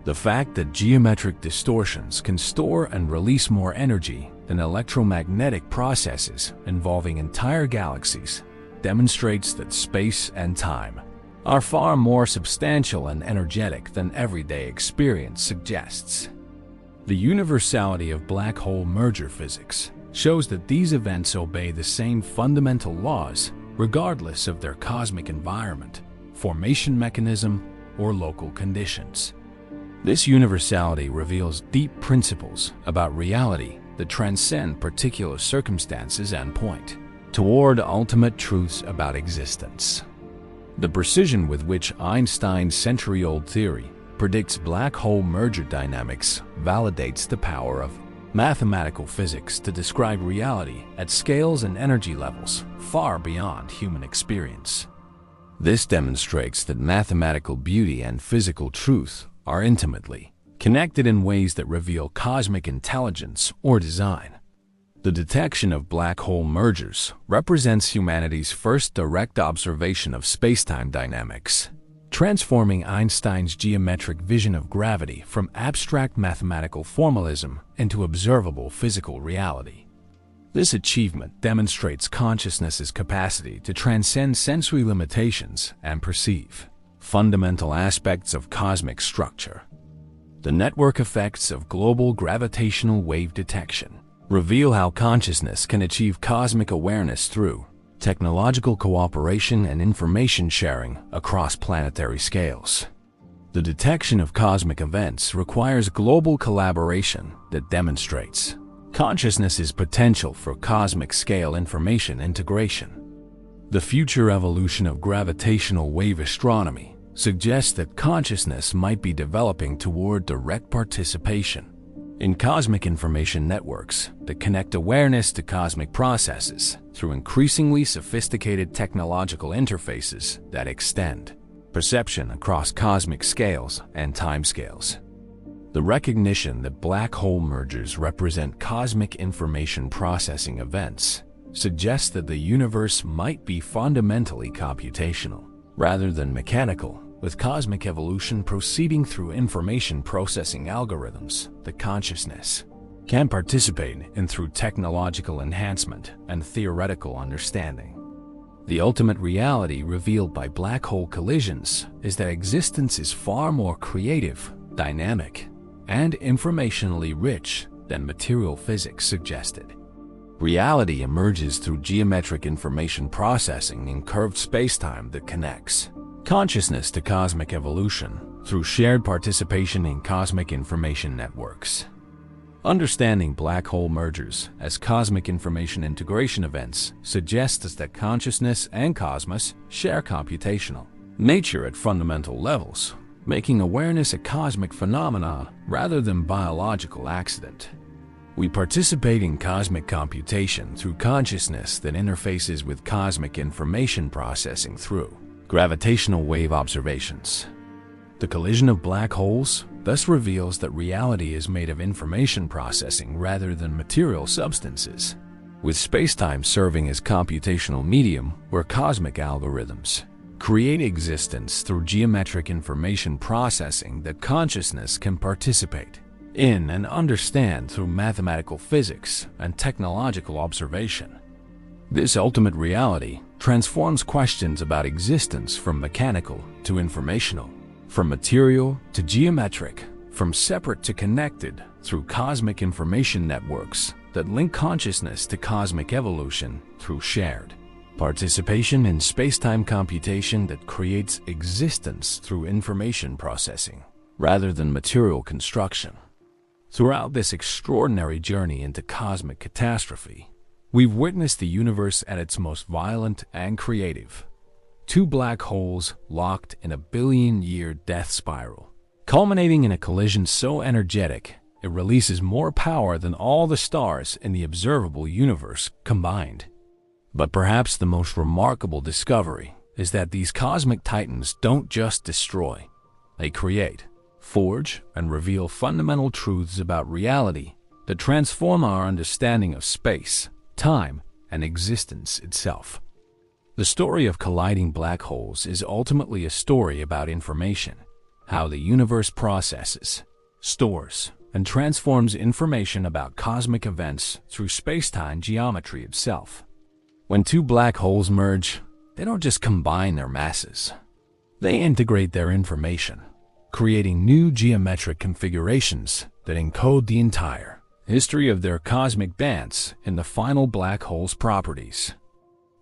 The fact that geometric distortions can store and release more energy than electromagnetic processes involving entire galaxies demonstrates that space and time are far more substantial and energetic than everyday experience suggests. The universality of black hole merger physics shows that these events obey the same fundamental laws regardless of their cosmic environment, formation mechanism, or local conditions. This universality reveals deep principles about reality that transcend particular circumstances and point toward ultimate truths about existence. The precision with which Einstein's century-old theory predicts black hole merger dynamics validates the power of mathematical physics to describe reality at scales and energy levels far beyond human experience. This demonstrates that mathematical beauty and physical truth are intimately connected in ways that reveal cosmic intelligence or design. The detection of black hole mergers represents humanity's first direct observation of spacetime dynamics, transforming Einstein's geometric vision of gravity from abstract mathematical formalism into observable physical reality. This achievement demonstrates consciousness's capacity to transcend sensory limitations and perceive fundamental aspects of cosmic structure. The network effects of global gravitational wave detection reveal how consciousness can achieve cosmic awareness through technological cooperation and information sharing across planetary scales. The detection of cosmic events requires global collaboration that demonstrates consciousness's potential for cosmic-scale information integration. The future evolution of gravitational wave astronomy suggests that consciousness might be developing toward direct participation in cosmic information networks that connect awareness to cosmic processes through increasingly sophisticated technological interfaces that extend perception across cosmic scales and timescales. The recognition that black hole mergers represent cosmic information processing events suggests that the universe might be fundamentally computational rather than mechanical, with cosmic evolution proceeding through information processing algorithms that consciousness can participate in through technological enhancement and theoretical understanding. The ultimate reality revealed by black hole collisions is that existence is far more creative, dynamic, and informationally rich than material physics suggested. Reality emerges through geometric information processing in curved spacetime that connects consciousness to cosmic evolution through shared participation in cosmic information networks. Understanding black hole mergers as cosmic information integration events suggests that consciousness and cosmos share computational nature at fundamental levels, making awareness a cosmic phenomenon rather than biological accident. We participate in cosmic computation through consciousness that interfaces with cosmic information processing through gravitational wave observations. The collision of black holes thus reveals that reality is made of information processing rather than material substances, with spacetime serving as computational medium where cosmic algorithms create existence through geometric information processing that consciousness can participate in and understand through mathematical physics and technological observation. This ultimate reality transforms questions about existence from mechanical to informational, from material to geometric, from separate to connected through cosmic information networks that link consciousness to cosmic evolution through shared participation in spacetime computation that creates existence through information processing rather than material construction. Throughout this extraordinary journey into cosmic catastrophe, we've witnessed the universe at its most violent and creative. Two black holes locked in a billion-year death spiral, culminating in a collision so energetic it releases more power than all the stars in the observable universe combined. But perhaps the most remarkable discovery is that these cosmic titans don't just destroy, they create, forge, and reveal fundamental truths about reality that transform our understanding of space, time, and existence itself. The story of colliding black holes is ultimately a story about information, how the universe processes, stores, and transforms information about cosmic events through spacetime geometry itself. When two black holes merge, they don't just combine their masses. They integrate their information, creating new geometric configurations that encode the entire history of their cosmic dance in the final black hole's properties.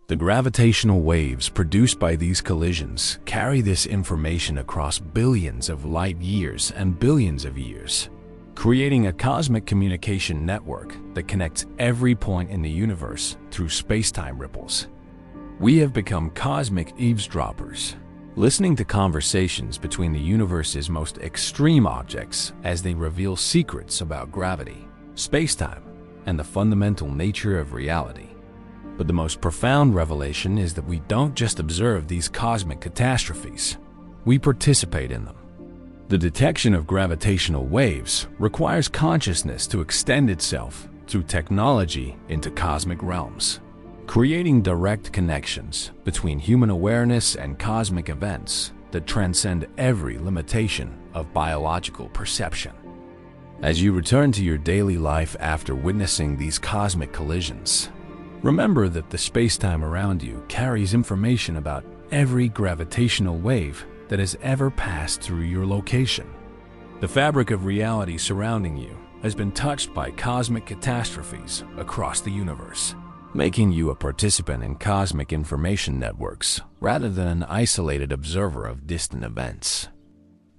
The gravitational waves produced by these collisions carry this information across billions of light years and billions of years, creating a cosmic communication network that connects every point in the universe through spacetime ripples. We have become cosmic eavesdroppers, listening to conversations between the universe's most extreme objects as they reveal secrets about gravity, spacetime, and the fundamental nature of reality. But the most profound revelation is that we don't just observe these cosmic catastrophes, we participate in them. The detection of gravitational waves requires consciousness to extend itself through technology into cosmic realms, creating direct connections between human awareness and cosmic events that transcend every limitation of biological perception. As you return to your daily life after witnessing these cosmic collisions, remember that the spacetime around you carries information about every gravitational wave that has ever passed through your location. The fabric of reality surrounding you has been touched by cosmic catastrophes across the universe, making you a participant in cosmic information networks rather than an isolated observer of distant events.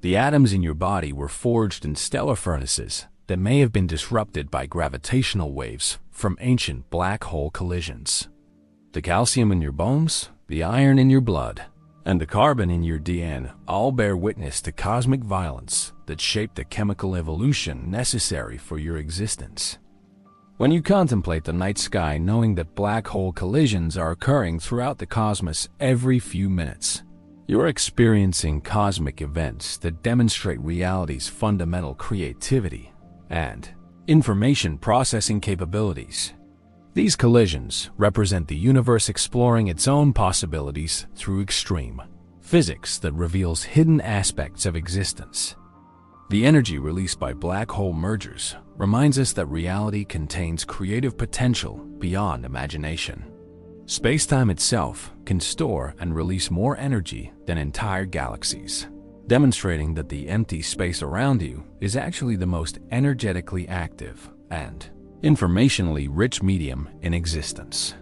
The atoms in your body were forged in stellar furnaces that may have been disrupted by gravitational waves from ancient black hole collisions. The calcium in your bones, the iron in your blood, and the carbon in your DNA all bear witness to cosmic violence that shaped the chemical evolution necessary for your existence. When you contemplate the night sky knowing that black hole collisions are occurring throughout the cosmos every few minutes, you're experiencing cosmic events that demonstrate reality's fundamental creativity and information processing capabilities. These collisions represent the universe exploring its own possibilities through extreme physics that reveals hidden aspects of existence. The energy released by black hole mergers reminds us that reality contains creative potential beyond imagination. Spacetime itself can store and release more energy than entire galaxies, demonstrating that the empty space around you is actually the most energetically active and informationally rich medium in existence.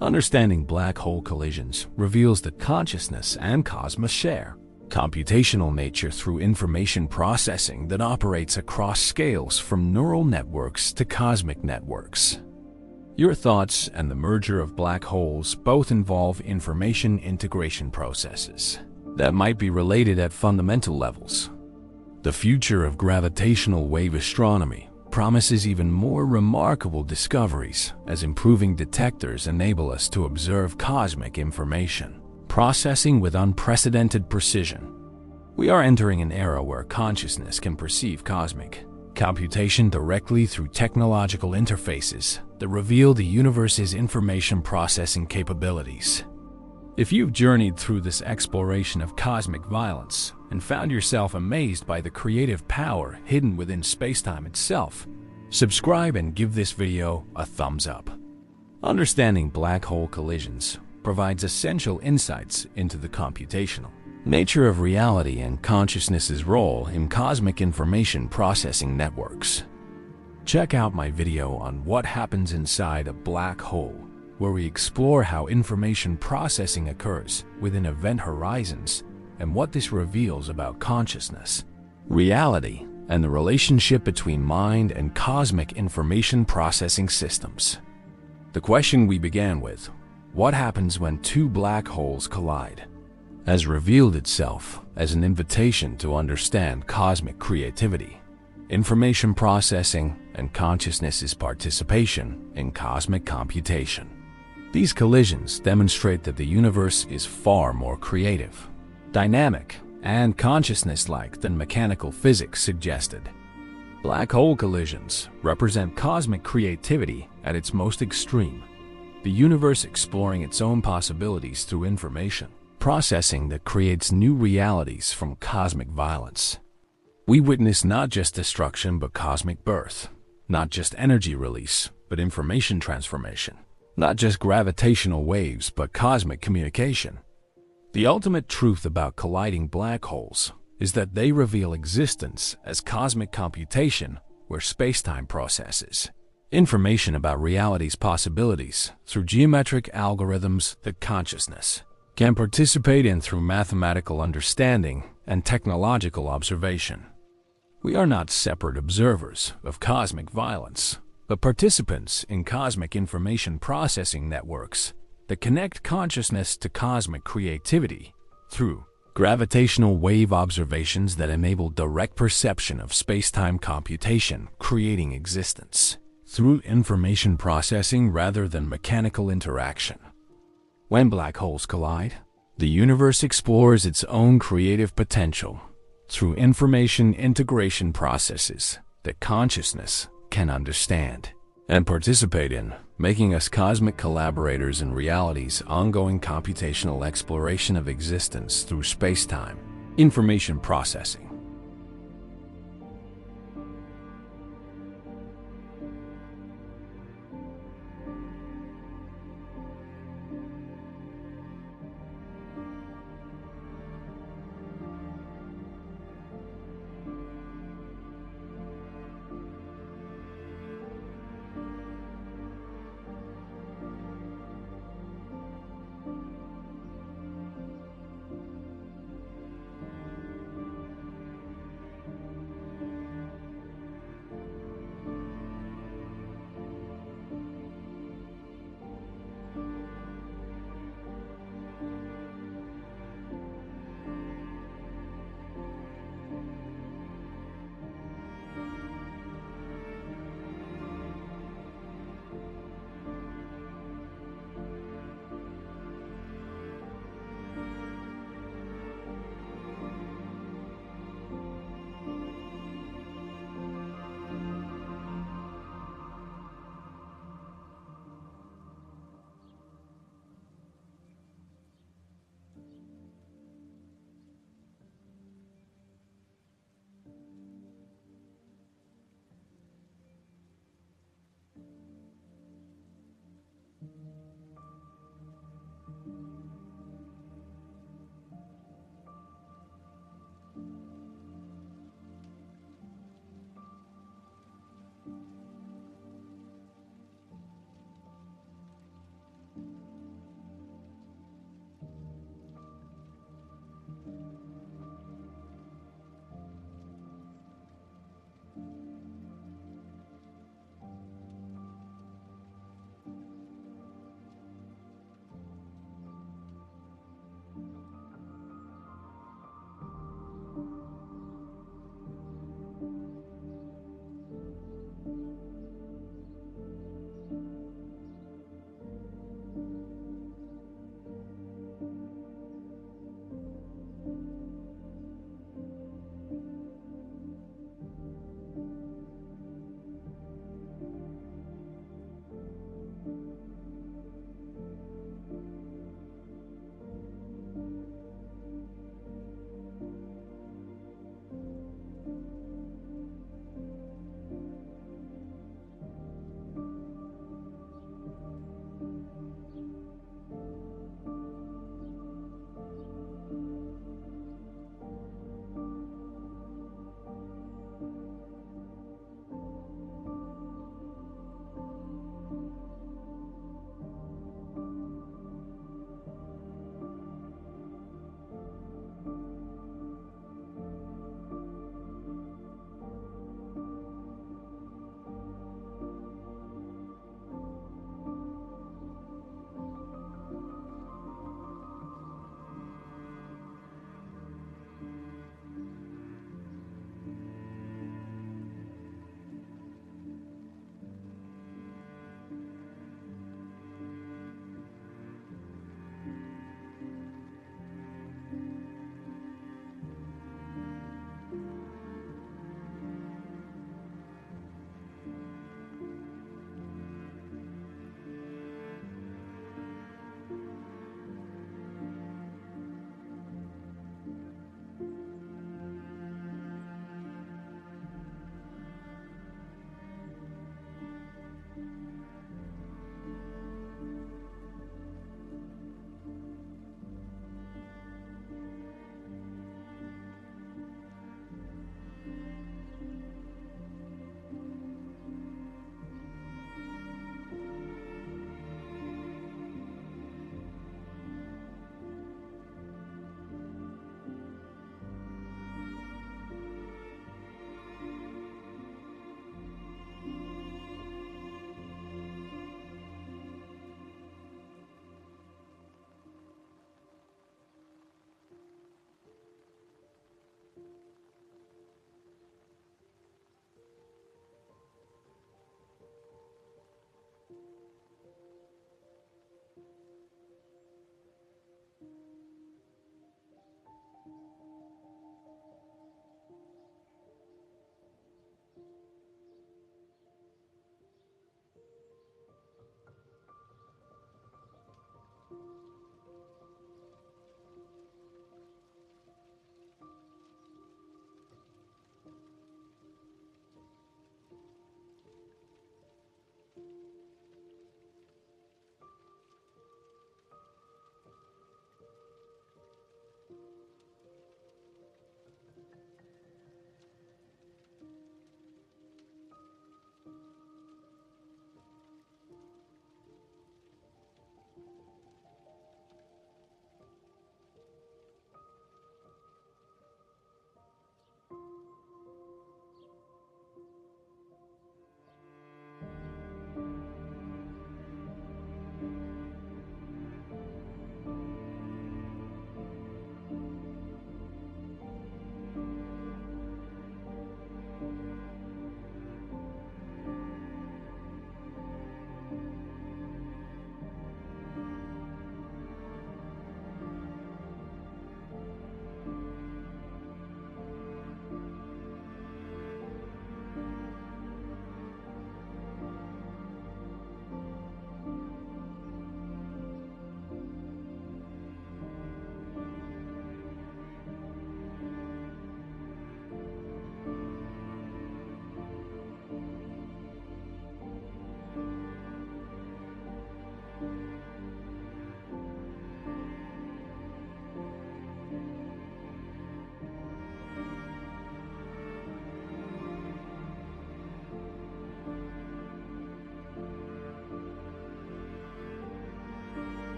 Understanding black hole collisions reveals that consciousness and cosmos share computational nature through information processing that operates across scales from neural networks to cosmic networks. Your thoughts and the merger of black holes both involve information integration processes that might be related at fundamental levels. The future of gravitational wave astronomy promises even more remarkable discoveries as improving detectors enable us to observe cosmic information, processing with unprecedented precision. We are entering an era where consciousness can perceive cosmic computation directly through technological interfaces that reveal the universe's information processing capabilities. If you've journeyed through this exploration of cosmic violence and found yourself amazed by the creative power hidden within spacetime itself, subscribe and give this video a thumbs up. Understanding black hole collisions provides essential insights into the computational nature of reality and consciousness's role in cosmic information processing networks. Check out my video on what happens inside a black hole, where we explore how information processing occurs within event horizons and what this reveals about consciousness, reality, and the relationship between mind and cosmic information processing systems. The question we began with, what happens when two black holes collide, has revealed itself as an invitation to understand cosmic creativity, information processing, and consciousness's participation in cosmic computation. These collisions demonstrate that the universe is far more creative, dynamic, and consciousness-like than mechanical physics suggested. Black hole collisions represent cosmic creativity at its most extreme. the universe exploring its own possibilities through information processing that creates new realities from cosmic violence. We witness not just destruction but cosmic birth, not just energy release but information transformation, not just gravitational waves but cosmic communication. The ultimate truth about colliding black holes is that they reveal existence as cosmic computation where spacetime processes information about reality's possibilities through geometric algorithms that consciousness can participate in through mathematical understanding and technological observation. We are not separate observers of cosmic violence, but participants in cosmic information processing networks that connect consciousness to cosmic creativity through gravitational wave observations that enable direct perception of space-time computation, creating existence through information processing rather than mechanical interaction. When black holes collide, the universe explores its own creative potential through information integration processes that consciousness can understand and participate in, making us cosmic collaborators in reality's ongoing computational exploration of existence through space-time information processing.